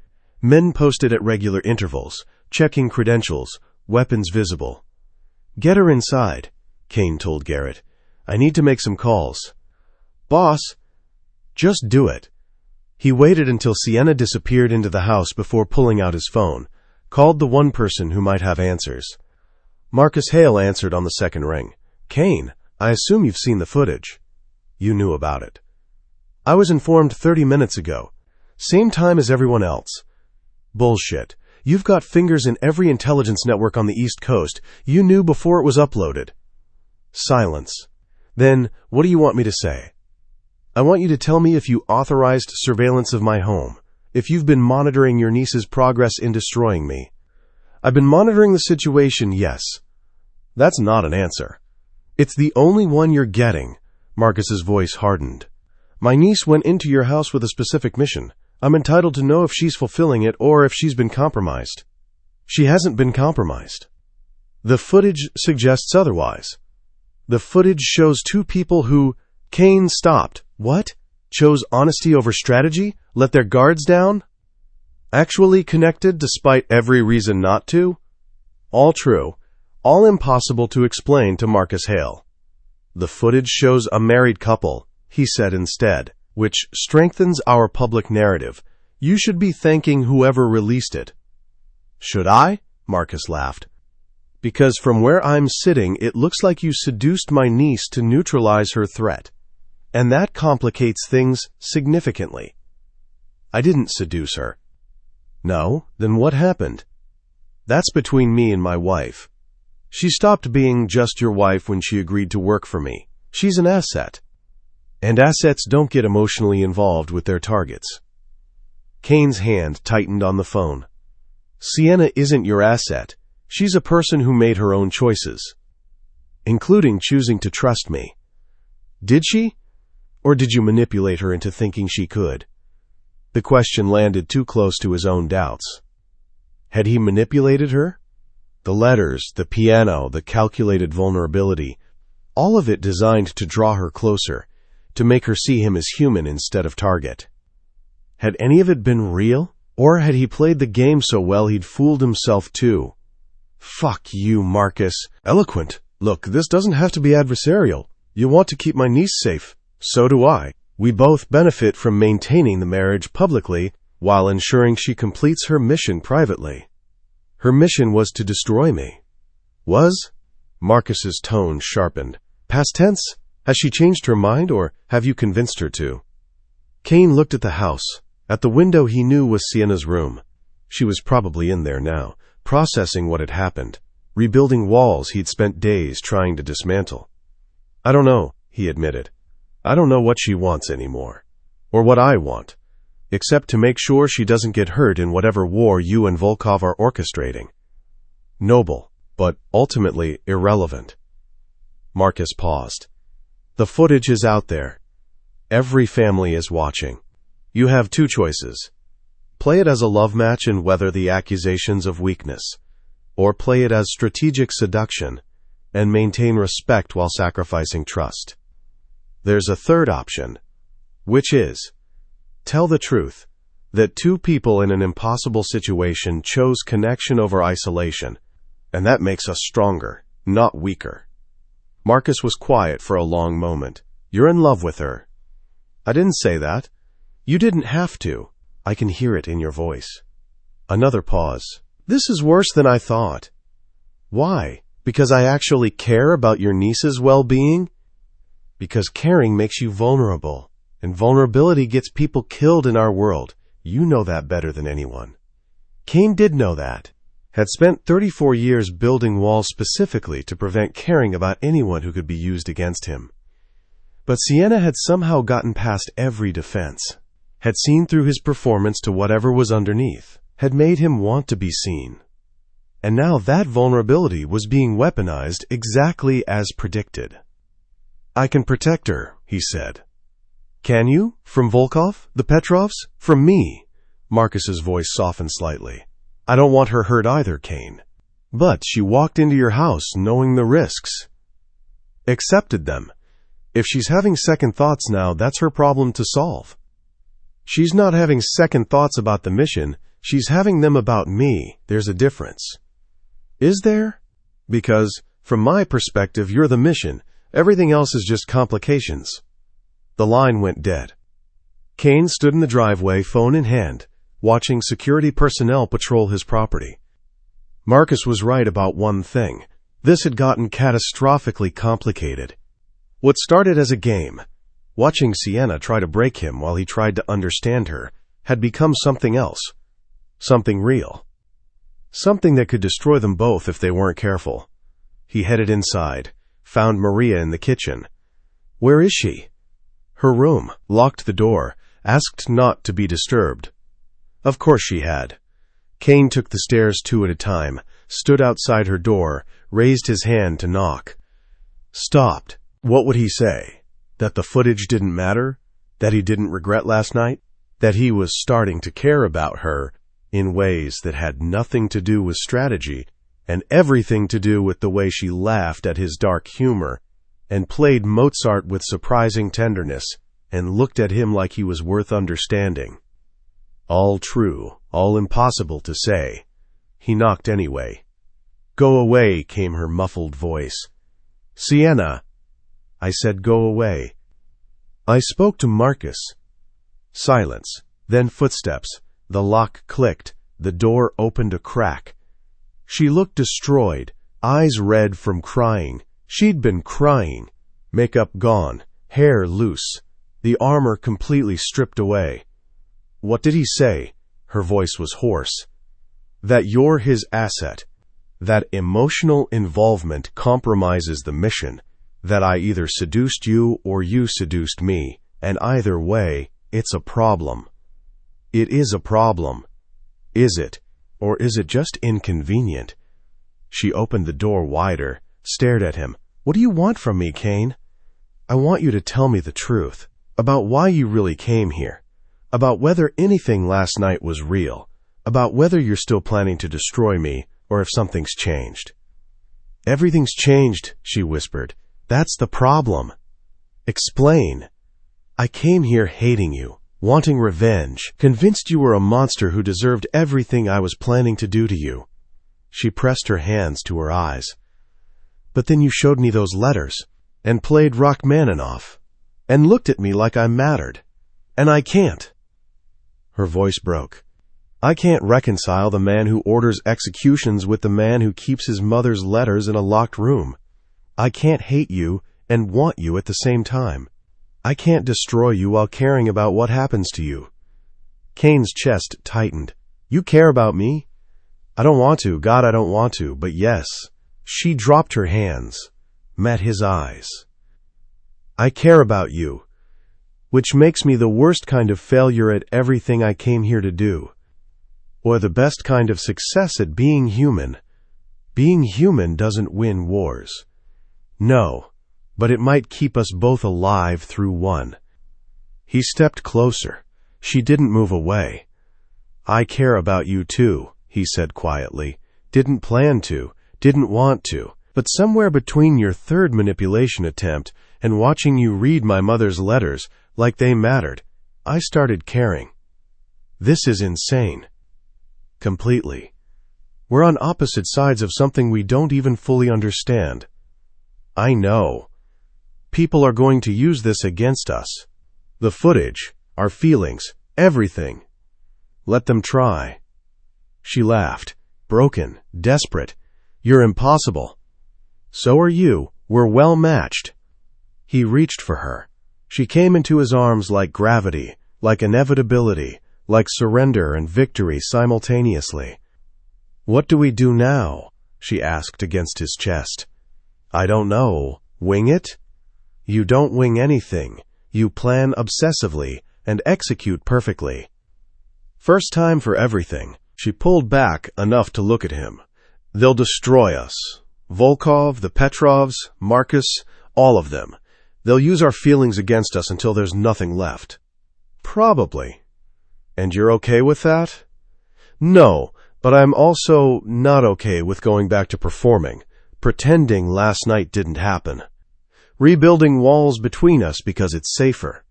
Men posted at regular intervals, checking credentials, weapons visible. Get her inside, Kane told Garrett. I need to make some calls. Boss, just do it. He waited until Sienna disappeared into the house before pulling out his phone, called the one person who might have answers. Marcus Hale answered on the second ring. Kane, I assume you've seen the footage. You knew about it. I was informed 30 minutes ago. Same time as everyone else. Bullshit. You've got fingers in every intelligence network on the East Coast. You knew before it was uploaded. Silence. Then, what do you want me to say? I want you to tell me if you authorized surveillance of my home, if you've been monitoring your niece's progress in destroying me. I've been monitoring the situation, yes. That's not an answer. It's the only one you're getting. Marcus's voice hardened. My niece went into your house with a specific mission. I'm entitled to know if she's fulfilling it or if she's been compromised. She hasn't been compromised. The footage suggests otherwise. The footage shows two people who... Kane stopped. What? Chose honesty over strategy? Let their guards down? Actually connected despite every reason not to? All true. All impossible to explain to Marcus Hale. The footage shows a married couple, he said instead, which strengthens our public narrative. You should be thanking whoever released it. Should I? Marcus laughed. Because from where I'm sitting, it looks like you seduced my niece to neutralize her threat. And that complicates things significantly. I didn't seduce her. No? Then what happened? That's between me and my wife. She stopped being just your wife when she agreed to work for me. She's an asset. And assets don't get emotionally involved with their targets. Kane's hand tightened on the phone. Sienna isn't your asset. She's a person who made her own choices, including choosing to trust me. Did she? Or did you manipulate her into thinking she could? The question landed too close to his own doubts. Had he manipulated her? The letters, the piano, the calculated vulnerability, all of it designed to draw her closer, to make her see him as human instead of target. Had any of it been real? Or had he played the game so well he'd fooled himself too? Fuck you, Marcus. Eloquent. Look, this doesn't have to be adversarial. You want to keep my niece safe. So do I. We both benefit from maintaining the marriage publicly while ensuring she completes her mission privately. Her mission was to destroy me. Was? Marcus's tone sharpened. Past tense? Has she changed her mind, or have you convinced her to? Kane looked at the house. At the window he knew was Sienna's room. She was probably in there now, processing what had happened, rebuilding walls he'd spent days trying to dismantle. I don't know, he admitted. I don't know what she wants anymore, or what I want, except to make sure she doesn't get hurt in whatever war you and Volkov are orchestrating. Noble, but ultimately irrelevant. Marcus paused. The footage is out there. Every family is watching. You have two choices. Play it as a love match and weather the accusations of weakness, or play it as strategic seduction and maintain respect while sacrificing trust. There's a third option, which is, tell the truth, that two people in an impossible situation chose connection over isolation, and that makes us stronger, not weaker. Marcus was quiet for a long moment. You're in love with her. I didn't say that. You didn't have to. I can hear it in your voice. Another pause. This is worse than I thought. Why? Because I actually care about your niece's well-being? Because caring makes you vulnerable, and vulnerability gets people killed in our world. You know that better than anyone. Kane did know that. Had spent 34 years building walls specifically to prevent caring about anyone who could be used against him. But Sienna had somehow gotten past every defense, had seen through his performance to whatever was underneath, had made him want to be seen. and now that vulnerability was being weaponized exactly as predicted. "I can protect her," he said. "Can you? From Volkov? The Petrovs? From me?" Marcus's voice softened slightly. "I don't want her hurt either, Kane. But she walked into your house knowing the risks. Accepted them. If she's having second thoughts now, that's her problem to solve. She's not having second thoughts about the mission, she's having them about me. There's a difference." "Is there?" "Because, from my perspective, you're the mission. Everything else is just complications." The line went dead. Kane stood in the driveway, phone in hand, watching security personnel patrol his property. Marcus was right about one thing. This had gotten catastrophically complicated. What started as a game, watching Sienna try to break him while he tried to understand her, had become something else. Something real. Something that could destroy them both if they weren't careful. He headed inside, found Maria in the kitchen. "Where is she?" "Her room," locked the door, asked not to be disturbed. Of course she had. Kane took the stairs 2 at a time, stood outside her door, raised his hand to knock. Stopped. What would he say? That the footage didn't matter? That he didn't regret last night? That he was starting to care about her in ways that had nothing to do with strategy and everything to do with the way she laughed at his dark humor and played Mozart with surprising tenderness and looked at him like he was worth understanding. All true, all impossible to say. He knocked anyway. "Go away," came her muffled voice. "Sienna." "I said go away." "I spoke to Marcus." Silence, then footsteps. The lock clicked. The door opened a crack. She looked destroyed, eyes red from crying. She'd been crying. Makeup gone, hair loose, the armor completely stripped away. "What did he say?" Her voice was hoarse. "That you're his asset. That emotional involvement compromises the mission. That I either seduced you or you seduced me. And either way, it's a problem." "It is a problem." "Is it? Or is it just inconvenient?" She opened the door wider, stared at him. "What do you want from me, Kane?" "I want you to tell me the truth. About why you really came here. About whether anything last night was real. About whether you're still planning to destroy me, or if something's changed." "Everything's changed," she whispered. "That's the problem." "Explain." "I came here hating you, wanting revenge, convinced you were a monster who deserved everything I was planning to do to you." She pressed her hands to her eyes. "But then you showed me those letters, and played Rachmaninoff, and looked at me like I mattered. And I can't." Her voice broke. "I can't reconcile the man who orders executions with the man who keeps his mother's letters in a locked room. I can't hate you and want you at the same time. I can't destroy you while caring about what happens to you." Kane's chest tightened. "You care about me?" "I don't want to. God, I don't want to. But yes." She dropped her hands, met his eyes. "I care about you. Which makes me the worst kind of failure at everything I came here to do. Or the best kind of success at being human. Being human doesn't win wars. No, but it might keep us both alive through one." He stepped closer. She didn't move away. "I care about you too," he said quietly. "Didn't plan to, didn't want to, but somewhere between your third manipulation attempt and watching you read my mother's letters like they mattered, I started caring. This is insane. Completely. We're on opposite sides of something we don't even fully understand. I know. People are going to use this against us. The footage, our feelings, everything. Let them try." She laughed, broken, desperate. "You're impossible." "So are you. We're well matched." He reached for her. She came into his arms like gravity, like inevitability, like surrender and victory simultaneously. "What do we do now?" she asked against his chest. "I don't know. Wing it?" "You don't wing anything. You plan obsessively and execute perfectly." First time for everything. She pulled back enough to look at him. They'll destroy us. Volkov, the Petrovs, Marcus, all of them. They'll use our feelings against us until there's nothing left. Probably. And you're okay with that? No, but I'm also not okay with going back to performing, pretending last night didn't happen. Rebuilding walls between us because it's safer.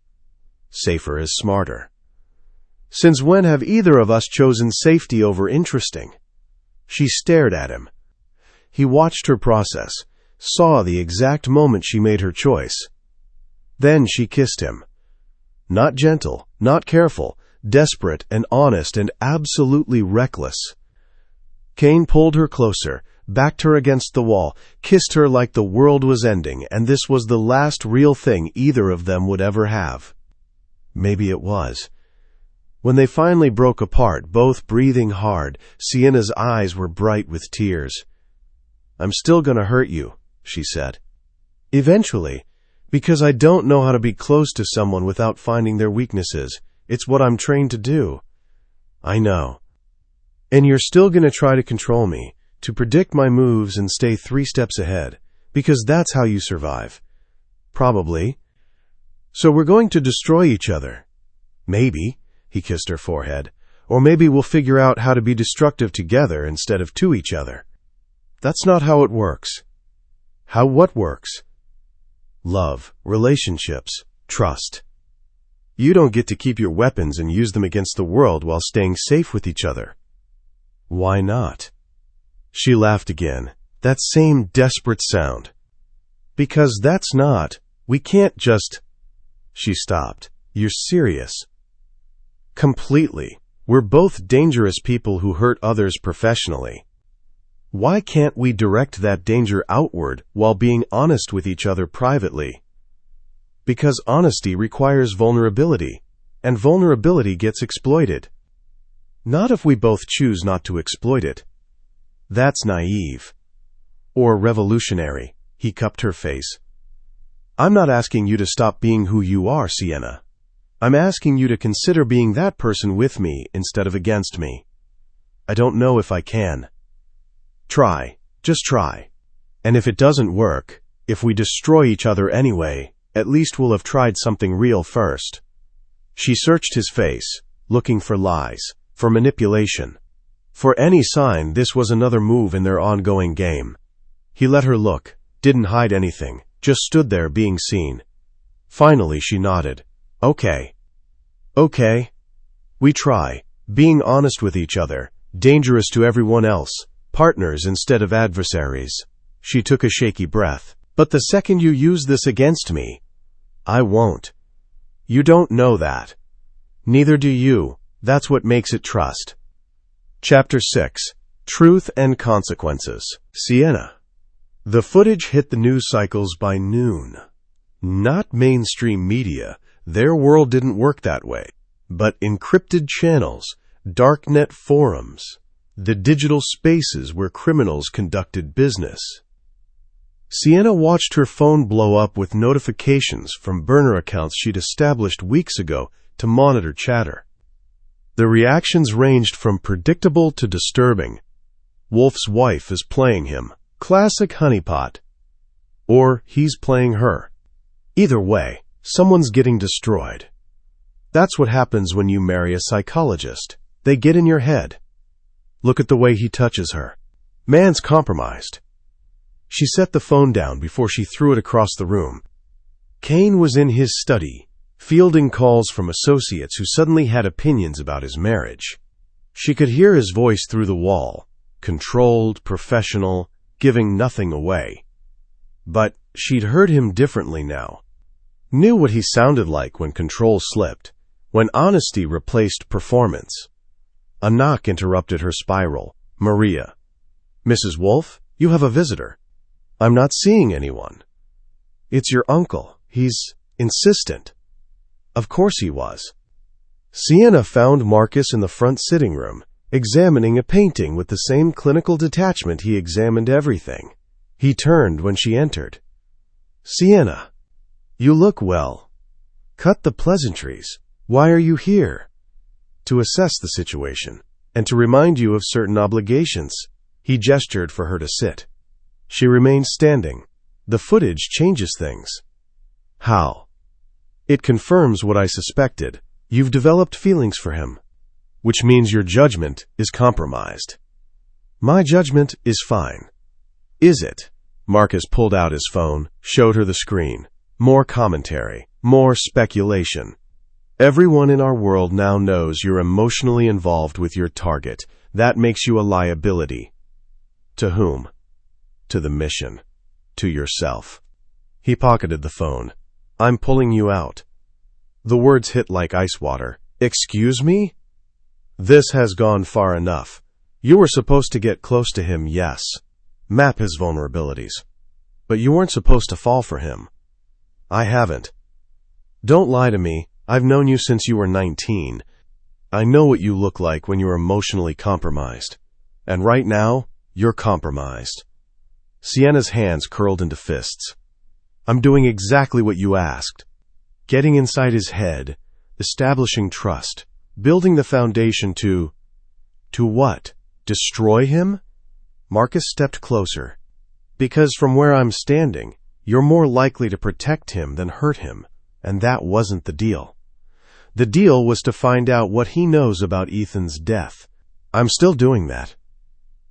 Safer is smarter. Since when have either of us chosen safety over interesting? She stared at him. He watched her process, saw the exact moment she made her choice. Then she kissed him. Not gentle, not careful, desperate and honest and absolutely reckless. Cain pulled her closer, backed her against the wall, kissed her like the world was ending, and this was the last real thing either of them would ever have. Maybe it was. When they finally broke apart, both breathing hard, Sienna's eyes were bright with tears. "I'm still gonna hurt you," she said. "Eventually, because I don't know how to be close to someone without finding their weaknesses. It's what I'm trained to do." "I know. And you're still gonna try to control me, to predict my moves and stay 3 steps ahead, because that's how you survive." "Probably. So we're going to destroy each other." "Maybe," he kissed her forehead. "Or maybe we'll figure out how to be destructive together instead of to each other." "That's not how it works." "How what works?" "Love, relationships, trust. You don't get to keep your weapons and use them against the world while staying safe with each other." "Why not?" She laughed again, that same desperate sound. "Because that's not. We can't just—" She stopped. "You're serious?" "Completely. We're both dangerous people who hurt others professionally. Why can't we direct that danger outward while being honest with each other privately?" "Because honesty requires vulnerability, and vulnerability gets exploited." "Not if we both choose not to exploit it." "That's naive." "Or revolutionary." He cupped her face. "I'm not asking you to stop being who you are, Sienna. I'm asking you to consider being that person with me instead of against me." "I don't know if I can." "Try. Just try. And if it doesn't work, if we destroy each other anyway, at least we'll have tried something real first." She searched his face, looking for lies, for manipulation, for any sign this was another move in their ongoing game. He let her look, didn't hide anything, just stood there being seen. Finally she nodded. "Okay. Okay. We try, being honest with each other, dangerous to everyone else, partners instead of adversaries." She took a shaky breath. "But the second you use this against me—" "I won't." "You don't know that." "Neither do you. That's what makes it trust." Chapter 6. Truth and Consequences. Sienna. The footage hit the news cycles by noon. Not mainstream media. Their world didn't work that way. But encrypted channels, darknet forums, the digital spaces where criminals conducted business. Sienna watched her phone blow up with notifications from burner accounts she'd established weeks ago to monitor chatter. The reactions ranged from predictable to disturbing. "Wolf's wife is playing him. Classic honeypot." Or he's playing her. Either way, someone's getting destroyed. That's what happens when you marry a psychologist. They get in your head. "Look at the way he touches her. Man's compromised." She set the phone down before she threw it across the room. Cain was in his study, fielding calls from associates who suddenly had opinions about his marriage. She could hear his voice through the wall, controlled, professional, giving nothing away. But she'd heard him differently now. Knew what he sounded like when control slipped, when honesty replaced performance. A knock interrupted her spiral. "Maria." "Mrs. Wolfe, you have a visitor." "I'm not seeing anyone." "It's your uncle. He's insistent." Of course he was. Sienna found Marcus in the front sitting room, examining a painting with the same clinical detachment he examined everything. He turned when she entered. "Sienna, you look well. Cut the pleasantries. Why are you here?" "To assess the situation, and to remind you of certain obligations." He gestured for her to sit. She remained standing. The footage changes things. How? It confirms what I suspected. You've developed feelings for him, which means your judgment is compromised. My judgment is fine. Is it? Marcus pulled out his phone, showed her the screen. More commentary, more speculation. Everyone in our world now knows you're emotionally involved with your target. That makes you a liability. To whom? To the mission. To yourself. He pocketed the phone. I'm pulling you out. The words hit like ice water. Excuse me? This has gone far enough. You were supposed to get close to him, yes. Map his vulnerabilities. But you weren't supposed to fall for him. I haven't. Don't lie to me. I've known you since you were 19. I know what you look like when you're emotionally compromised. And right now, you're compromised. Sienna's hands curled into fists. I'm doing exactly what you asked. Getting inside his head, establishing trust, building the foundation to what? Destroy him? Marcus stepped closer. Because from where I'm standing, you're more likely to protect him than hurt him, and that wasn't the deal. The deal was to find out what he knows about Ethan's death. I'm still doing that.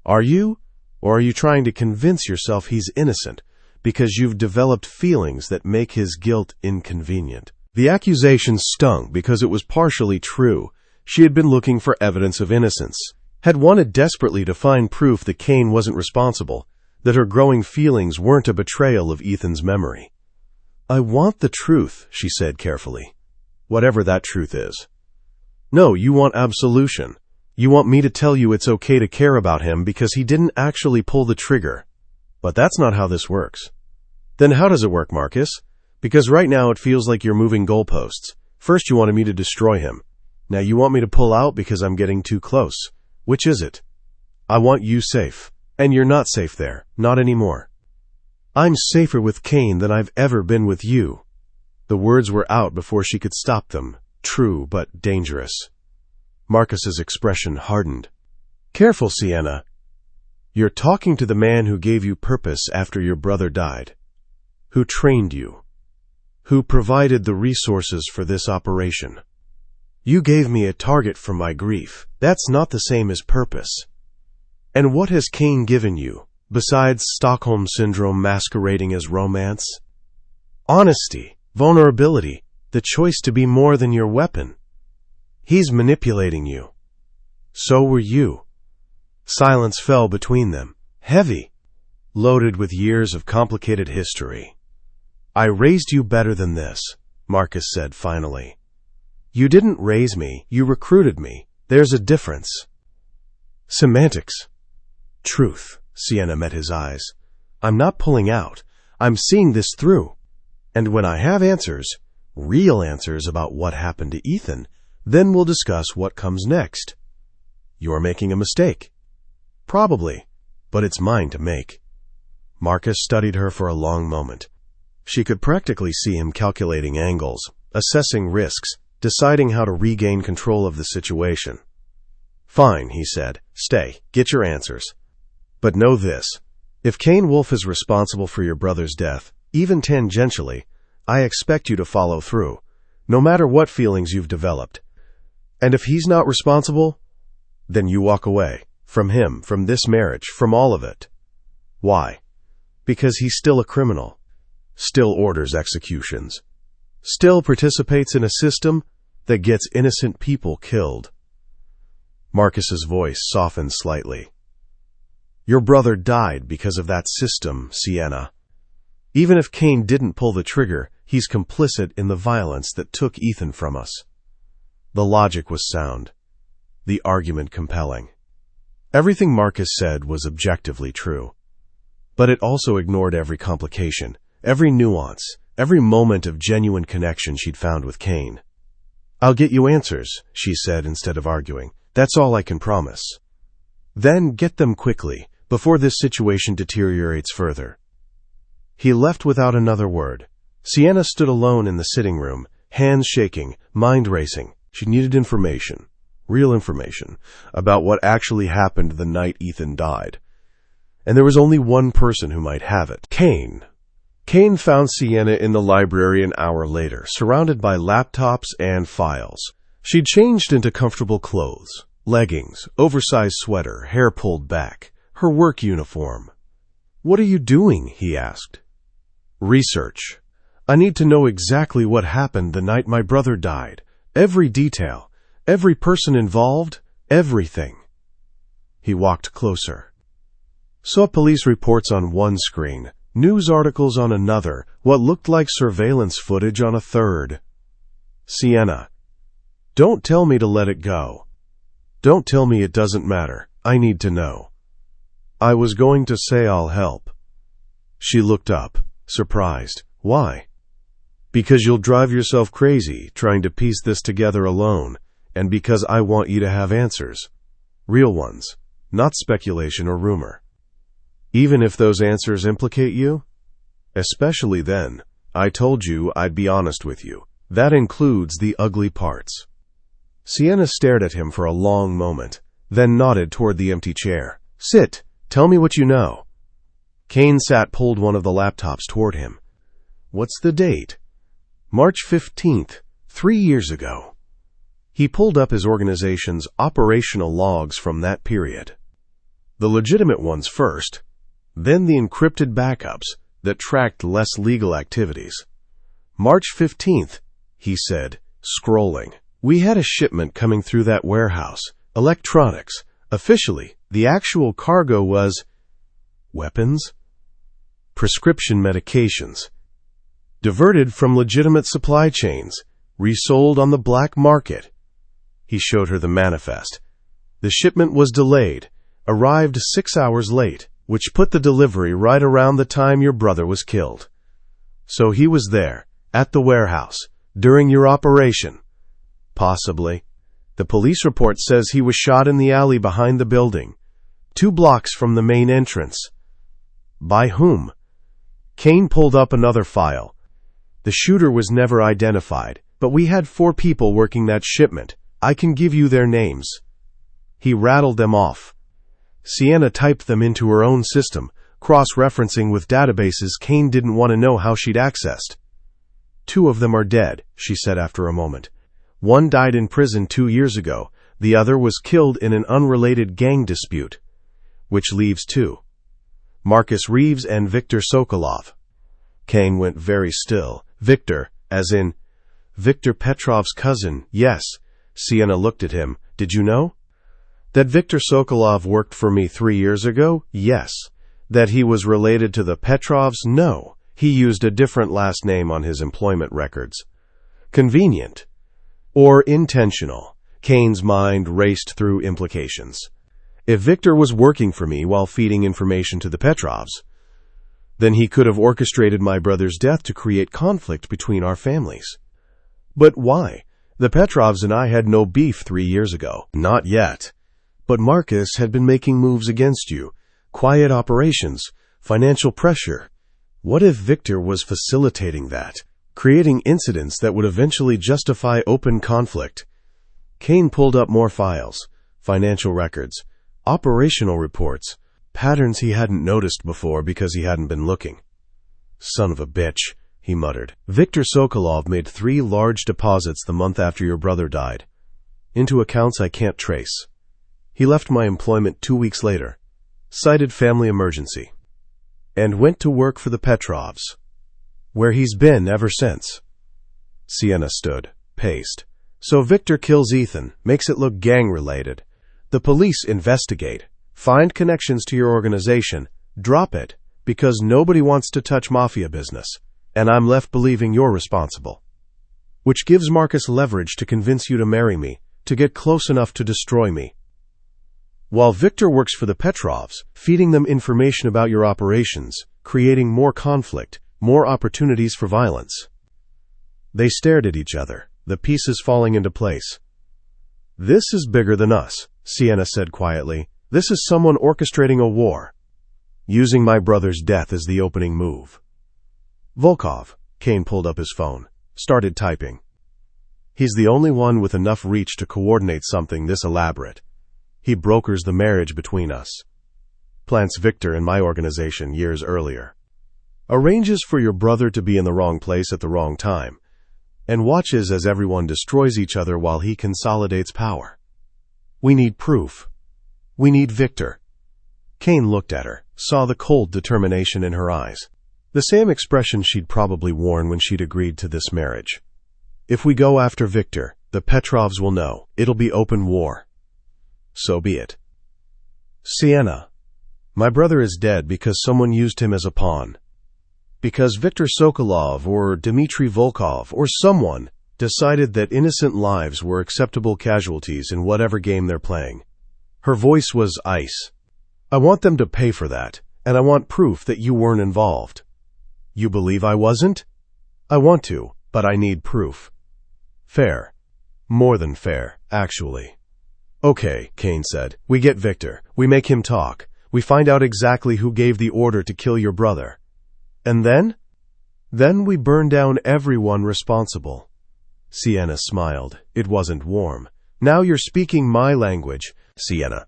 Are you? Or are you trying to convince yourself he's innocent because you've developed feelings that make his guilt inconvenient? The accusation stung because it was partially true. She had been looking for evidence of innocence, had wanted desperately to find proof that Cain wasn't responsible, that her growing feelings weren't a betrayal of Ethan's memory. I want the truth, she said carefully. Whatever that truth is. No, you want absolution. You want me to tell you it's okay to care about him because he didn't actually pull the trigger. But that's not how this works. Then how does it work, Marcus? Because right now it feels like you're moving goalposts. First you wanted me to destroy him. Now you want me to pull out because I'm getting too close. Which is it? I want you safe. And you're not safe there. Not anymore. I'm safer with Cain than I've ever been with you. The words were out before she could stop them. True, but dangerous. Marcus's expression hardened. Careful, Sienna. You're talking to the man who gave you purpose after your brother died. Who trained you. Who provided the resources for this operation. You gave me a target for my grief. That's not the same as purpose. And what has Cain given you, besides Stockholm Syndrome masquerading as romance? Honesty, vulnerability, the choice to be more than your weapon. He's manipulating you. So were you. Silence fell between them, heavy, loaded with years of complicated history. I raised you better than this, Marcus said finally. You didn't raise me, you recruited me. There's a difference. Semantics. Truth, Sienna met his eyes. I'm not pulling out. I'm seeing this through. And when I have answers, real answers about what happened to Ethan, then we'll discuss what comes next. You're making a mistake. Probably, but it's mine to make. Marcus studied her for a long moment. She could practically see him calculating angles, assessing risks, deciding how to regain control of the situation. Fine, he said. Stay. Get your answers. But know this. If Cain Wolf is responsible for your brother's death, even tangentially, I expect you to follow through, no matter what feelings you've developed. And if he's not responsible, then you walk away. From him, from this marriage, from all of it. Why? Because he's still a criminal. Still orders executions. Still participates in a system that gets innocent people killed. Marcus's voice softened slightly. Your brother died because of that system, Sienna. Even if Cain didn't pull the trigger, he's complicit in the violence that took Ethan from us. The logic was sound. The argument compelling. Everything Marcus said was objectively true. But it also ignored every complication, every nuance, every moment of genuine connection she'd found with Cain. I'll get you answers, she said instead of arguing. That's all I can promise. Then get them quickly, before this situation deteriorates further. He left without another word. Sienna stood alone in the sitting room, hands shaking, mind racing. She needed information, real information, about what actually happened the night Ethan died. and there was only one person who might have it: Kane. Kane found Sienna in the library an hour later, surrounded by laptops and files. She'd changed into comfortable clothes: leggings, oversized sweater, hair pulled back, her work uniform. "What are you doing?" he asked. "Research. I need to know exactly what happened the night my brother died. Every detail, every person involved, everything." He walked closer. Saw police reports on one screen, news articles on another, what looked like surveillance footage on a third. "Sienna, don't tell me to let it go. Don't tell me it doesn't matter. I need to know." "I was going to say I'll help." She looked up, surprised. "Why?" "Because you'll drive yourself crazy trying to piece this together alone, and because I want you to have answers. Real ones, not speculation or rumor. Even if those answers implicate you? Especially then. I told you I'd be honest with you. That includes the ugly parts." Sienna stared at him for a long moment, then nodded toward the empty chair. "Sit. Tell me what you know." Kane pulled one of the laptops toward him. "What's the date?" "March 15th, 3 years ago." He pulled up his organization's operational logs from that period. The legitimate ones first, then the encrypted backups that tracked less legal activities. "March 15th, he said, scrolling. "We had a shipment coming through that warehouse. Electronics. Officially, the actual cargo was weapons, prescription medications, diverted from legitimate supply chains, resold on the black market." He showed her the manifest. "The shipment was delayed, arrived 6 hours late, which put the delivery right around the time your brother was killed. So he was there, at the warehouse, during your operation." "Possibly. The police report says he was shot in the alley behind the building, 2 blocks from the main entrance." "By whom?" Kane pulled up another file. "The shooter was never identified, but we had 4 people working that shipment. I can give you their names." He rattled them off. Sienna typed them into her own system, cross-referencing with databases Kane didn't want to know how she'd accessed. "2 of them are dead," she said after a moment. "One died in prison 2 years ago. The other was killed in an unrelated gang dispute." "Which leaves 2. Marcus Reeves and Victor Sokolov." Kane went very still. "Victor, as in Victor Petrov's cousin, yes." Sienna looked at him. "Did you know?" "That Victor Sokolov worked for me 3 years ago? Yes. That he was related to the Petrovs? No. He used a different last name on his employment records." "Convenient. Or intentional." Kane's mind raced through implications. "If Victor was working for me while feeding information to the Petrovs, then he could have orchestrated my brother's death to create conflict between our families." "But why? The Petrovs and I had no beef 3 years ago." "Not yet. But Marcus had been making moves against you. Quiet operations, financial pressure. What if Victor was facilitating that, creating incidents that would eventually justify open conflict?" Kane pulled up more files, financial records, operational reports, patterns he hadn't noticed before because he hadn't been looking. "Son of a bitch," he muttered. "Victor Sokolov made 3 large deposits the month after your brother died, into accounts I can't trace. He left my employment 2 weeks later, cited family emergency, and went to work for the Petrovs, where he's been ever since." Sienna stood, paced. "So Victor kills Ethan, makes it look gang-related. The police investigate, find connections to your organization, drop it, because nobody wants to touch mafia business, and I'm left believing you're responsible. Which gives Marcus leverage to convince you to marry me, to get close enough to destroy me. While Victor works for the Petrovs, feeding them information about your operations, creating more conflict, more opportunities for violence." They stared at each other, the pieces falling into place. "This is bigger than us," Sienna said quietly. "This is someone orchestrating a war, using my brother's death as the opening move." "Volkov." Kane pulled up his phone, started typing. "He's the only one with enough reach to coordinate something this elaborate. He brokers the marriage between us." plants Victor in my organization years earlier. Arranges for your brother to be in the wrong place at the wrong time, and watches as everyone destroys each other while he consolidates power. We need proof. We need Victor. Kane looked at her, saw the cold determination in her eyes. The same expression she'd probably worn when she'd agreed to this marriage. If we go after Victor, the Petrovs will know. It'll be open war. So be it. Sienna, my brother is dead because someone used him as a pawn. Because Viktor Sokolov or Dmitry Volkov or someone decided that innocent lives were acceptable casualties in whatever game they're playing. Her voice was ice. I want them to pay for that, and I want proof that you weren't involved. You believe I wasn't? I want to, but I need proof. Fair. More than fair, actually. Okay, Kane said. We get Victor. We make him talk. We find out exactly who gave the order to kill your brother. And then? Then we burn down everyone responsible. Sienna smiled. It wasn't warm. Now you're speaking my language, Sienna.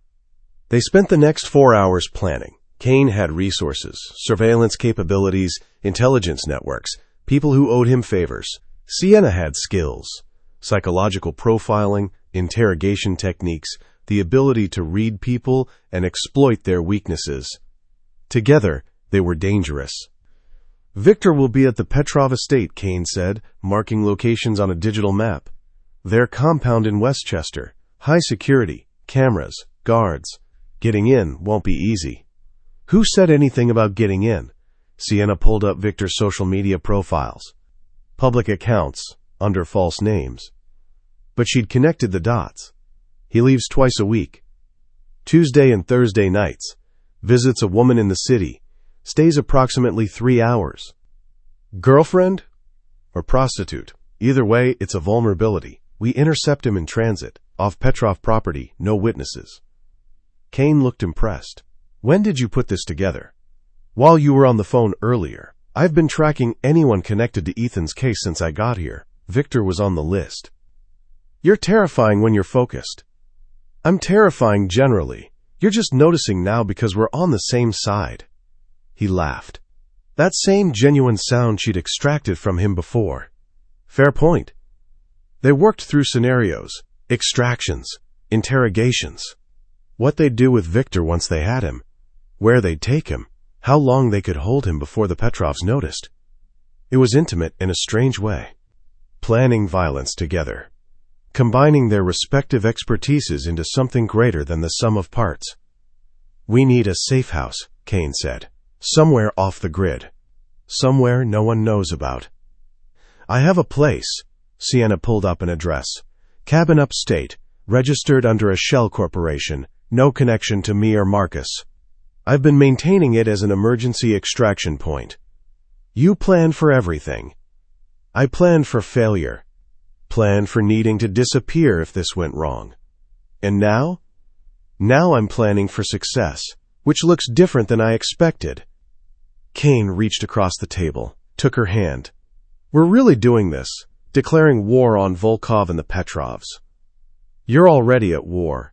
They spent the next 4 hours planning. Kane had resources, surveillance capabilities, intelligence networks, people who owed him favors. Sienna had skills, psychological profiling, interrogation techniques, the ability to read people and exploit their weaknesses. Together, they were dangerous. Victor will be at the Petrov estate, Kane said, marking locations on a digital map. Their compound in Westchester. High security, cameras, guards. Getting in won't be easy. Who said anything about getting in? Sienna pulled up Victor's social media profiles. Public accounts, under false names. But she'd connected the dots. He leaves twice a week. Tuesday and Thursday nights. Visits a woman in the city. Stays approximately 3 hours. Girlfriend? Or prostitute? Either way, it's a vulnerability. We intercept him in transit. Off Petrov property, no witnesses. Kane looked impressed. When did you put this together? While you were on the phone earlier. I've been tracking anyone connected to Ethan's case since I got here. Victor was on the list. You're terrifying when you're focused. I'm terrifying generally. You're just noticing now because we're on the same side. He laughed. That same genuine sound she'd extracted from him before. Fair point. They worked through scenarios, extractions, interrogations. What they'd do with Victor once they had him. Where they'd take him. How long they could hold him before the Petrovs noticed. It was intimate in a strange way. Planning violence together. Combining their respective expertises into something greater than the sum of parts. We need a safe house, Kane said. Somewhere off the grid. Somewhere no one knows about. I have a place. Sienna pulled up an address. Cabin upstate, registered under a shell corporation, no connection to me or Marcus. I've been maintaining it as an emergency extraction point. You plan for everything. I plan for failure. Plan for needing to disappear if this went wrong. And now? Now I'm planning for success, which looks different than I expected. Kane reached across the table, took her hand. We're really doing this, declaring war on Volkov and the Petrovs. You're already at war.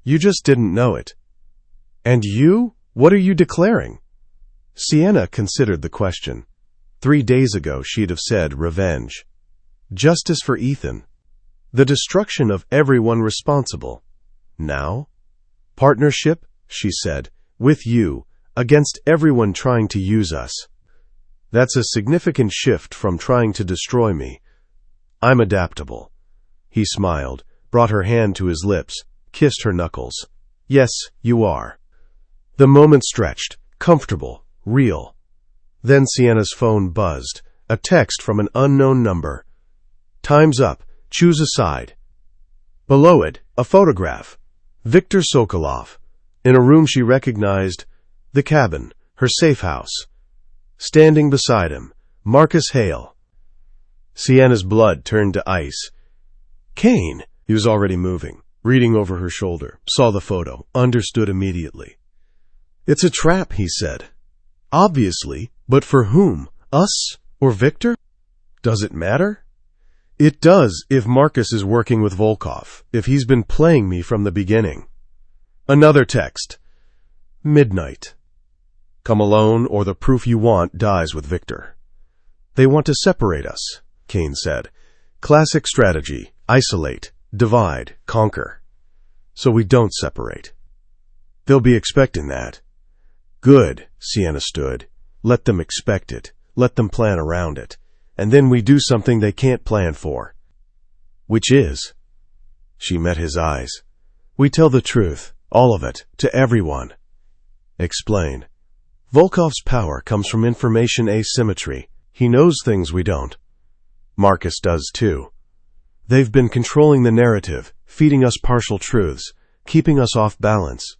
You just didn't know it. And you? What are you declaring? Sienna considered the question. 3 days ago she'd have said revenge. Justice for Ethan. The destruction of everyone responsible. Now? Partnership, she said, with you, against everyone trying to use us. That's a significant shift from trying to destroy me. I'm adaptable. He smiled, brought her hand to his lips, kissed her knuckles. Yes, you are. The moment stretched, comfortable, real. Then Sienna's phone buzzed, a text from an unknown number. Time's up. Choose a side. Below it, a photograph. Viktor Sokolov. In a room she recognized, the cabin, her safe house. Standing beside him, Marcus Hale. Sienna's blood turned to ice. Kane. He was already moving, reading over her shoulder, saw the photo, understood immediately. It's a trap, he said. Obviously, but for whom? Us or Victor? Does it matter? It does if Marcus is working with Volkov, if he's been playing me from the beginning. Another text. Midnight. Come alone, or the proof you want dies with Victor. They want to separate us, Kane said. Classic strategy: isolate, divide, conquer. So we don't separate. They'll be expecting that. Good, Sienna stood. Let them expect it. Let them plan around it. And then we do something they can't plan for. Which is? She met his eyes. We tell the truth, all of it, to everyone. Explain. Volkov's power comes from information asymmetry. He knows things we don't. Marcus does too. They've been controlling the narrative, feeding us partial truths, keeping us off balance.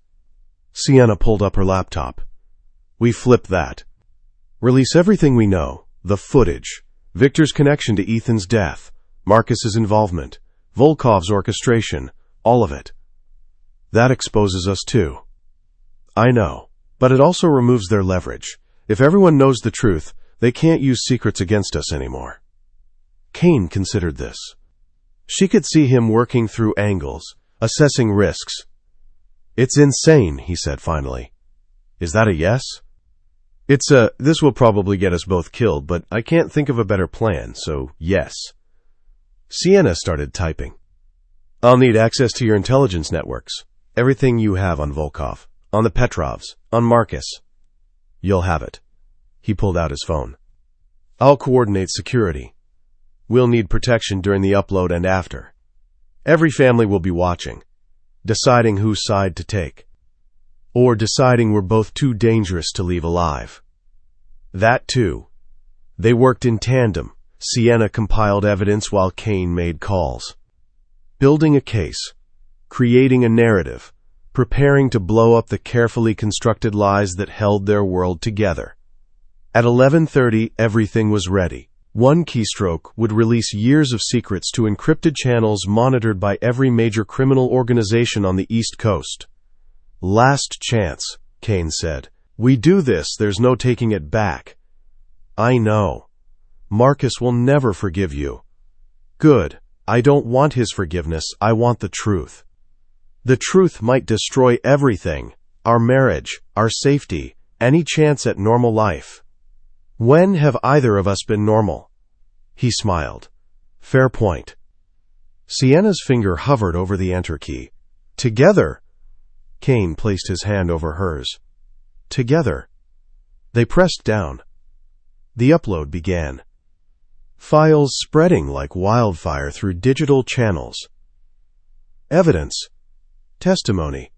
Sienna pulled up her laptop. We flip that. Release everything we know, the footage, Victor's connection to Ethan's death, Marcus's involvement, Volkov's orchestration, all of it. That exposes us too. I know, but it also removes their leverage. If everyone knows the truth, they can't use secrets against us anymore. Kane considered this. She could see him working through angles, assessing risks. It's insane, he said finally. Is that a yes? This will probably get us both killed, but I can't think of a better plan, so yes. Sienna started typing. I'll need access to your intelligence networks. Everything you have on Volkov, on the Petrovs, on Marcus. You'll have it. He pulled out his phone. I'll coordinate security. We'll need protection during the upload and after. Every family will be watching, deciding whose side to take. Or deciding we're both too dangerous to leave alive. That too. They worked in tandem. Sienna compiled evidence while Kane made calls. Building a case, creating a narrative, preparing to blow up the carefully constructed lies that held their world together. At 11:30, everything was ready. One keystroke would release years of secrets to encrypted channels monitored by every major criminal organization on the East Coast. Last chance, Kane said. We do this, there's no taking it back. I know. Marcus will never forgive you. Good. I don't want his forgiveness, I want the truth. The truth might destroy everything. Our marriage, our safety, any chance at normal life. When have either of us been normal? He smiled. Fair point. Sienna's finger hovered over the enter key. Together. Kane placed his hand over hers. Together. They pressed down. The upload began. Files spreading like wildfire through digital channels. Evidence. Testimony.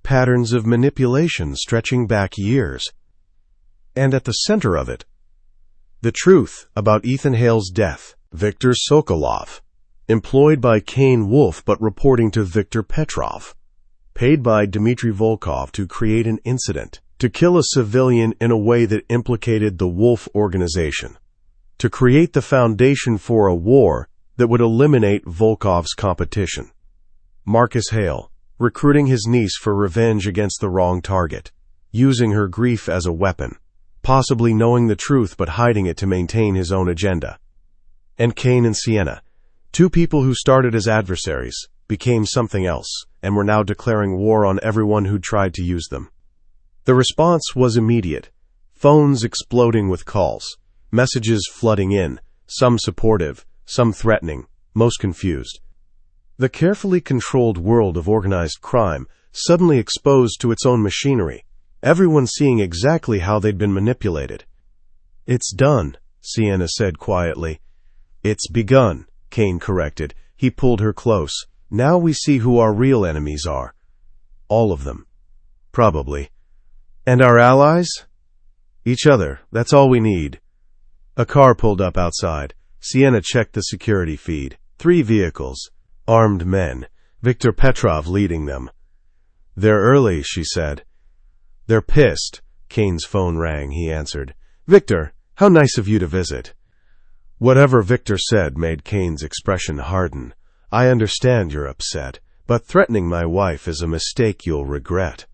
Patterns of manipulation stretching back years. And at the center of it, the truth about Ethan Hale's death. Viktor Sokolov, employed by Kane Wolf but reporting to Viktor Petrov. Paid by Dmitry Volkov to create an incident, to kill a civilian in a way that implicated the Wolf organization, to create the foundation for a war that would eliminate Volkov's competition. Marcus Hale, recruiting his niece for revenge against the wrong target, using her grief as a weapon, possibly knowing the truth but hiding it to maintain his own agenda. And Kane and Sienna, two people who started as adversaries, became something else, and were now declaring war on everyone who tried to use them. The response was immediate. Phones exploding with calls, messages flooding in, some supportive, some threatening, most confused. The carefully controlled world of organized crime suddenly exposed to its own machinery, everyone seeing exactly how they'd been manipulated. It's done, Sienna said quietly. It's begun, Kane corrected. He pulled her close. Now we see who our real enemies are. All of them. Probably. And our allies? Each other. That's all we need. A car pulled up outside. Sienna checked the security feed. 3 vehicles. Armed men. Viktor Petrov leading them. They're early, she said. They're pissed. Kane's phone rang, he answered. Victor, how nice of you to visit. Whatever Victor said made Kane's expression harden. I understand you're upset, but threatening my wife is a mistake you'll regret.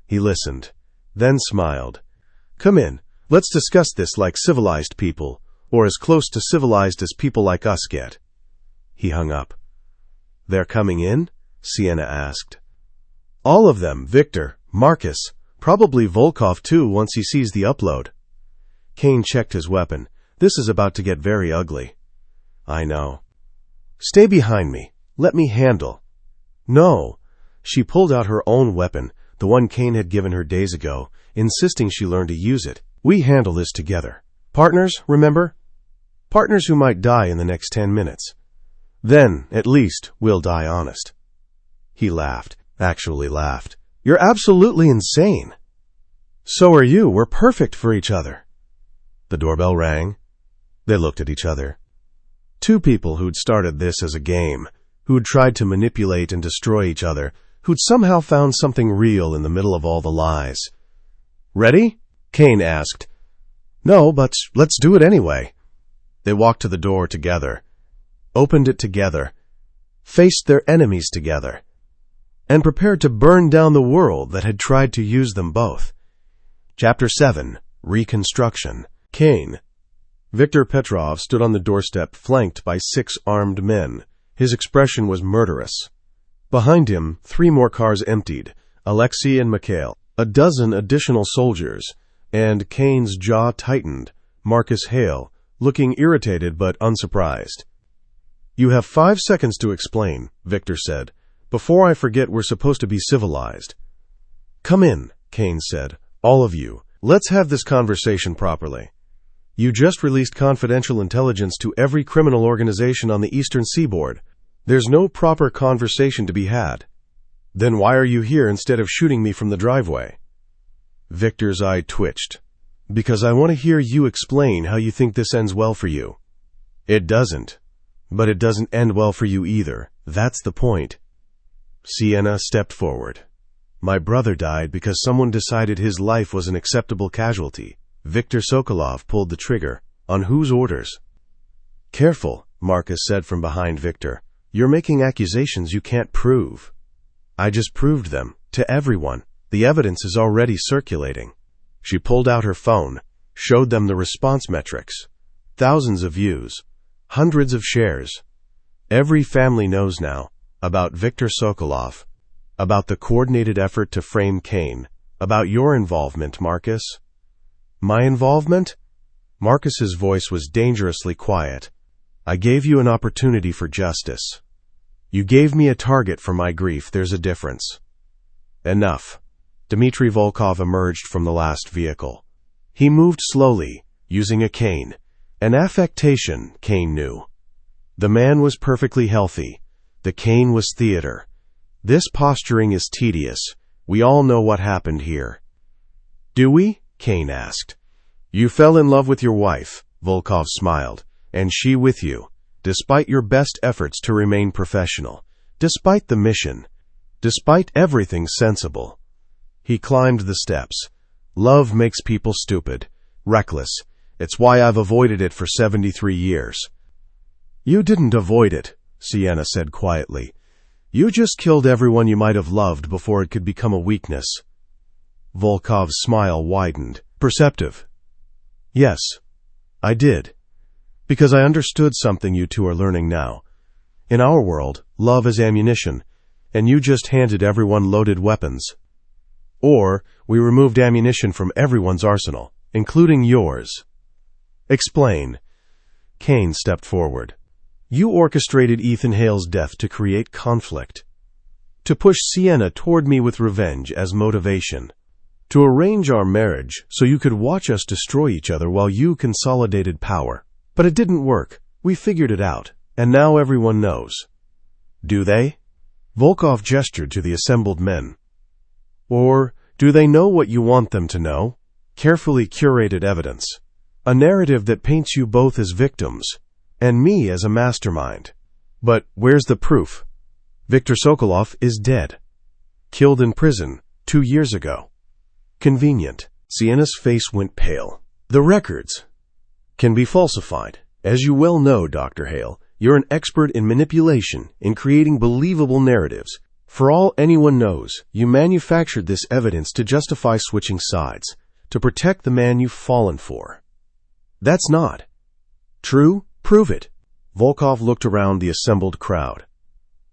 He listened, then smiled. Come in, let's discuss this like civilized people, or as close to civilized as people like us get. He hung up. They're coming in? Sienna asked. All of them, Victor, Marcus. Probably Volkov too once he sees the upload. Kane checked his weapon. This is about to get very ugly. I know. Stay behind me. Let me handle. No. She pulled out her own weapon, the one Kane had given her days ago, insisting she learn to use it. We handle this together. Partners, remember? Partners who might die in the next 10 minutes. Then, at least, we'll die honest. He laughed. Actually laughed. You're absolutely insane. So are you. We're perfect for each other. The doorbell rang. They looked at each other. Two people who'd started this as a game, who'd tried to manipulate and destroy each other, who'd somehow found something real in the middle of all the lies. Ready? Kane asked. No, but let's do it anyway. They walked to the door together, opened it together, faced their enemies together, and prepared to burn down the world that had tried to use them both. Chapter 7. Reconstruction. Kane. Viktor Petrov stood on the doorstep flanked by 6 armed men. His expression was murderous. Behind him, 3 more cars emptied, Alexei and Mikhail, a dozen additional soldiers, and Kane's jaw tightened, Marcus Hale, looking irritated but unsurprised. You have 5 seconds to explain, Victor said. Before I forget, we're supposed to be civilized. Come in, Kane said. All of you. Let's have this conversation properly. You just released confidential intelligence to every criminal organization on the eastern seaboard. There's no proper conversation to be had. Then why are you here instead of shooting me from the driveway? Victor's eye twitched. Because I want to hear you explain how you think this ends well for you. It doesn't. But it doesn't end well for you either. That's the point. Sienna stepped forward. My brother died because someone decided his life was an acceptable casualty. Viktor Sokolov pulled the trigger. On whose orders? Careful, Marcus said from behind Viktor. You're making accusations you can't prove. I just proved them. To everyone. The evidence is already circulating. She pulled out her phone, showed them the response metrics. Thousands of views. Hundreds of shares. Every family knows now about Viktor Sokolov, about the coordinated effort to frame Kane, about your involvement, Marcus. My involvement? Marcus's voice was dangerously quiet. I gave you an opportunity for justice. You gave me a target for my grief. There's a difference. Enough. Dmitry Volkov emerged from the last vehicle. He moved slowly, using a cane. An affectation, Kane knew. The man was perfectly healthy. The cane was theater. This posturing is tedious. We all know what happened here. Do we? Kane asked. You fell in love with your wife, Volkov smiled, and she with you, despite your best efforts to remain professional, despite the mission, despite everything sensible. He climbed the steps. Love makes people stupid, reckless. It's why I've avoided it for 73 years. You didn't avoid it, Sienna said quietly. You just killed everyone you might have loved before it could become a weakness. Volkov's smile widened. Perceptive. Yes, I did. Because I understood something you two are learning now. In our world, love is ammunition, and you just handed everyone loaded weapons. Or, we removed ammunition from everyone's arsenal, including yours. Explain. Kane stepped forward. You orchestrated Ethan Hale's death to create conflict. To push Sienna toward me with revenge as motivation. To arrange our marriage so you could watch us destroy each other while you consolidated power. But it didn't work. We figured it out, and now everyone knows. Do they? Volkov gestured to the assembled men. Or do they know what you want them to know? Carefully curated evidence. A narrative that paints you both as victims, and me as a mastermind. But where's the proof? Viktor Sokolov is dead. Killed in prison 2 years ago. Convenient. Sienna's face went pale. The records can be falsified. As you well know, Dr. Hale, you're an expert in manipulation, in creating believable narratives. For all anyone knows, you manufactured this evidence to justify switching sides, to protect the man you've fallen for. That's not true. Prove it. Volkov looked around the assembled crowd.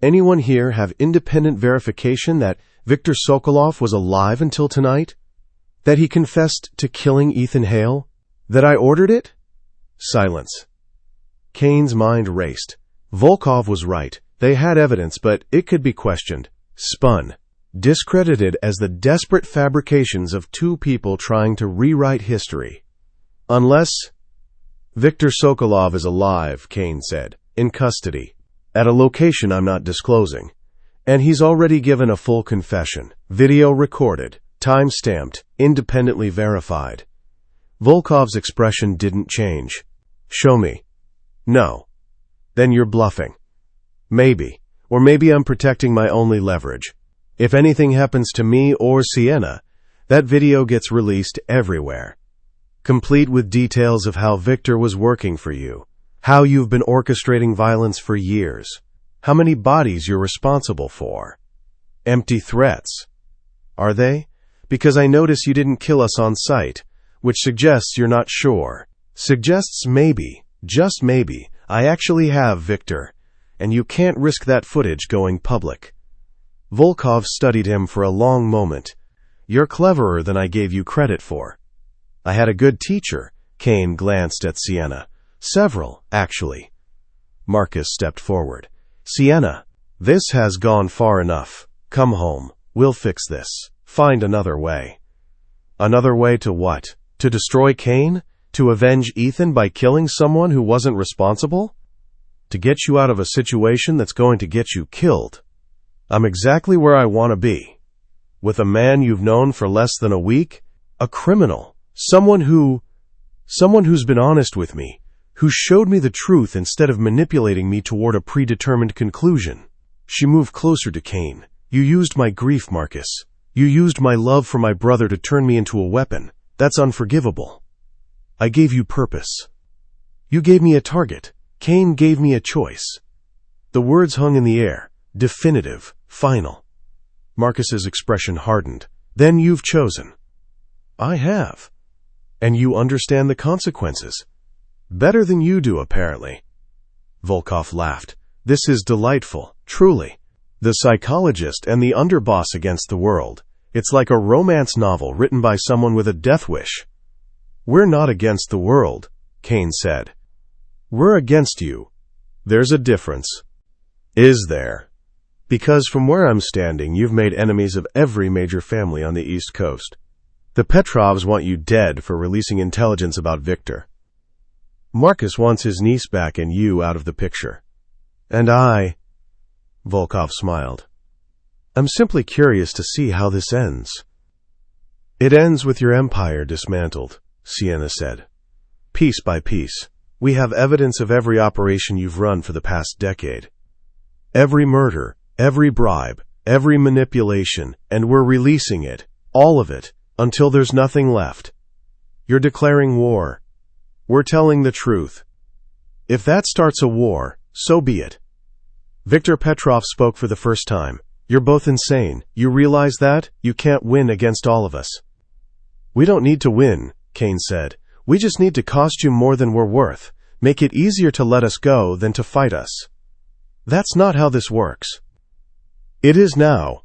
Anyone here have independent verification that Viktor Sokolov was alive until tonight? That he confessed to killing Ethan Hale? That I ordered it? Silence. Kane's mind raced. Volkov was right. They had evidence, but it could be questioned, spun, discredited as the desperate fabrications of two people trying to rewrite history. Unless Viktor Sokolov is alive, Kane said, in custody, at a location I'm not disclosing. And he's already given a full confession, video recorded, time-stamped, independently verified. Volkov's expression didn't change. Show me. No. Then you're bluffing. Maybe. Or maybe I'm protecting my only leverage. If anything happens to me or Sienna, that video gets released everywhere. Complete with details of how Victor was working for you, how you've been orchestrating violence for years, how many bodies you're responsible for. Empty threats. Are they? Because I notice you didn't kill us on sight, which suggests you're not sure. Suggests maybe, just maybe, I actually have Victor, and you can't risk that footage going public. Volkov studied him for a long moment. You're cleverer than I gave you credit for. I had a good teacher. Kane glanced at Sienna. Several, actually. Marcus stepped forward. Sienna, this has gone far enough. Come home. We'll fix this. Find another way. Another way to what? To destroy Kane? To avenge Ethan by killing someone who wasn't responsible? To get you out of a situation that's going to get you killed. I'm exactly where I want to be. With a man you've known for less than a week? A criminal. Someone who's been honest with me, who showed me the truth instead of manipulating me toward a predetermined conclusion. She moved closer to Kane. You used my grief, Marcus. You used my love for my brother to turn me into a weapon. That's unforgivable. I gave you purpose. You gave me a target. Kane gave me a choice. The words hung in the air. Definitive. Final. Marcus's expression hardened. Then you've chosen. I have. And you understand the consequences. Better than you do, apparently. Volkov laughed. This is delightful, truly. The psychologist and the underboss against the world. It's like a romance novel written by someone with a death wish. We're not against the world, Kane said. We're against you. There's a difference. Is there? Because from where I'm standing, you've made enemies of every major family on the East Coast. The Petrovs want you dead for releasing intelligence about Victor. Marcus wants his niece back and you out of the picture. And I... Volkov smiled. I'm simply curious to see how this ends. It ends with your empire dismantled, Sienna said. Piece by piece. We have evidence of every operation you've run for the past decade. Every murder, every bribe, every manipulation, and we're releasing it, all of it, until there's nothing left. You're declaring war. We're telling the truth. If that starts a war, so be it. Viktor Petrov spoke for the first time. You're both insane. You realize that? You can't win against all of us. We don't need to win, Kane said. We just need to cost you more than we're worth. Make it easier to let us go than to fight us. That's not how this works. It is now.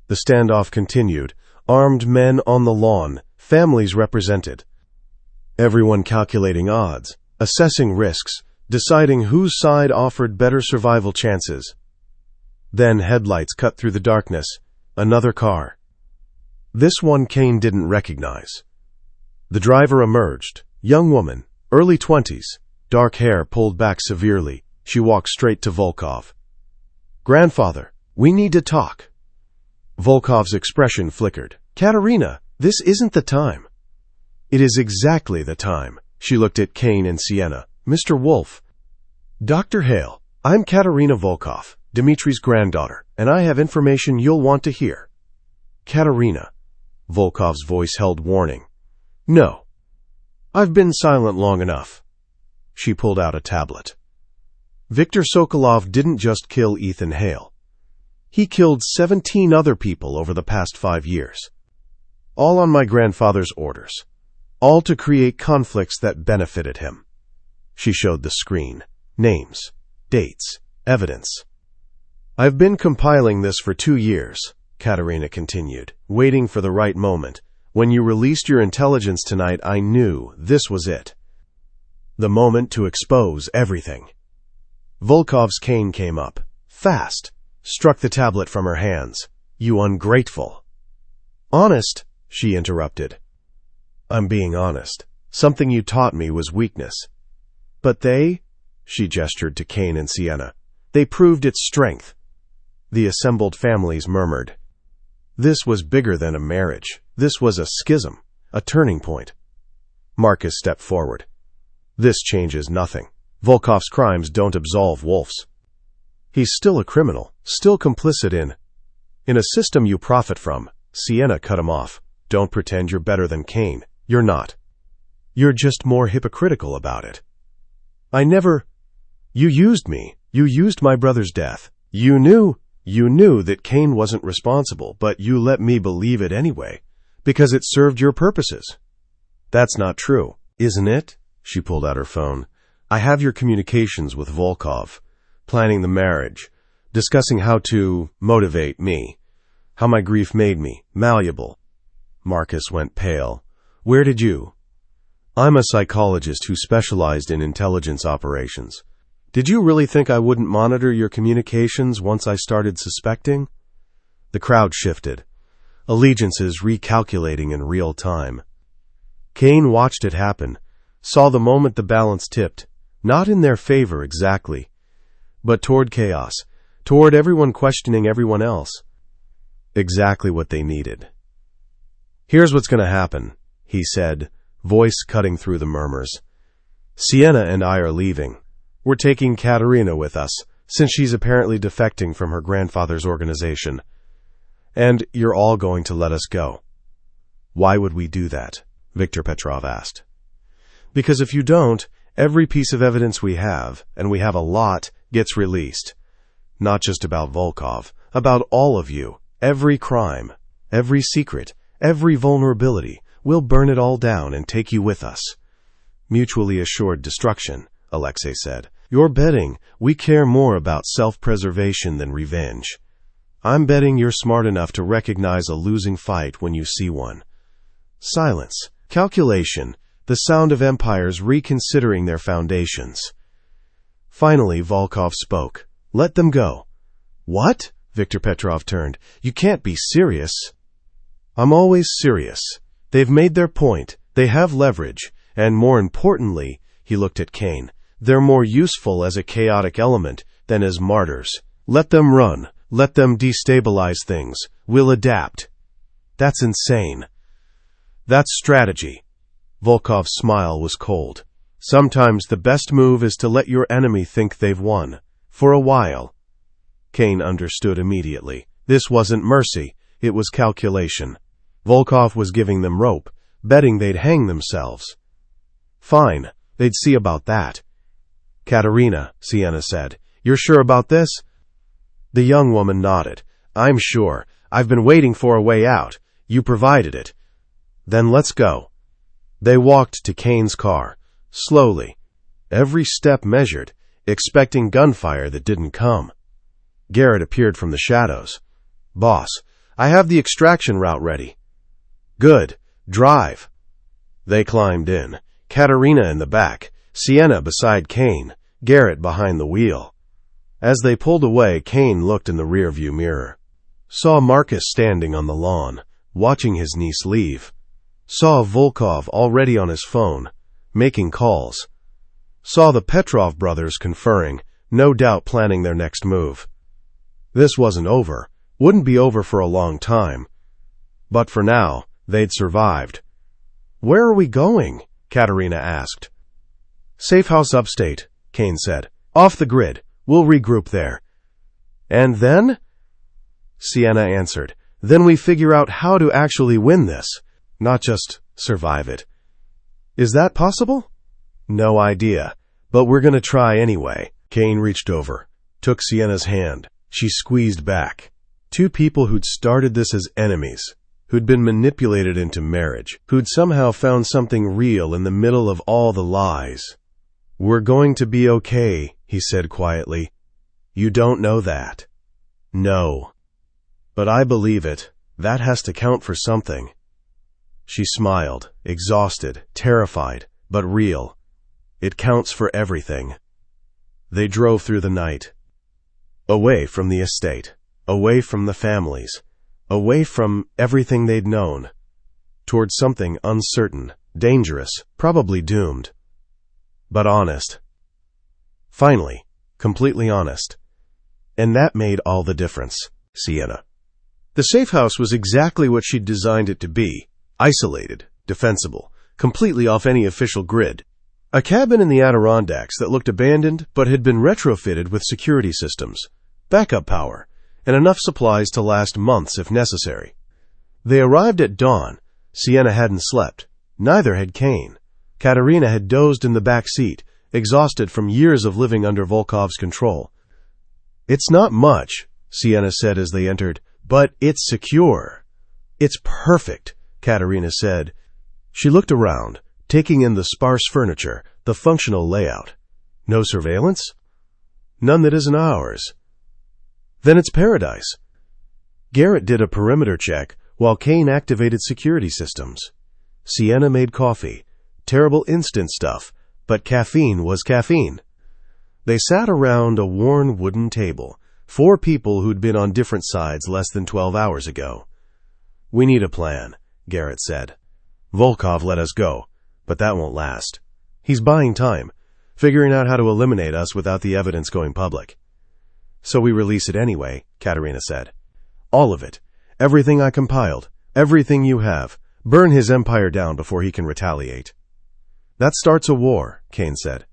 The standoff continued. Armed men on the lawn, families represented. Everyone calculating odds, assessing risks, deciding whose side offered better survival chances. Then headlights cut through the darkness. Another car. This one Kane didn't recognize. The driver emerged. Young woman, early 20s, dark hair pulled back severely. She walked straight to Volkov. Grandfather, we need to talk. Volkov's expression flickered. Katerina, this isn't the time. It is exactly the time. She looked at Kane and Sienna. Mr. Wolf. Dr. Hale, I'm Katerina Volkov, Dmitri's granddaughter, and I have information you'll want to hear. Katerina. Volkov's voice held warning. No. I've been silent long enough. She pulled out a tablet. Viktor Sokolov didn't just kill Ethan Hale. He killed 17 other people over the past 5 years. All on my grandfather's orders. All to create conflicts that benefited him. She showed the screen. Names, dates, evidence. I've been compiling this for 2 years, Katerina continued, waiting for the right moment, When you released your intelligence tonight, I knew this was it. The moment to expose everything. Volkov's cane came up, fast, struck the tablet from her hands. You ungrateful. Honest, she interrupted. I'm being honest. Something you taught me was weakness. But they, she gestured to Kane and Sienna, they proved its strength. The assembled families murmured. This was bigger than a marriage. This was a schism, a turning point. Marcus stepped forward. This changes nothing. Volkov's crimes don't absolve Wolf's. He's still a criminal, still complicit in a system you profit from. Sienna cut him off. Don't pretend you're better than Kane. You're not. You're just more hypocritical about it. I never... You used me. You used my brother's death. You knew that Kane wasn't responsible, but you let me believe it anyway, because it served your purposes. That's not true, isn't it? She pulled out her phone. I have your communications with Volkov, planning the marriage, discussing how to motivate me, how my grief made me malleable. Marcus went pale. Where did you? I'm a psychologist who specialized in intelligence operations. Did you really think I wouldn't monitor your communications once I started suspecting? The crowd shifted, allegiances recalculating in real time. Kane watched it happen, saw the moment the balance tipped, not in their favor exactly, but toward chaos, toward everyone questioning everyone else. Exactly what they needed. Here's what's going to happen, he said, voice cutting through the murmurs. Sienna and I are leaving. We're taking Katerina with us, since she's apparently defecting from her grandfather's organization. And you're all going to let us go. Why would we do that? Viktor Petrov asked. Because if you don't, every piece of evidence we have, and we have a lot, gets released. Not just about Volkov, about all of you. Every crime, every secret, every vulnerability. We'll burn it all down and take you with us. Mutually assured destruction, Alexei said. You're betting we care more about self-preservation than revenge. I'm betting you're smart enough to recognize a losing fight when you see one. Silence, calculation, the sound of empires reconsidering their foundations. Finally, Volkov spoke. Let them go. What? Viktor Petrov turned. You can't be serious. I'm always serious. They've made their point. They have leverage. And more importantly, he looked at Kane, they're more useful as a chaotic element than as martyrs. Let them run. Let them destabilize things. We'll adapt. That's insane. That's strategy. Volkov's smile was cold. Sometimes the best move is to let your enemy think they've won. For a while. Kane understood immediately. This wasn't mercy. It was calculation. Volkov was giving them rope, betting they'd hang themselves. Fine. They'd see about that. Katerina, Sienna said, you're sure about this? The young woman nodded. I'm sure. I've been waiting for a way out. You provided it. Then let's go. They walked to Kane's car, slowly, every step measured, expecting gunfire that didn't come. Garrett appeared from the shadows. Boss, I have the extraction route ready. Good. Drive. They climbed in, Katerina in the back, Sienna beside Kane, Garrett behind the wheel. As they pulled away, Kane looked in the rearview mirror. Saw Marcus standing on the lawn, watching his niece leave. Saw Volkov already on his phone, making calls. Saw the Petrov brothers conferring, no doubt planning their next move. This wasn't over, wouldn't be over for a long time. But for now, they'd survived. Where are we going? Katerina asked. Safe house upstate, Kane said. Off the grid. We'll regroup there. And then? Sienna answered. Then we figure out how to actually win this, not just survive it. Is that possible? No idea, but we're going to try anyway. Kane reached over, took Sienna's hand. She squeezed back. Two people who'd started this as enemies, who'd been manipulated into marriage, who'd somehow found something real in the middle of all the lies. We're going to be okay, he said quietly. You don't know that. No. But I believe it. That has to count for something. She smiled, exhausted, terrified, but real. It counts for everything. They drove through the night. Away from the estate. Away from the families. Away from everything they'd known. Towards something uncertain, dangerous, probably doomed. But honest. Finally, completely honest. And that made all the difference. Sienna. The safe house was exactly what she'd designed it to be. Isolated, defensible, completely off any official grid. A cabin in the Adirondacks that looked abandoned but had been retrofitted with security systems, backup power, and enough supplies to last months if necessary. They arrived at dawn. Sienna hadn't slept. Neither had Kane. Katerina had dozed in the back seat, exhausted from years of living under Volkov's control. "It's not much," Sienna said as they entered, "but it's secure." "It's perfect," Katerina said. She looked around, taking in the sparse furniture, the functional layout. "No surveillance?" "None that isn't ours." "Then it's paradise." Garrett did a perimeter check, while Kane activated security systems. Sienna made coffee. Terrible instant stuff, but caffeine was caffeine. They sat around a worn wooden table, 4 people who'd been on different sides less than 12 hours ago. "We need a plan," Garrett said. "Volkov let us go, but that won't last. He's buying time, figuring out how to eliminate us without the evidence going public." "So we release it anyway," Katerina said. "All of it. Everything I compiled. Everything you have. Burn his empire down before he can retaliate." "That starts a war," Kane said.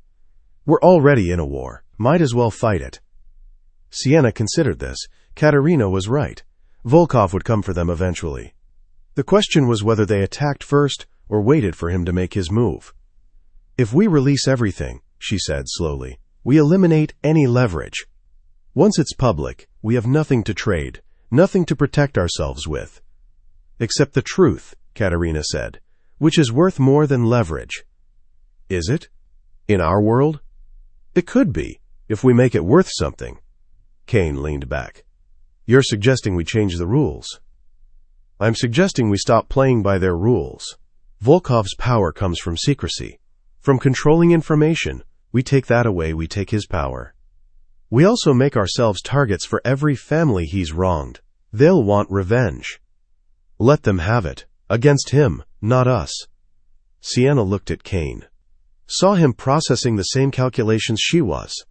"We're already in a war. Might as well fight it." Sienna considered this. Katerina was right. Volkov would come for them eventually. The question was whether they attacked first or waited for him to make his move. "If we release everything," she said slowly, "we eliminate any leverage. Once it's public, we have nothing to trade, nothing to protect ourselves with." "Except the truth," Katerina said, "which is worth more than leverage." "Is it? In our world?" "It could be, if we make it worth something." Kane leaned back. "You're suggesting we change the rules." "I'm suggesting we stop playing by their rules. Volkov's power comes from secrecy. From controlling information. We take that away, we take his power. We also make ourselves targets for every family he's wronged. They'll want revenge. Let them have it. Against him, not us." Sienna looked at Kane. Saw him processing the same calculations she was.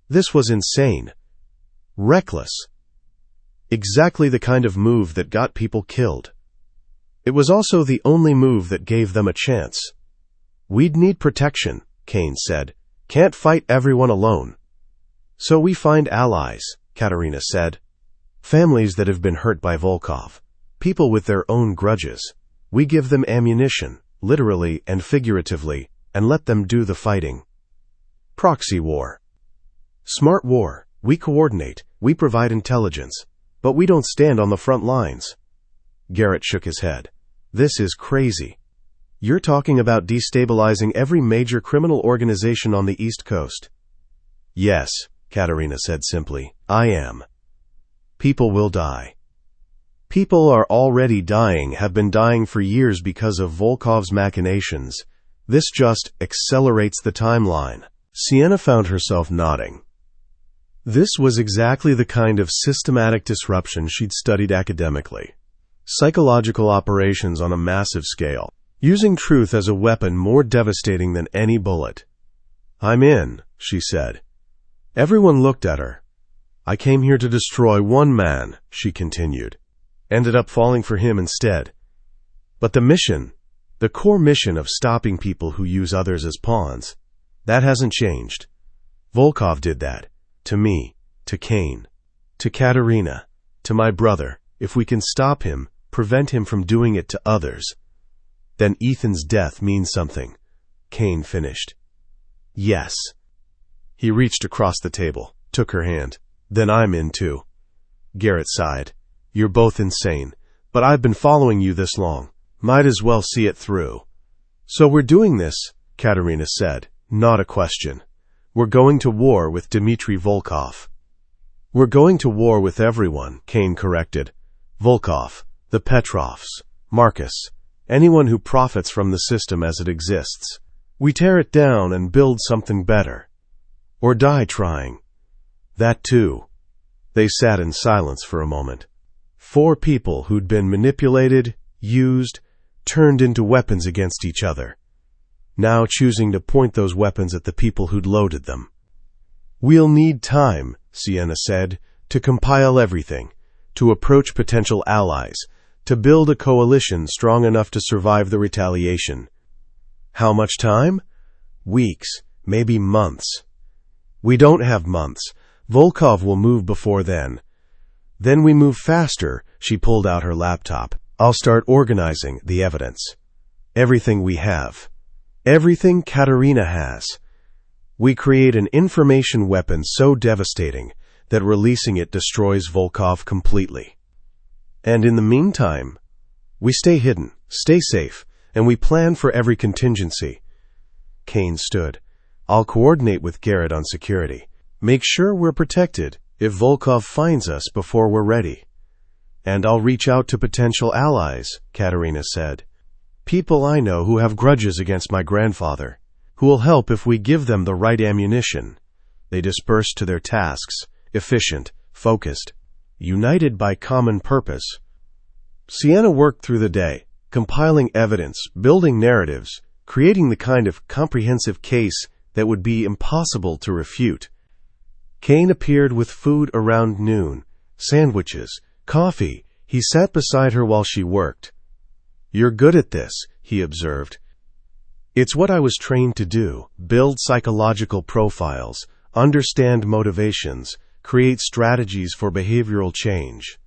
This was insane. Reckless. Exactly the kind of move that got people killed. It was also the only move that gave them a chance. "We'd need protection," Kane said. "Can't fight everyone alone." "So we find allies," Katerina said. "Families that have been hurt by Volkov. People with their own grudges. We give them ammunition, literally and figuratively, and let them do the fighting. Proxy war. Smart war. We coordinate, we provide intelligence, but we don't stand on the front lines." Garrett shook his head. "This is crazy. You're talking about destabilizing every major criminal organization on the East Coast." "Yes," Katerina said simply, "I am. People will die. People are already dying, have been dying for years because of Volkov's machinations. This just accelerates the timeline." Sienna found herself nodding. This was exactly the kind of systematic disruption she'd studied academically. Psychological operations on a massive scale, using truth as a weapon more devastating than any bullet. "I'm in," she said. Everyone looked at her. "I came here to destroy one man," she continued. "Ended up falling for him instead. But the mission, the core mission of stopping people who use others as pawns, that hasn't changed. Volkov did that. To me, to Kane, to Katerina, to my brother. If we can stop him, prevent him from doing it to others, then Ethan's death means something," Kane finished. "Yes." He reached across the table, took her hand. "Then I'm in too." Garrett sighed. "You're both insane, but I've been following you this long. Might as well see it through." "So we're doing this," Katerina said, not a question. "We're going to war with Dmitry Volkov." "We're going to war with everyone," Kane corrected. "Volkov, the Petrovs, Marcus, anyone who profits from the system as it exists. We tear it down and build something better. Or die trying. That too. They sat in silence for a moment. 4 people who'd been manipulated, used, turned into weapons against each other, now choosing to point those weapons at the people who'd loaded them. "We'll need time," Sienna said, "to compile everything, to approach potential allies, to build a coalition strong enough to survive the retaliation." "How much time?" "Weeks, maybe months." "We don't have months. Volkov will move before then." "Then we move faster." She pulled out her laptop. "I'll start organizing the evidence. Everything we have. Everything Katerina has. We create an information weapon so devastating that releasing it destroys Volkov completely. And in the meantime, we stay hidden, stay safe, and we plan for every contingency." Kane stood. "I'll coordinate with Garrett on security. Make sure we're protected if Volkov finds us before we're ready." "And I'll reach out to potential allies," Katerina said. "People I know who have grudges against my grandfather, who will help if we give them the right ammunition." They dispersed to their tasks, efficient, focused, united by common purpose. Sienna worked through the day, compiling evidence, building narratives, creating the kind of comprehensive case that would be impossible to refute. Kane appeared with food around noon, sandwiches, coffee. He sat beside her while she worked. "You're good at this," he observed. "It's what I was trained to do, build psychological profiles, understand motivations, create strategies for behavioral change.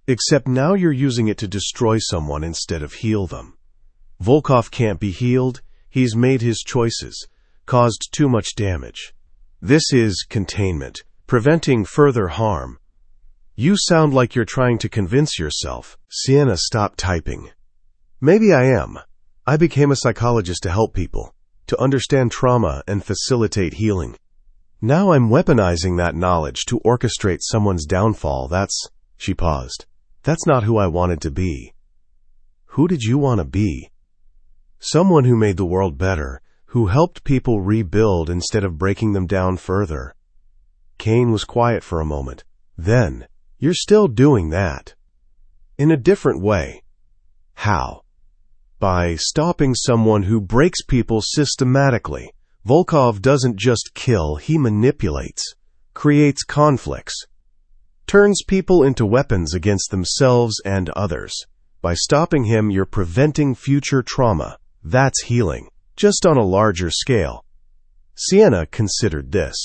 Except now you're using it to destroy someone instead of heal them. Volkov can't be healed. He's made his choices, caused too much damage. This is containment, preventing further harm." "You sound like you're trying to convince yourself." Sienna stopped typing. "Maybe I am. I became a psychologist to help people, to understand trauma and facilitate healing. Now I'm weaponizing that knowledge to orchestrate someone's downfall. She paused. "That's not who I wanted to be." "Who did you want to be?" "Someone who made the world better, who helped people rebuild instead of breaking them down further." Kane was quiet for a moment. Then, "You're still doing that. In a different way." "How?" "By stopping someone who breaks people systematically. Volkov doesn't just kill, he manipulates, creates conflicts, turns people into weapons against themselves and others. By stopping him, you're preventing future trauma. That's healing, just on a larger scale." Sienna considered this.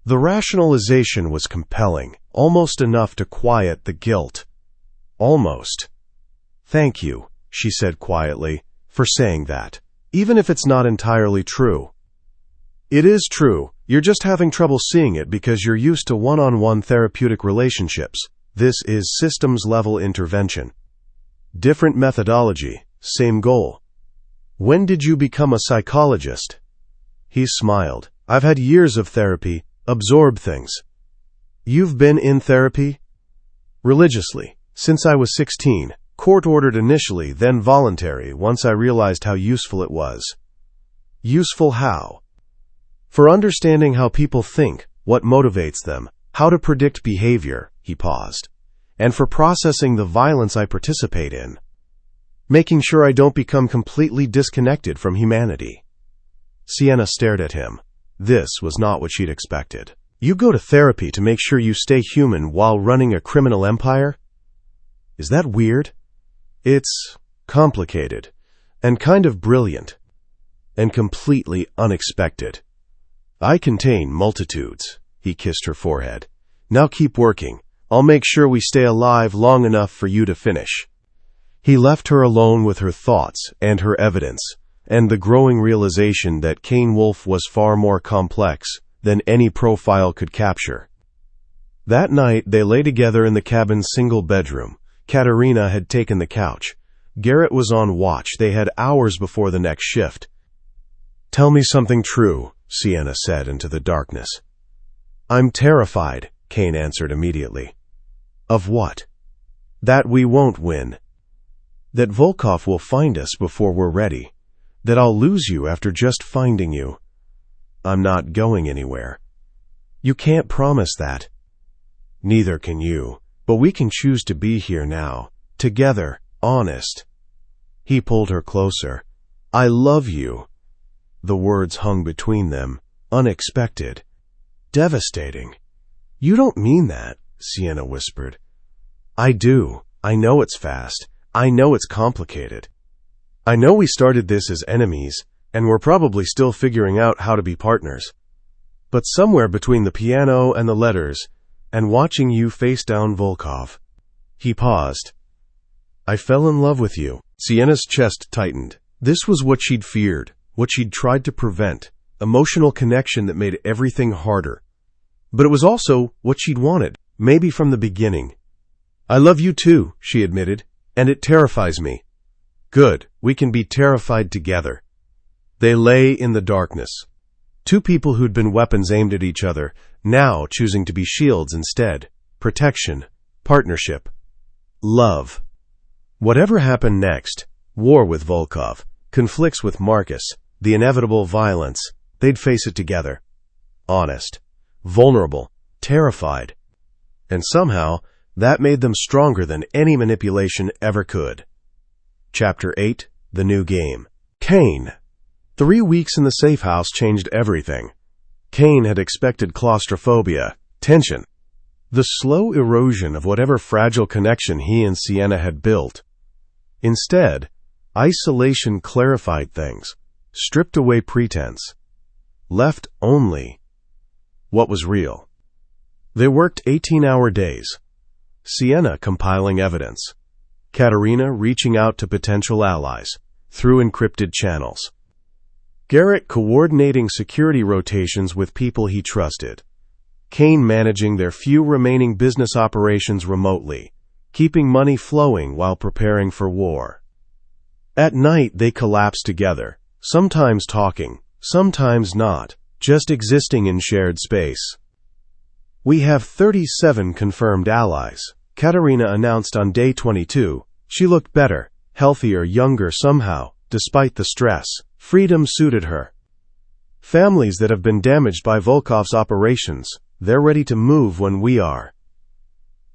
The rationalization was compelling, almost enough to quiet the guilt. "Almost." "Thank you," she said quietly, "for saying that, even if it's not entirely true." "It is true. You're just having trouble seeing it because you're used to one-on-one therapeutic relationships. This is systems-level intervention. Different methodology, same goal." "When did you become a psychologist?" He smiled. "I've had years of therapy, absorb things." "You've been in therapy?" "Religiously, since I was 16. Court-ordered initially, then voluntary, once I realized how useful it was." "Useful how?" "For understanding how people think, what motivates them, how to predict behavior," he paused, "and for processing the violence I participate in. Making sure I don't become completely disconnected from humanity." Sienna stared at him. This was not what she'd expected. "You go to therapy to make sure you stay human while running a criminal empire? Is that weird?" "It's complicated, and kind of brilliant, and completely unexpected. I contain multitudes." He kissed her forehead. "Now keep working. I'll make sure we stay alive long enough for you to finish." He left her alone with her thoughts and her evidence, and the growing realization that Kane Wolf was far more complex than any profile could capture. That night, they lay together in the cabin's single bedroom. Katerina had taken the couch. Garrett was on watch. They had hours before the next shift. "Tell me something true," Sienna said into the darkness. "I'm terrified," Kane answered immediately. "Of what?" "That we won't win." That Volkov will find us before we're ready. That I'll lose you after just finding you. I'm not going anywhere. You can't promise that. Neither can you, but we can choose to be here now, together, honest. He pulled her closer. I love you. The words hung between them, unexpected, devastating. You don't mean that, Sienna whispered. I do. I know it's fast. I know it's complicated. I know we started this as enemies, and we're probably still figuring out how to be partners. But somewhere between the piano and the letters, and watching you face down Volkov. He paused. I fell in love with you. Sienna's chest tightened. This was what she'd feared, what she'd tried to prevent, emotional connection that made everything harder. But it was also what she'd wanted, maybe from the beginning. I love you too, she admitted, and it terrifies me. Good, we can be terrified together. They lay in the darkness. Two people who'd been weapons aimed at each other, now choosing to be shields instead. Protection, partnership, love. Whatever happened next, war with Volkov, conflicts with Marcus, the inevitable violence, they'd face it together. Honest, vulnerable, terrified. And somehow, that made them stronger than any manipulation ever could. Chapter 8, The New Game. Kane. 3 weeks in the safe house changed everything. Kane had expected claustrophobia, tension, the slow erosion of whatever fragile connection he and Sienna had built. Instead, isolation clarified things, stripped away pretense, left only what was real. They worked 18-hour days. Sienna compiling evidence. Katerina reaching out to potential allies through encrypted channels. Garrett coordinating security rotations with people he trusted. Kane managing their few remaining business operations remotely, keeping money flowing while preparing for war. At night they collapsed together, sometimes talking, sometimes not, just existing in shared space. We have 37 confirmed allies, Katerina announced on day 22. She looked better, healthier, younger somehow, despite the stress. Freedom suited her. Families that have been damaged by Volkov's operations, they're ready to move when we are.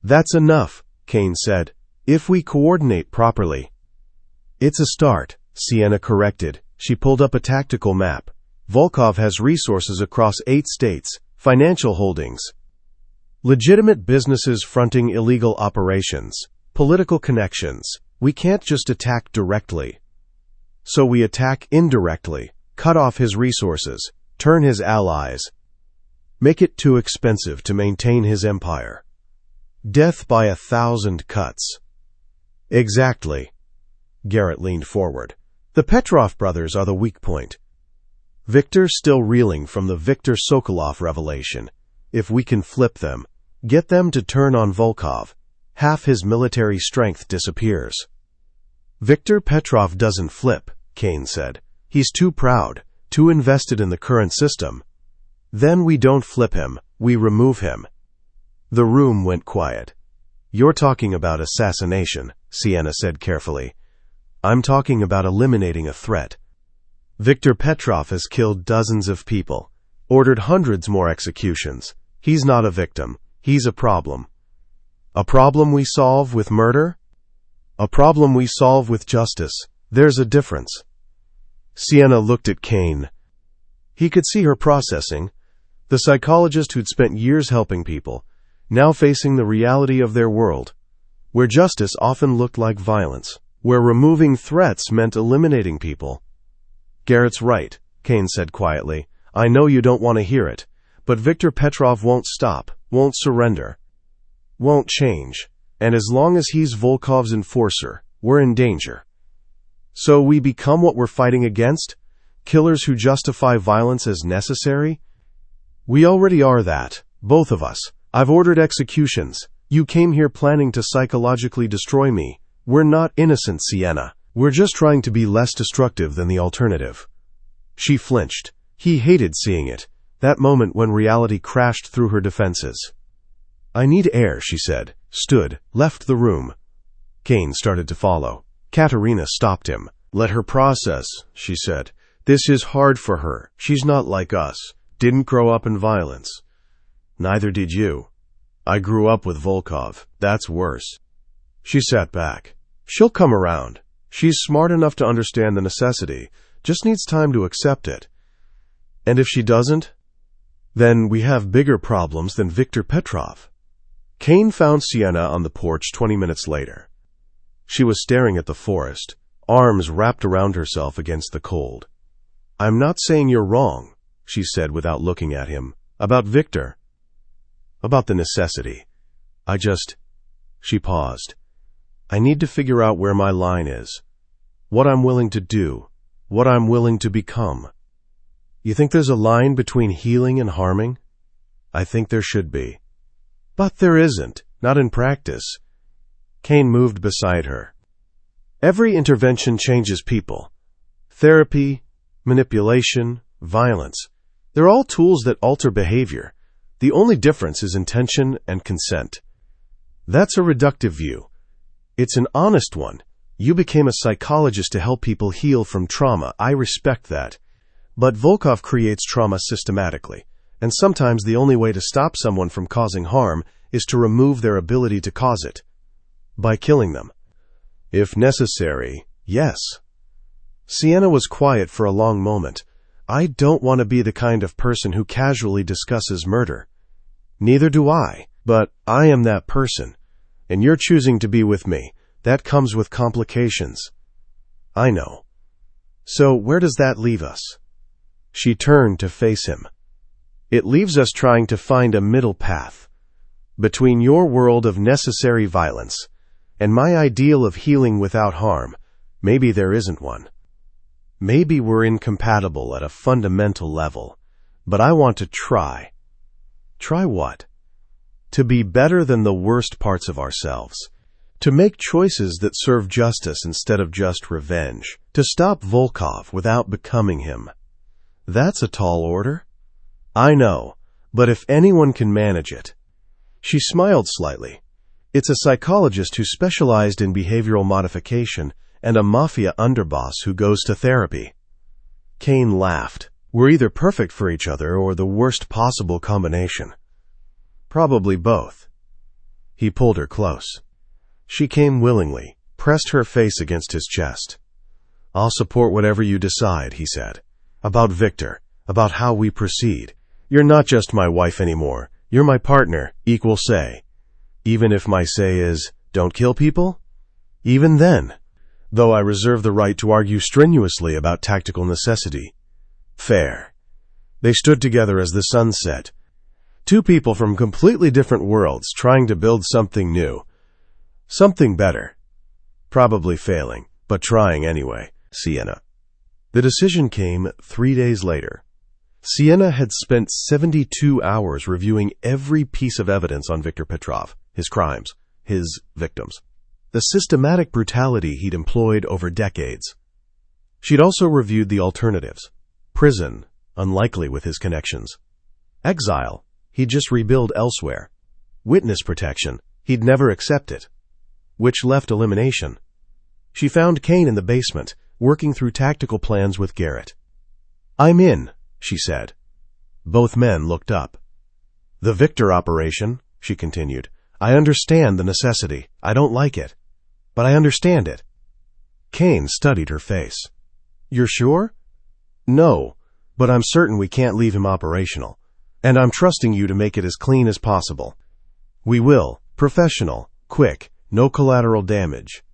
That's enough, Kane said, if we coordinate properly. It's a start, Sienna corrected. She pulled up a tactical map. Volkov has resources across 8 states, financial holdings, legitimate businesses fronting illegal operations, political connections. We can't just attack directly. So we attack indirectly, cut off his resources, turn his allies, make it too expensive to maintain his empire. Death by 1,000 cuts. Exactly. Garrett leaned forward. The Petrov brothers are the weak point. Victor still reeling from the Viktor Sokolov revelation. If we can flip them, get them to turn on Volkov, half his military strength disappears. Viktor Petrov doesn't flip, Kane said. He's too proud, too invested in the current system. Then we don't flip him, we remove him. The room went quiet. You're talking about assassination, Sienna said carefully. I'm talking about eliminating a threat. Viktor Petrov has killed dozens of people, ordered hundreds more executions. He's not a victim, he's a problem. A problem we solve with murder? A problem we solve with justice. There's a difference. Sienna looked at Kane. He could see her processing. The psychologist who'd spent years helping people, now facing the reality of their world, where justice often looked like violence, where removing threats meant eliminating people. Garrett's right, Kane said quietly. I know you don't want to hear it, but Viktor Petrov won't stop, won't surrender, won't change. And as long as he's Volkov's enforcer, we're in danger. So we become what we're fighting against? Killers who justify violence as necessary? We already are that, both of us. I've ordered executions. You came here planning to psychologically destroy me. We're not innocent, Sienna. We're just trying to be less destructive than the alternative. She flinched. He hated seeing it, that moment when reality crashed through her defenses. I need air, she said, stood, left the room. Kane started to follow. Katerina stopped him. "Let her process," she said. "This is hard for her. She's not like us. Didn't grow up in violence." "Neither did you." "I grew up with Volkov. That's worse." She sat back. "She'll come around. She's smart enough to understand the necessity, just needs time to accept it. And if she doesn't, then we have bigger problems than Viktor Petrov." Kane found Sienna on the porch 20 minutes later. She was staring at the forest, arms wrapped around herself against the cold. "I'm not saying you're wrong," she said without looking at him. "About Viktor. About the necessity. She paused. "I need to figure out where my line is. What I'm willing to do. What I'm willing to become." "You think there's a line between healing and harming?" "I think there should be." "But there isn't. Not in practice." Kane moved beside her. "Every intervention changes people. Therapy, manipulation, violence. They're all tools that alter behavior. The only difference is intention and consent." "That's a reductive view. It's an honest one. You became a psychologist to help people heal from trauma. I respect that. But Volkov creates trauma systematically, and sometimes the only way to stop someone from causing harm is to remove their ability to cause it. By killing them. If necessary, yes." Sienna was quiet for a long moment. "I don't want to be the kind of person who casually discusses murder." "Neither do I, but I am that person. And you're choosing to be with me. That comes with complications." "I know. So where does that leave us?" She turned to face him. "It leaves us trying to find a middle path. Between your world of necessary violence and my ideal of healing without harm, maybe there isn't one. Maybe we're incompatible at a fundamental level, but I want to try." "Try what?" "To be better than the worst parts of ourselves. To make choices that serve justice instead of just revenge. To stop Volkov without becoming him." "That's a tall order." "I know, but if anyone can manage it." She smiled slightly. "It's a psychologist who specialized in behavioral modification and a mafia underboss who goes to therapy." Kane laughed. "We're either perfect for each other or the worst possible combination." "Probably both." He pulled her close. She came willingly, pressed her face against his chest. "I'll support whatever you decide," he said. "About Viktor, about how we proceed. You're not just my wife anymore. You're my partner, equal say. Even if my say is, don't kill people? Even then, though I reserve the right to argue strenuously about tactical necessity." "Fair." They stood together as the sun set. Two people from completely different worlds trying to build something new. Something better. Probably failing, but trying anyway. Sienna. The decision came 3 days later. Sienna had spent 72 hours reviewing every piece of evidence on Viktor Petrov, his crimes, his victims, the systematic brutality he'd employed over decades. She'd also reviewed the alternatives. Prison, unlikely with his connections. Exile, he'd just rebuild elsewhere. Witness protection, he'd never accept it. Which left elimination. She found Kane in the basement, working through tactical plans with Garrett. "I'm in," she said. Both men looked up. "The Viktor operation," she continued. "I understand the necessity. I don't like it. But I understand it." Kane studied her face. "You're sure?" "No, but I'm certain we can't leave him operational. And I'm trusting you to make it as clean as possible." "We will. Professional. Quick. No collateral damage."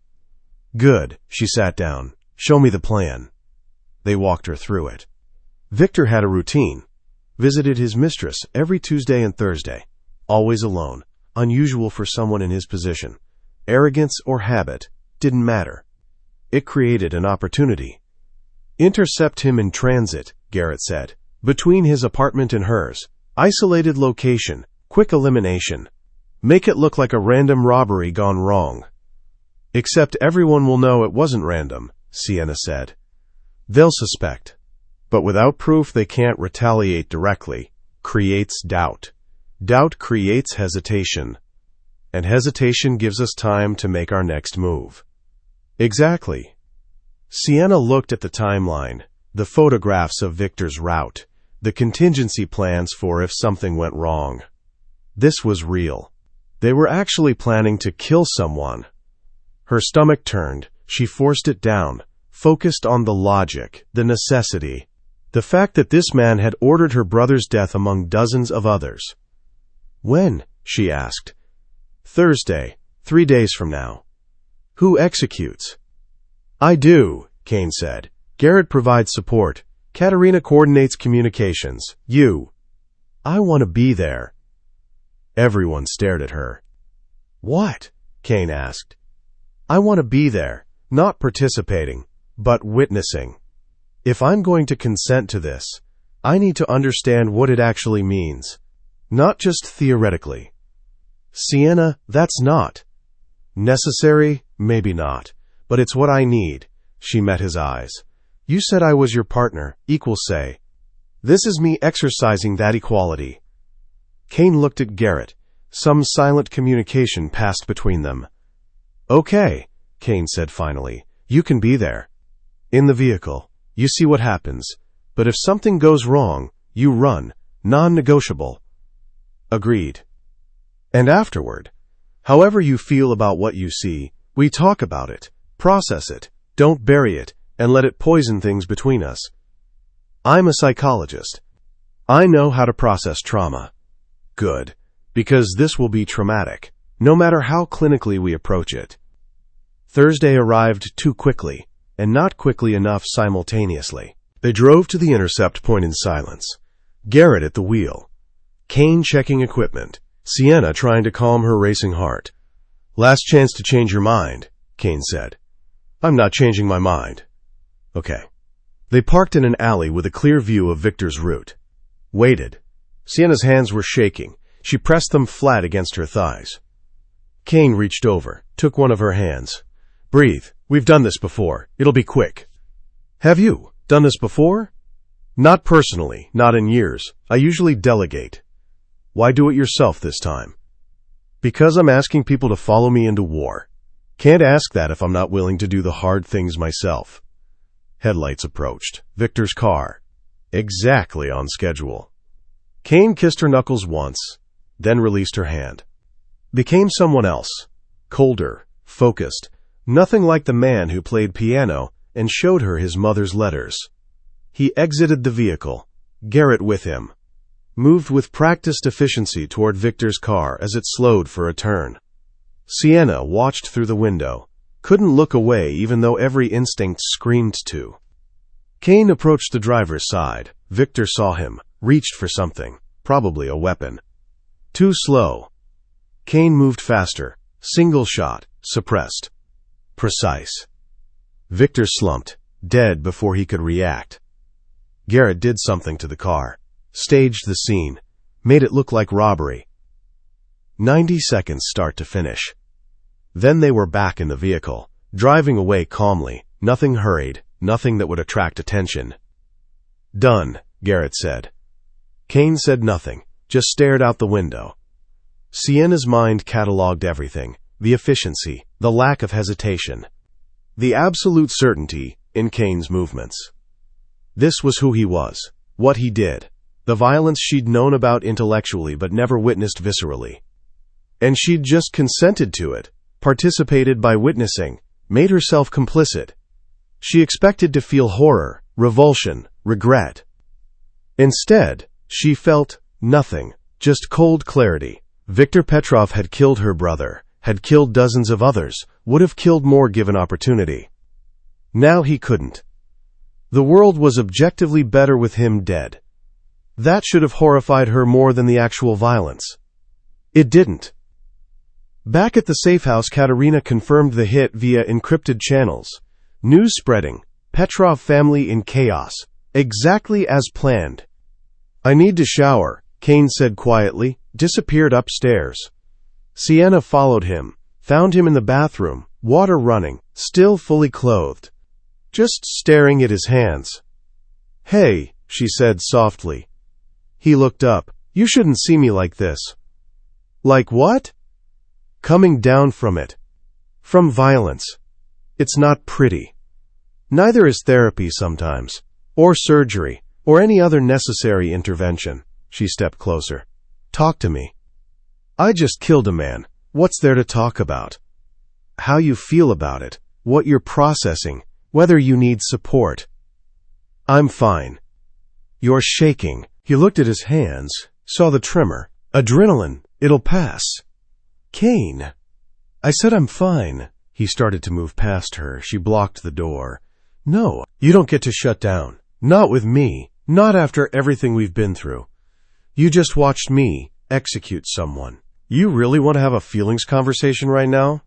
"Good." She sat down. "Show me the plan." They walked her through it. Viktor had a routine. Visited his mistress every Tuesday and Thursday. Always alone. Unusual for someone in his position. Arrogance or habit. Didn't matter. It created an opportunity. "Intercept him in transit," Garrett said. "Between his apartment and hers. Isolated location. Quick elimination. Make it look like a random robbery gone wrong." "Except everyone will know it wasn't random," Sienna said. "They'll suspect. But without proof they can't retaliate directly. Creates doubt. Doubt creates hesitation. And hesitation gives us time to make our next move." Exactly. Sienna looked at the timeline, the photographs of Victor's route, the contingency plans for if something went wrong. This was real. They were actually planning to kill someone. Her stomach turned. She forced it down, focused on the logic, the necessity, the fact that this man had ordered her brother's death among dozens of others. When? She asked. Thursday, 3 days from now. Who executes? I do, Kane said. Garrett provides support. Katerina coordinates communications. You. I want to be there. Everyone stared at her. What? Kane asked. I want to be there, not participating, but witnessing. If I'm going to consent to this, I need to understand what it actually means, not just theoretically. Sienna, that's not necessary, maybe not, but it's what I need. She met his eyes. You said I was your partner, equal say. This is me exercising that equality. Kane looked at Garrett. Some silent communication passed between them. Okay, Kane said finally. You can be there. In the vehicle. You see what happens. But if something goes wrong, you run. Non-negotiable. Agreed. And afterward, however you feel about what you see, we talk about it, process it, don't bury it, and let it poison things between us. I'm a psychologist. I know how to process trauma. Good. Because this will be traumatic, no matter how clinically we approach it. Thursday arrived too quickly, and not quickly enough simultaneously. They drove to the intercept point in silence. Garrett at the wheel. Kane checking equipment. Sienna trying to calm her racing heart. Last chance to change your mind, Kane said. I'm not changing my mind. Okay. They parked in an alley with a clear view of Victor's route. Waited. Sienna's hands were shaking. She pressed them flat against her thighs. Kane reached over, took one of her hands. Breathe. We've done this before. It'll be quick. Have you done this before? Not personally, not in years. I usually delegate. Why do it yourself this time? Because I'm asking people to follow me into war. Can't ask that if I'm not willing to do the hard things myself. Headlights approached. Victor's car. Exactly on schedule. Kane kissed her knuckles once, then released her hand. Became someone else. Colder, focused, nothing like the man who played piano and showed her his mother's letters. He exited the vehicle, Garrett with him. Moved with practiced efficiency toward Victor's car as it slowed for a turn. Sienna watched through the window, couldn't look away even though every instinct screamed to. Kane approached the driver's side. Victor saw him, reached for something, probably a weapon. Too slow. Kane moved faster. Single shot, suppressed. Precise. Victor slumped, dead before he could react. Garrett did something to the car. Staged the scene, made it look like robbery. 90 seconds start to finish. Then they were back in the vehicle, driving away calmly, nothing hurried, nothing that would attract attention. Done, Garrett said. Kane said nothing, just stared out the window. Sienna's mind catalogued everything, the efficiency, the lack of hesitation, the absolute certainty in Kane's movements. This was who he was, what he did. The violence she'd known about intellectually but never witnessed viscerally. And she'd just consented to it, participated by witnessing, made herself complicit. She expected to feel horror, revulsion, regret. Instead, she felt nothing, just cold clarity. Viktor Petrov had killed her brother, had killed dozens of others, would have killed more given opportunity. Now he couldn't. The world was objectively better with him dead. That should have horrified her more than the actual violence. It didn't. Back at the safe house, Katerina confirmed the hit via encrypted channels. News spreading. Petrov family in chaos. Exactly as planned. I need to shower, Kane said quietly, disappeared upstairs. Sienna followed him, found him in the bathroom, water running, still fully clothed. Just staring at his hands. Hey, she said softly. He looked up. You shouldn't see me like this. Like what? Coming down from it. From violence. It's not pretty. Neither is therapy sometimes, or surgery, or any other necessary intervention. She stepped closer. Talk to me. I just killed a man. What's there to talk about? How you feel about it, what you're processing, whether you need support. I'm fine. You're shaking. He looked at his hands, saw the tremor. Adrenaline. It'll pass. Kane. I said I'm fine. He started to move past her. She blocked the door. No, you don't get to shut down. Not with me. Not after everything we've been through. You just watched me execute someone. You really want to have a feelings conversation right now?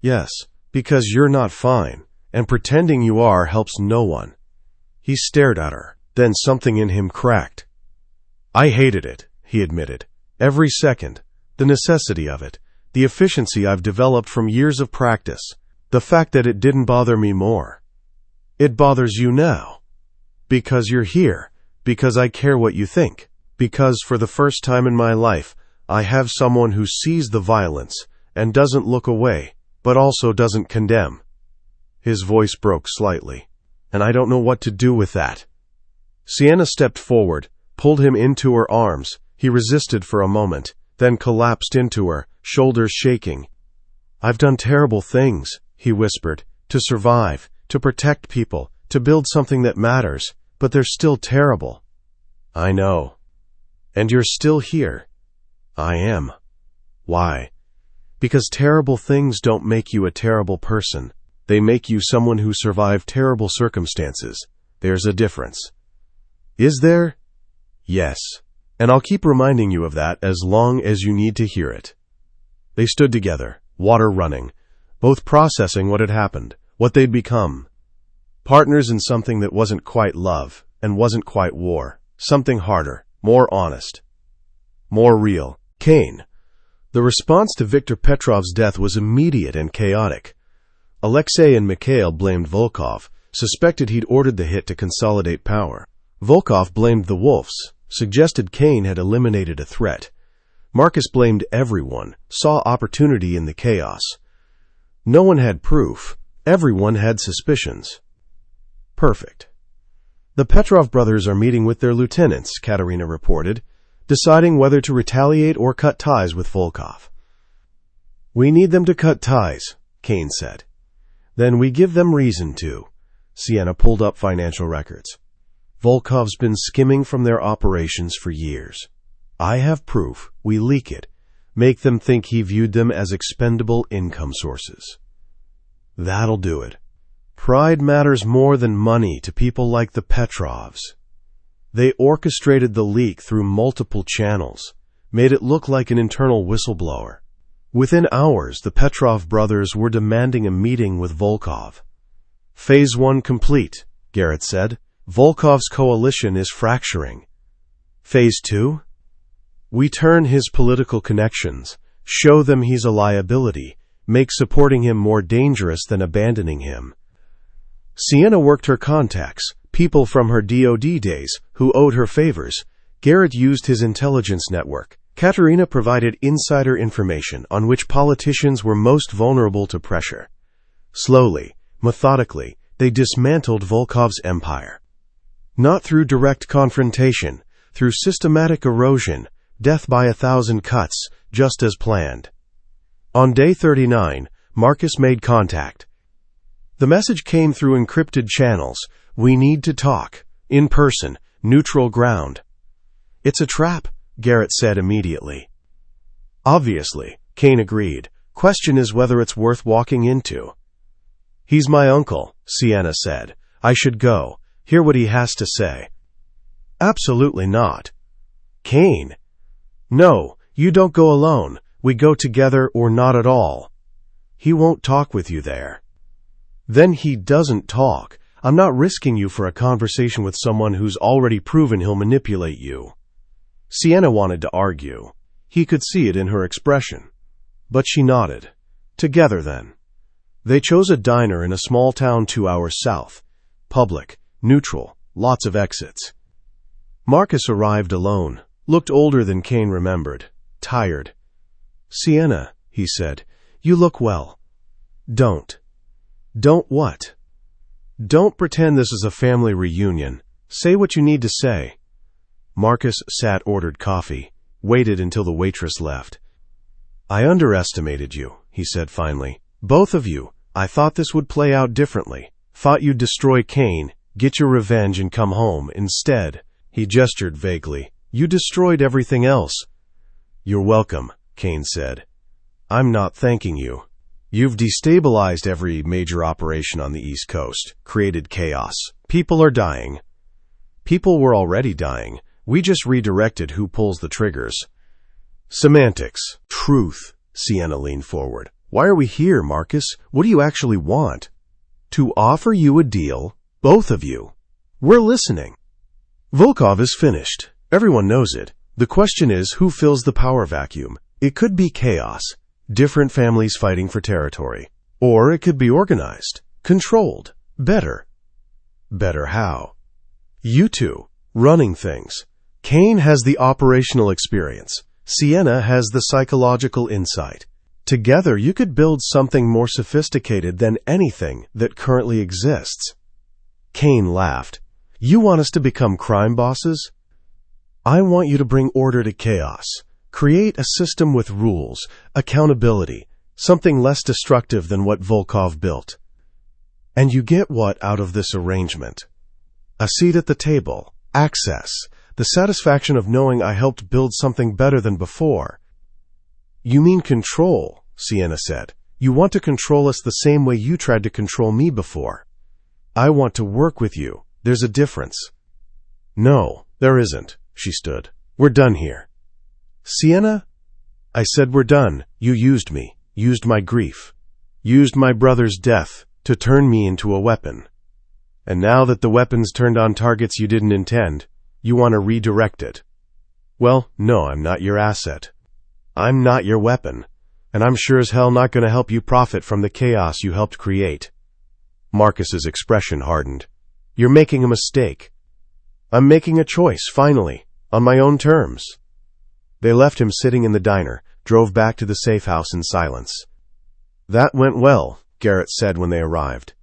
Yes, because you're not fine, and pretending you are helps no one. He stared at her. Then something in him cracked. I hated it, he admitted. Every second. The necessity of it. The efficiency I've developed from years of practice. The fact that it didn't bother me more. It bothers you now. Because you're here. Because I care what you think. Because for the first time in my life, I have someone who sees the violence and doesn't look away, but also doesn't condemn. His voice broke slightly. And I don't know what to do with that. Sienna stepped forward, pulled him into her arms. He resisted for a moment, then collapsed into her, shoulders shaking. I've done terrible things, he whispered, to survive, to protect people, to build something that matters, but they're still terrible. I know. And you're still here. I am. Why? Because terrible things don't make you a terrible person. They make you someone who survived terrible circumstances. There's a difference. Is there? Yes. And I'll keep reminding you of that as long as you need to hear it. They stood together, water running, both processing what had happened, what they'd become. Partners in something that wasn't quite love and wasn't quite war. Something harder, more honest, more real. Kane. The response to Viktor Petrov's death was immediate and chaotic. Alexei and Mikhail blamed Volkov, suspected he'd ordered the hit to consolidate power. Volkov blamed the Wolves, suggested Kane had eliminated a threat. Marcus blamed everyone, saw opportunity in the chaos. No one had proof. Everyone had suspicions. Perfect. The Petrov brothers are meeting with their lieutenants, Katerina reported, deciding whether to retaliate or cut ties with Volkov. We need them to cut ties, Kane said. Then we give them reason to. Sienna pulled up financial records. Volkov's been skimming from their operations for years. I have proof. We leak it. Make them think he viewed them as expendable income sources. That'll do it. Pride matters more than money to people like the Petrovs. They orchestrated the leak through multiple channels, made it look like an internal whistleblower. Within hours, the Petrov brothers were demanding a meeting with Volkov. Phase 1 complete, Garrett said. Volkov's coalition is fracturing. Phase 2? We turn his political connections, show them he's a liability, make supporting him more dangerous than abandoning him. Sienna worked her contacts, people from her DoD days, who owed her favors. Garrett used his intelligence network. Katerina provided insider information on which politicians were most vulnerable to pressure. Slowly, methodically, they dismantled Volkov's empire. Not through direct confrontation, through systematic erosion, death by 1,000 cuts, just as planned. On day 39, Marcus made contact. The message came through encrypted channels. We need to talk. In person. Neutral ground. It's a trap, Garrett said immediately. Obviously, Kane agreed. Question is whether it's worth walking into. He's my uncle, Sienna said. I should go. Hear what he has to say. Absolutely not. Kane. No, you don't go alone. We go together or not at all. He won't talk with you there. Then he doesn't talk. I'm not risking you for a conversation with someone who's already proven he'll manipulate you. Sienna wanted to argue. He could see it in her expression. But she nodded. Together then. They chose a diner in a small town 2 hours south. Public, neutral, lots of exits. Marcus arrived alone, looked older than Kane remembered, tired. Sienna, he said, you look well. Don't. Don't what? Don't pretend this is a family reunion. Say what you need to say. Marcus ordered coffee, waited until the waitress left. I underestimated you, he said finally. Both of you. I thought this would play out differently. Thought you'd destroy Kane, get your revenge and come home. Instead, he gestured vaguely. You destroyed everything else. You're welcome, Kane said. I'm not thanking you. You've destabilized every major operation on the East Coast, created chaos. People are dying. People were already dying. We just redirected who pulls the triggers. Semantics. Truth. Sienna leaned forward. Why are we here, Marcus? What do you actually want? To offer you a deal, both of you. We're listening. Volkov is finished. Everyone knows it. The question is, who fills the power vacuum? It could be chaos, different families fighting for territory. Or it could be organized, controlled, better. Better how? You two, running things. Kane has the operational experience. Sienna has the psychological insight. Together, you could build something more sophisticated than anything that currently exists. Kane laughed. You want us to become crime bosses? I want you to bring order to chaos. Create a system with rules, accountability, something less destructive than what Volkov built. And you get what out of this arrangement? A seat at the table, access, the satisfaction of knowing I helped build something better than before. You mean control, Sienna said. You want to control us the same way you tried to control me before. I want to work with you. There's a difference. No, there isn't, she stood. We're done here. Sienna? I said we're done. You used me, used my grief, used my brother's death to turn me into a weapon. And now that the weapon's turned on targets you didn't intend, you want to redirect it. Well, no, I'm not your asset. I'm not your weapon, and I'm sure as hell not going to help you profit from the chaos you helped create. Marcus's expression hardened. You're making a mistake. I'm making a choice, finally, on my own terms. They left him sitting in the diner, drove back to the safe house in silence. That went well, Garrett said when they arrived.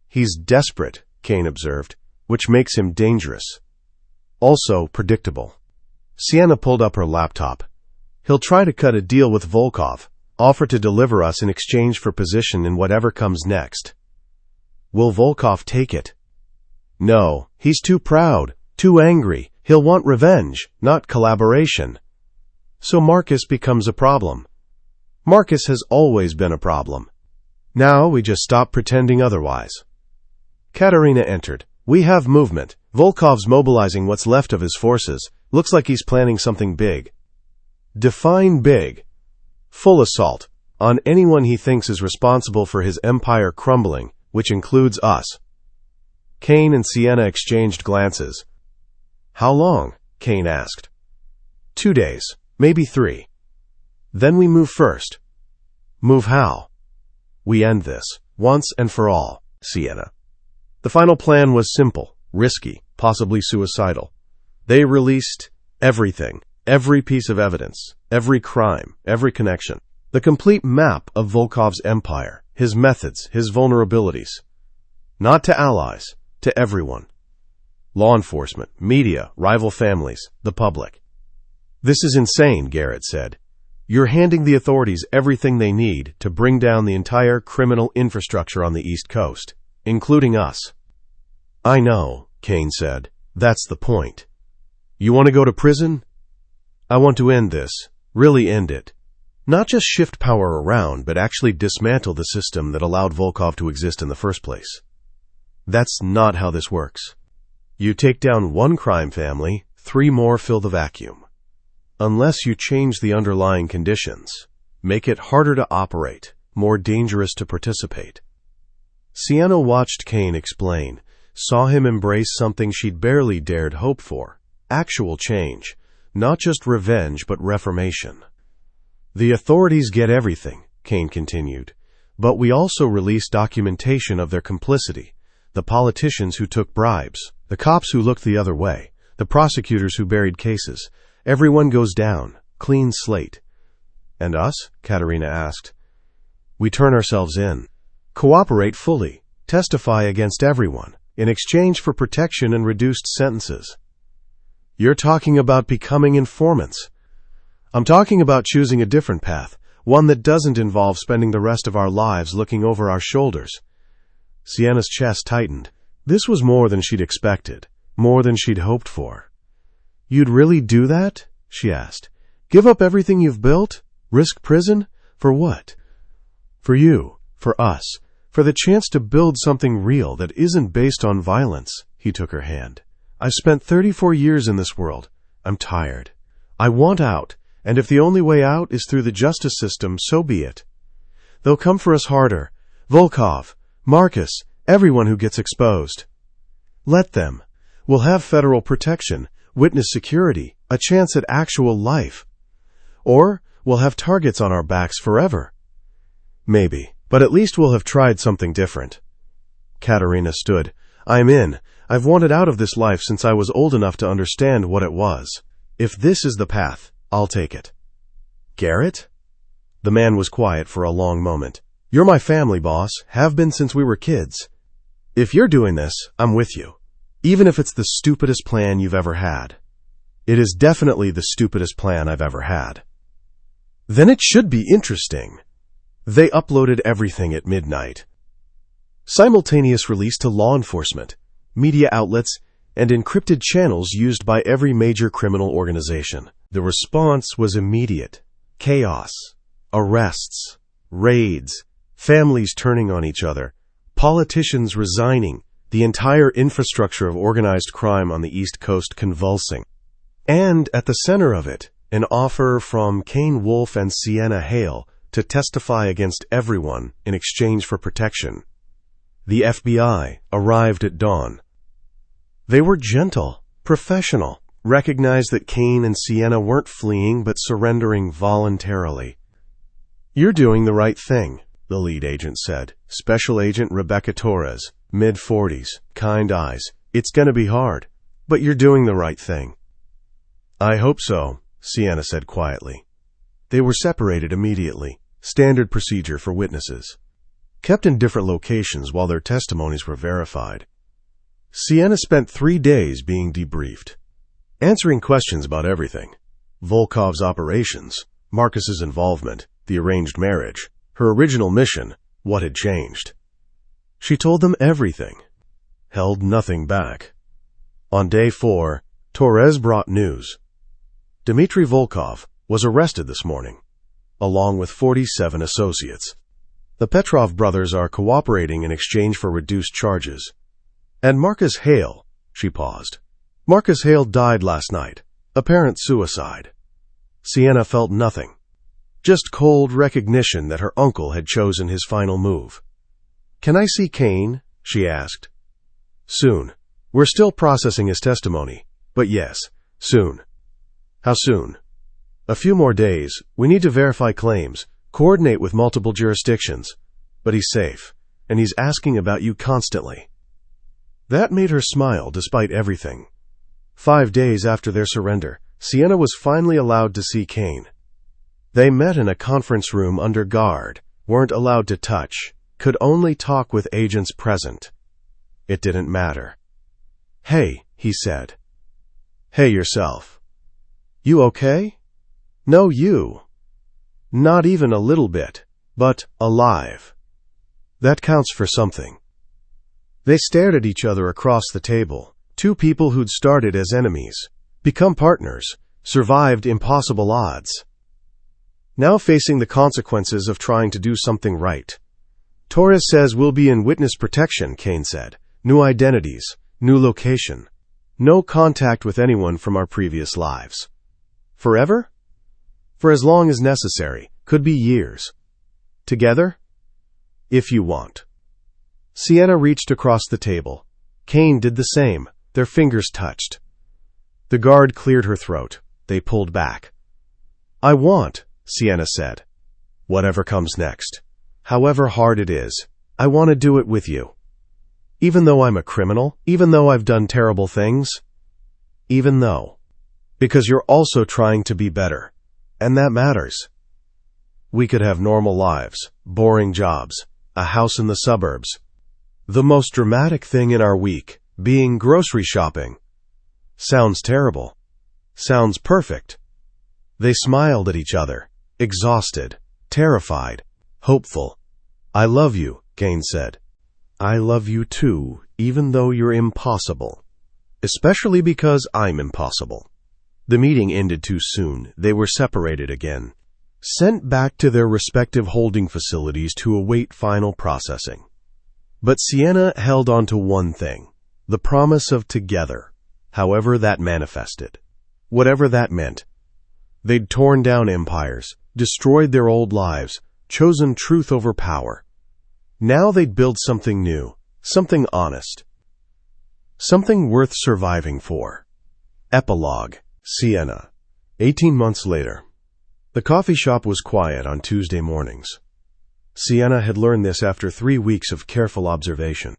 He's desperate, Kane observed, which makes him dangerous. Also predictable. Sienna pulled up her laptop. He'll try to cut a deal with Volkov, offer to deliver us in exchange for position in whatever comes next. Will Volkov take it? No, he's too proud, too angry. He'll want revenge, not collaboration. So Marcus becomes a problem. Marcus has always been a problem. Now we just stop pretending otherwise. Katerina entered. We have movement. Volkov's mobilizing what's left of his forces. Looks like he's planning something big. Define big. Full assault on anyone he thinks is responsible for his empire crumbling, which includes us. Kane and Sienna exchanged glances. How long? Kane asked. 2 days, maybe 3. Then we move first. Move how? We end this, once and for all, Sienna. The final plan was simple, risky, possibly suicidal. They released everything, every piece of evidence, every crime, every connection. The complete map of Volkov's empire, his methods, his vulnerabilities. Not to allies, to everyone. Law enforcement, media, rival families, the public. This is insane, Garrett said. You're handing the authorities everything they need to bring down the entire criminal infrastructure on the East Coast, including us. I know, Kane said. That's the point. You want to go to prison? I want to end this, really end it. Not just shift power around, but actually dismantle the system that allowed Volkov to exist in the first place. That's not how this works. You take down one crime family, 3 more fill the vacuum. Unless you change the underlying conditions, make it harder to operate, more dangerous to participate. Sienna watched Kane explain, saw him embrace something she'd barely dared hope for, actual change, not just revenge but reformation. The authorities get everything, Kane continued, but we also release documentation of their complicity, the politicians who took bribes, the cops who looked the other way, the prosecutors who buried cases. Everyone goes down, clean slate. And us? Katerina asked. We turn ourselves in. Cooperate fully. Testify against everyone, in exchange for protection and reduced sentences. You're talking about becoming informants. I'm talking about choosing a different path, one that doesn't involve spending the rest of our lives looking over our shoulders. Sienna's chest tightened. This was more than she'd expected, more than she'd hoped for. You'd really do that? She asked. Give up everything you've built? Risk prison? For what? For you, for us, for the chance to build something real that isn't based on violence. He took her hand. I've spent 34 years in this world. I'm tired. I want out, and if the only way out is through the justice system, so be it. They'll come for us harder. Volkov, Marcus, everyone who gets exposed. Let them. We'll have federal protection, witness security, a chance at actual life. Or we'll have targets on our backs forever. Maybe, but at least we'll have tried something different. Katerina stood. I'm in. I've wanted out of this life since I was old enough to understand what it was. If this is the path, I'll take it. Garrett? The man was quiet for a long moment. You're my family, boss. Have been since we were kids. If you're doing this, I'm with you. Even if it's the stupidest plan you've ever had. It is definitely the stupidest plan I've ever had. Then it should be interesting. They uploaded everything at midnight. Simultaneous release to law enforcement, media outlets, and encrypted channels used by every major criminal organization. The response was immediate. Chaos, arrests, raids, families turning on each other, politicians resigning, the entire infrastructure of organized crime on the East Coast convulsing. And at the center of it, an offer from Kane Wolf and Sienna Hale to testify against everyone in exchange for protection. The FBI arrived at dawn. They were gentle, professional, recognized that Kane and Sienna weren't fleeing but surrendering voluntarily. You're doing the right thing, the lead agent said. Special Agent Rebecca Torres, mid-40s, kind eyes. It's gonna be hard, but you're doing the right thing. I hope so, Sienna said quietly. They were separated immediately, standard procedure for witnesses. Kept in different locations while their testimonies were verified. Sienna spent 3 days being debriefed, answering questions about everything. Volkov's operations, Marcus's involvement, the arranged marriage, her original mission, what had changed. She told them everything, held nothing back. On day 4, Torres brought news. Dmitry Volkov was arrested this morning, along with 47 associates. The Petrov brothers are cooperating in exchange for reduced charges. And Marcus Hale, she paused. Marcus Hale died last night, apparent suicide. Sienna felt nothing, just cold recognition that her uncle had chosen his final move. Can I see Kane? She asked. Soon. We're still processing his testimony, but yes, soon. How soon? A few more days. We need to verify claims, coordinate with multiple jurisdictions. But he's safe, and he's asking about you constantly. That made her smile despite everything. 5 days after their surrender, Sienna was finally allowed to see Kane. They met in a conference room under guard, weren't allowed to touch, could only talk with agents present. It didn't matter. Hey, he said. Hey yourself. You okay? No, you. Not even a little bit, but alive. That counts for something. They stared at each other across the table, two people who'd started as enemies, become partners, survived impossible odds. Now facing the consequences of trying to do something right. Torres says we'll be in witness protection, Kane said. New identities, new location. No contact with anyone from our previous lives. Forever? For as long as necessary, could be years. Together? If you want. Sienna reached across the table. Kane did the same. Their fingers touched. The guard cleared her throat. They pulled back. I want, Sienna said. Whatever comes next. However hard it is, I want to do it with you. Even though I'm a criminal, even though I've done terrible things, even though. Because you're also trying to be better. And that matters. We could have normal lives, boring jobs, a house in the suburbs. The most dramatic thing in our week, being grocery shopping. Sounds terrible. Sounds perfect. They smiled at each other, exhausted, terrified, hopeful. I love you, Kane said. I love you too, even though you're impossible. Especially because I'm impossible. The meeting ended too soon. They were separated again. Sent back to their respective holding facilities to await final processing. But Sienna held on to one thing, the promise of together, however that manifested. Whatever that meant. They'd torn down empires, destroyed their old lives, chosen truth over power. Now they'd build something new, something honest. Something worth surviving for. Epilogue. Sienna. 18 months later. The coffee shop was quiet on Tuesday mornings. Sienna had learned this after 3 weeks of careful observation.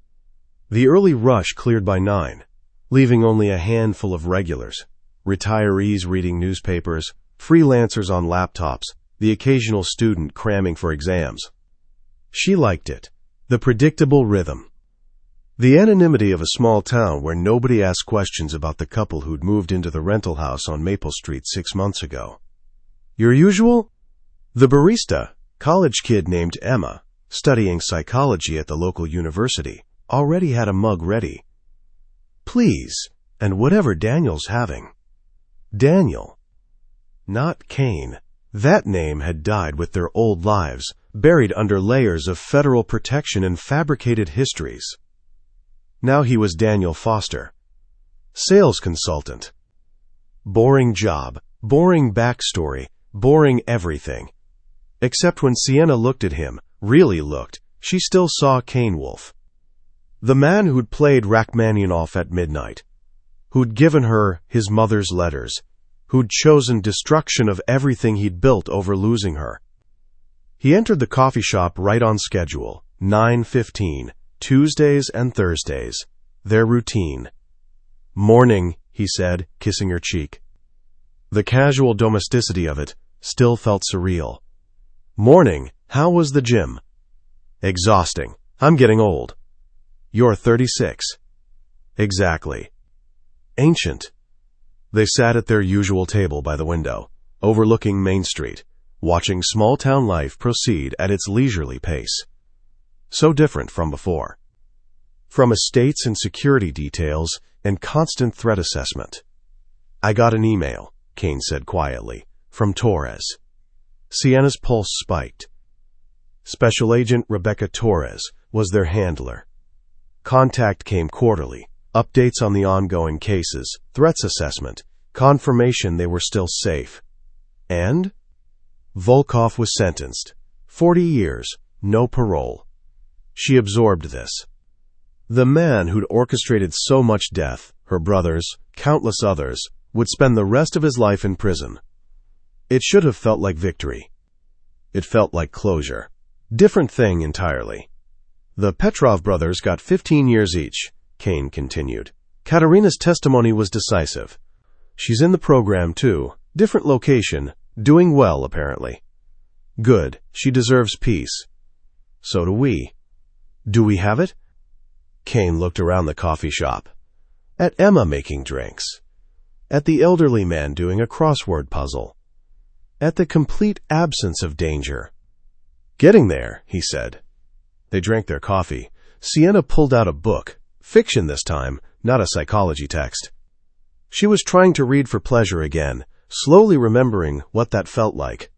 The early rush cleared by 9, leaving only a handful of regulars, retirees reading newspapers, freelancers on laptops, the occasional student cramming for exams. She liked it, the predictable rhythm. The anonymity of a small town where nobody asked questions about the couple who'd moved into the rental house on Maple Street 6 months ago. Your usual? The barista, college kid named Emma, studying psychology at the local university, already had a mug ready. Please, and whatever Daniel's having. Daniel. Not Kane. That name had died with their old lives, buried under layers of federal protection and fabricated histories. Now he was Daniel Foster. Sales consultant. Boring job, boring backstory, boring everything. Except when Sienna looked at him, really looked, she still saw Kane Wolf. The man who'd played Rachmaninoff at midnight. Who'd given her his mother's letters. Who'd chosen destruction of everything he'd built over losing her. He entered the coffee shop right on schedule, 9:15, Tuesdays and Thursdays. Their routine. Morning, he said, kissing her cheek. The casual domesticity of it still felt surreal. Morning, how was the gym? Exhausting. I'm getting old. You're 36. Exactly. Ancient. They sat at their usual table by the window, overlooking Main Street, watching small-town life proceed at its leisurely pace. So different from before. From estates and security details and constant threat assessment. I got an email, Kane said quietly, from Torres. Sienna's pulse spiked. Special Agent Rebecca Torres was their handler. Contact came quarterly, updates on the ongoing cases, threats assessment, confirmation they were still safe. And? Volkov was sentenced. 40 years, no parole. She absorbed this. The man who'd orchestrated so much death, her brothers, countless others, would spend the rest of his life in prison. It should have felt like victory. It felt like closure. Different thing entirely. The Petrov brothers got 15 years each, Kane continued. Katerina's testimony was decisive. She's in the program too, different location, doing well apparently. Good, she deserves peace. So do we. Do we have it? Kane looked around the coffee shop. At Emma making drinks. At the elderly man doing a crossword puzzle. At the complete absence of danger. Getting there, he said. They drank their coffee. Sienna pulled out a book, fiction this time, not a psychology text. She was trying to read for pleasure again, slowly remembering what that felt like.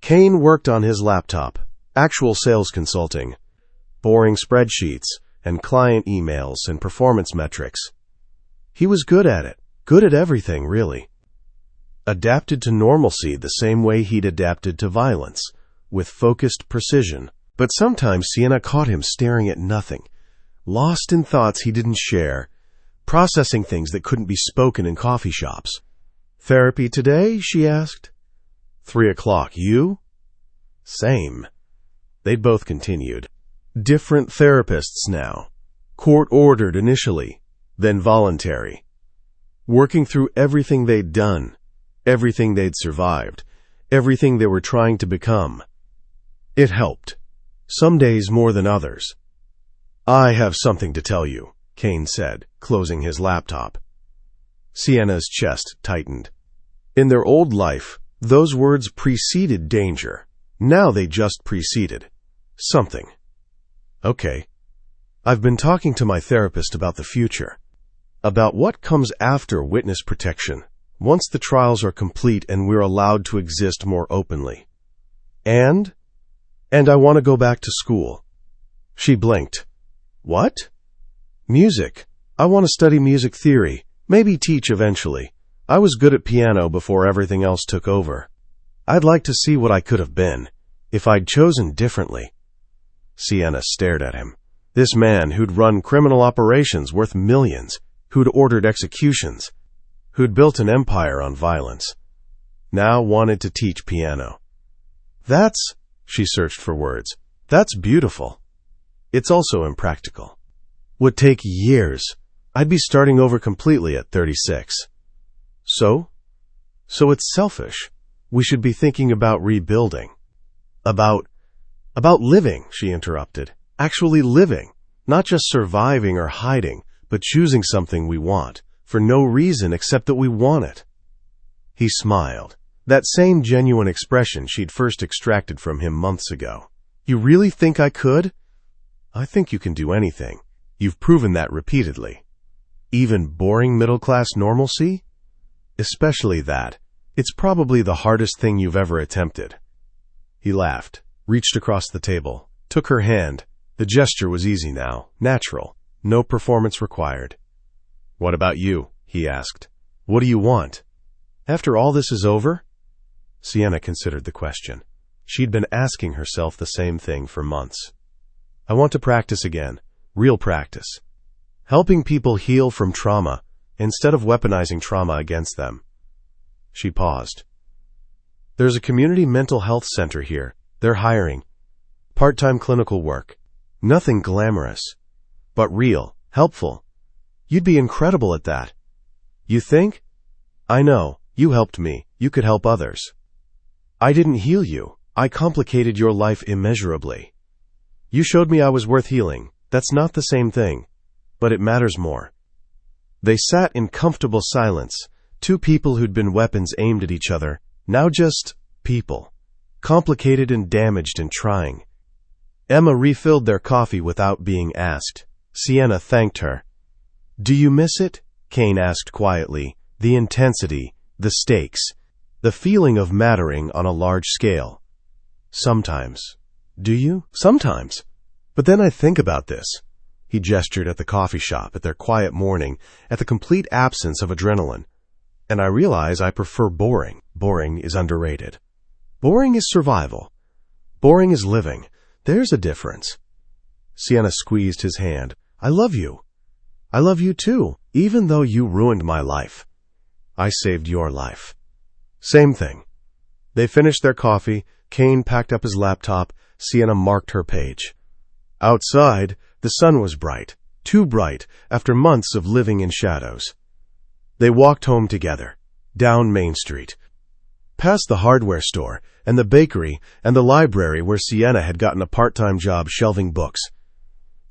Kane worked on his laptop, actual sales consulting, boring spreadsheets, and client emails and performance metrics. He was good at it, good at everything, really. Adapted to normalcy the same way he'd adapted to violence, with focused precision. But sometimes Sienna caught him staring at nothing, lost in thoughts he didn't share, processing things that couldn't be spoken in coffee shops. Therapy today? She asked. 3 o'clock. You? Same. They'd both continued. Different therapists now. Court-ordered initially, then voluntary. Working through everything they'd done, everything they'd survived, everything they were trying to become. It helped. some days more than others. "I have something to tell you," Kane said, closing his laptop. Sienna's chest tightened. In their old life, those words preceded danger. Now they just preceded something. "Okay. I've been talking to my therapist about the future, about what comes after witness protection, once the trials are complete and we're allowed to exist more openly. And I want to go back to school." She blinked. "What?" "Music. I want to study music theory, maybe teach eventually. I was good at piano before everything else took over. I'd like to see what I could have been, if I'd chosen differently." Sienna stared at him. This man who'd run criminal operations worth millions, who'd ordered executions, who'd built an empire on violence, now wanted to teach piano. She searched for words. "That's beautiful. It's also impractical. Would take years. I'd be starting over completely at 36. So it's selfish. We should be thinking about rebuilding. About living," she interrupted. "Actually living. Not just surviving or hiding, but choosing something we want, for no reason except that we want it." He smiled. That same genuine expression she'd first extracted from him months ago. "You really think I could?" "I think you can do anything. You've proven that repeatedly." "Even boring middle-class normalcy?" "Especially that. It's probably the hardest thing you've ever attempted." He laughed, reached across the table, took her hand. The gesture was easy now, natural, no performance required. "What about you?" he asked. "What do you want? After all this is over?" Sienna considered the question. She'd been asking herself the same thing for months. "I want to practice again, real practice. Helping people heal from trauma, instead of weaponizing trauma against them." She paused. "There's a community mental health center here. They're hiring. Part-time clinical work. Nothing glamorous, but real, helpful. You'd be incredible at that." "You think?" "I know. You helped me. You could help others." "I didn't heal you. I complicated your life immeasurably. You showed me I was worth healing. That's not the same thing, but it matters more." They sat in comfortable silence, two people who'd been weapons aimed at each other, now just people, complicated and damaged and trying. Emma refilled their coffee without being asked. Sienna thanked her. "Do you miss it?" Kane asked quietly. "The intensity, the stakes, the feeling of mattering on a large scale." "Sometimes." "Do you?" "Sometimes. But then I think about this." He gestured at the coffee shop, at their quiet morning, at the complete absence of adrenaline. "And I realize I prefer boring. Boring is underrated. Boring is survival. Boring is living. There's a difference." Sienna squeezed his hand. "I love you. I love you too, even though you ruined my life. I saved your life." "Same thing." They finished their coffee. Kane packed up his laptop. Sienna marked her page. Outside, the sun was bright, too bright after months of living in shadows. They walked home together, down Main Street, past the hardware store and the bakery and the library where Sienna had gotten a part-time job shelving books.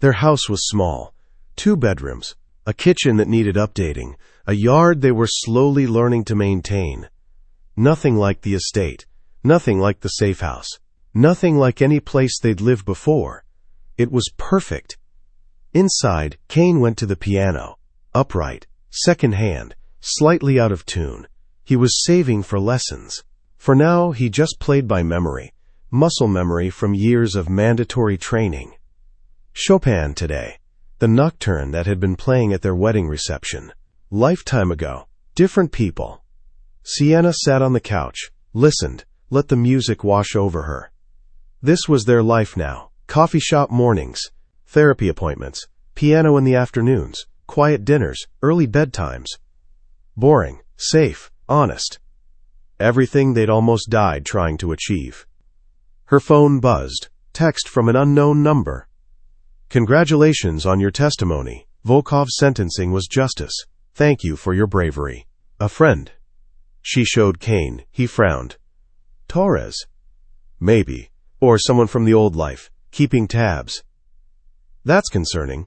Their house was small, 2 bedrooms, a kitchen that needed updating, a yard they were slowly learning to maintain. Nothing like the estate, nothing like the safe house, nothing like any place they'd lived before. It was perfect. Inside, Kane went to the piano, upright, second-hand, slightly out of tune. He was saving for lessons. For now, he just played by memory, muscle memory from years of mandatory training. Chopin today, the nocturne that had been playing at their wedding reception. Lifetime ago, different people. Sienna sat on the couch, listened, let the music wash over her. This was their life now. Coffee shop mornings, therapy appointments, piano in the afternoons, quiet dinners, early bedtimes. Boring, safe, honest. Everything they'd almost died trying to achieve. Her phone buzzed. Text from an unknown number. "Congratulations on your testimony. Volkov's sentencing was justice. Thank you for your bravery. A friend." She showed Kane. He frowned. "Torres?" "Maybe. Or someone from the old life. keeping tabs. That's concerning.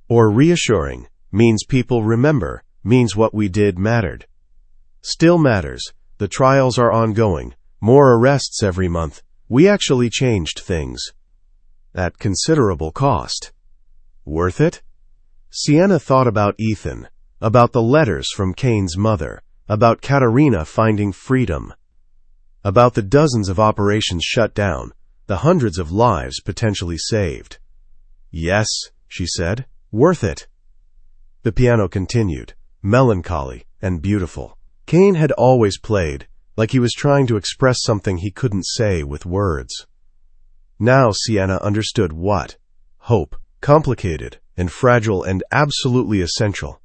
Or reassuring, means people remember, means what we did mattered. Still matters. The trials are ongoing. More arrests every month. We actually changed things. At considerable cost. Worth it? Sienna thought about Ethan, about the letters from Kane's mother, about Katerina finding freedom, about the dozens of operations shut down, the hundreds of lives potentially saved. Yes, she said, worth it. The piano continued, melancholy and beautiful. Kane had always played, like he was trying to express something he couldn't say with words. Now Sienna understood what. Hope, complicated and fragile and absolutely essential.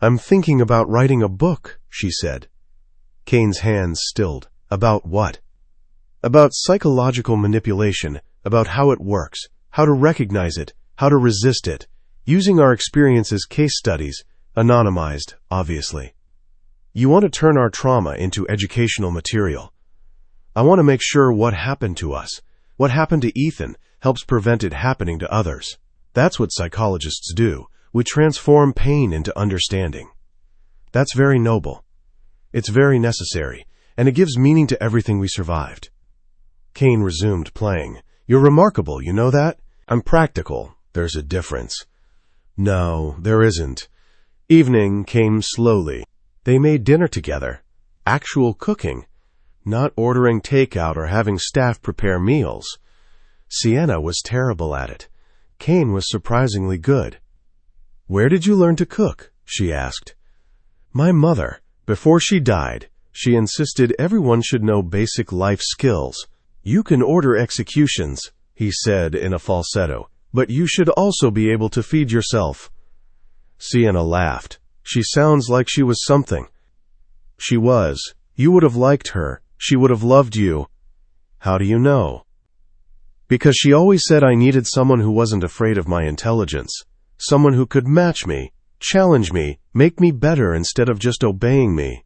I'm thinking about writing a book, she said. Kane's hands stilled. About what? About psychological manipulation, about how it works, how to recognize it, how to resist it, using our experience as case studies, anonymized, obviously. You want to turn our trauma into educational material. I want to make sure what happened to us, what happened to Ethan, helps prevent it happening to others. That's what psychologists do. We transform pain into understanding. That's very noble. It's very necessary, and it gives meaning to everything we survived. Kane resumed playing. You're remarkable, you know that? I'm practical. There's a difference. No, there isn't. Evening came slowly. They made dinner together. Actual cooking. Not ordering takeout or having staff prepare meals. Sienna was terrible at it. Kane was surprisingly good. Where did you learn to cook? She asked. My mother. Before she died, she insisted everyone should know basic life skills. You can order executions, he said in a falsetto, but you should also be able to feed yourself. Sienna laughed. She sounds like she was something. She was. You would have liked her. She would have loved you. How do you know? Because she always said I needed someone who wasn't afraid of my intelligence. Someone who could match me, challenge me, make me better instead of just obeying me.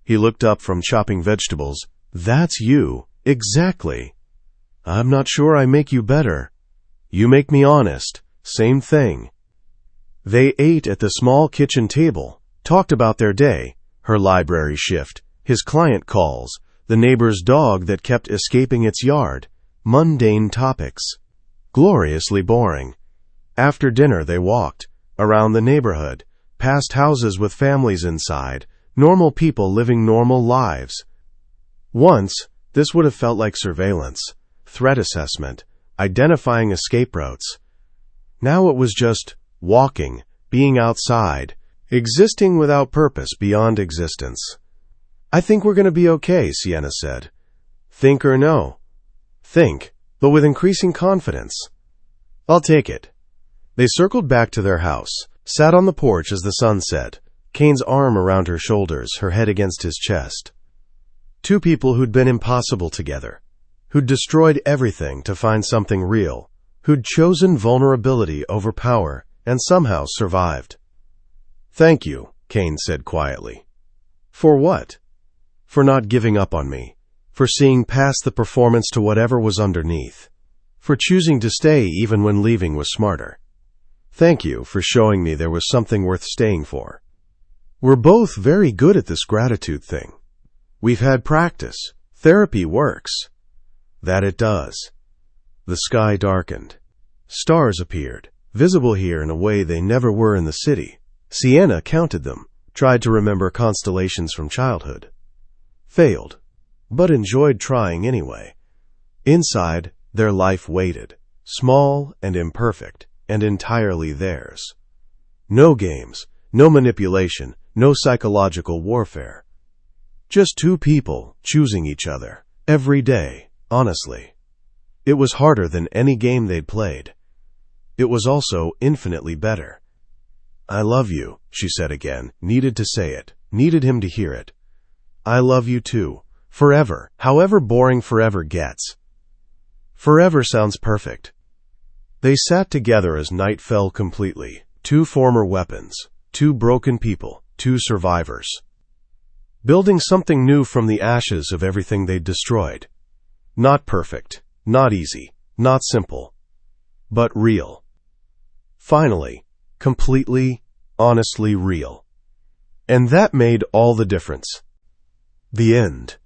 He looked up from chopping vegetables. That's you. Exactly. I'm not sure I make you better. You make me honest. Same thing. They ate at the small kitchen table, talked about their day, her library shift, his client calls, the neighbor's dog that kept escaping its yard, mundane topics. Gloriously boring. After dinner they walked, around the neighborhood, past houses with families inside, normal people living normal lives. Once, this would have felt like surveillance, threat assessment, identifying escape routes. Now it was just walking, being outside, existing without purpose beyond existence. I think we're going to be okay, Sienna said. Think or no? Think, but with increasing confidence. I'll take it. They circled back to their house, sat on the porch as the sun set, Kane's arm around her shoulders, her head against his chest. Two people who'd been impossible together, who'd destroyed everything to find something real, who'd chosen vulnerability over power and somehow survived. Thank you, Kane said quietly. For what? For not giving up on me, for seeing past the performance to whatever was underneath, for choosing to stay even when leaving was smarter. Thank you for showing me there was something worth staying for. We're both very good at this gratitude thing. We've had practice. Therapy works. That it does. The sky darkened. Stars appeared, visible here in a way they never were in the city. Sienna counted them, tried to remember constellations from childhood. Failed, but enjoyed trying anyway. Inside, their life waited, small and imperfect, and entirely theirs. No games, no manipulation, no psychological warfare. Just two people choosing each other, every day, honestly. It was harder than any game they'd played. It was also infinitely better. I love you, she said again, needed to say it, needed him to hear it. I love you too, forever, however boring forever gets. Forever sounds perfect. They sat together as night fell completely, two former weapons, two broken people, two survivors. Building something new from the ashes of everything they'd destroyed. Not perfect, not easy, not simple, but real. Finally, completely, honestly real. And that made all the difference. The end.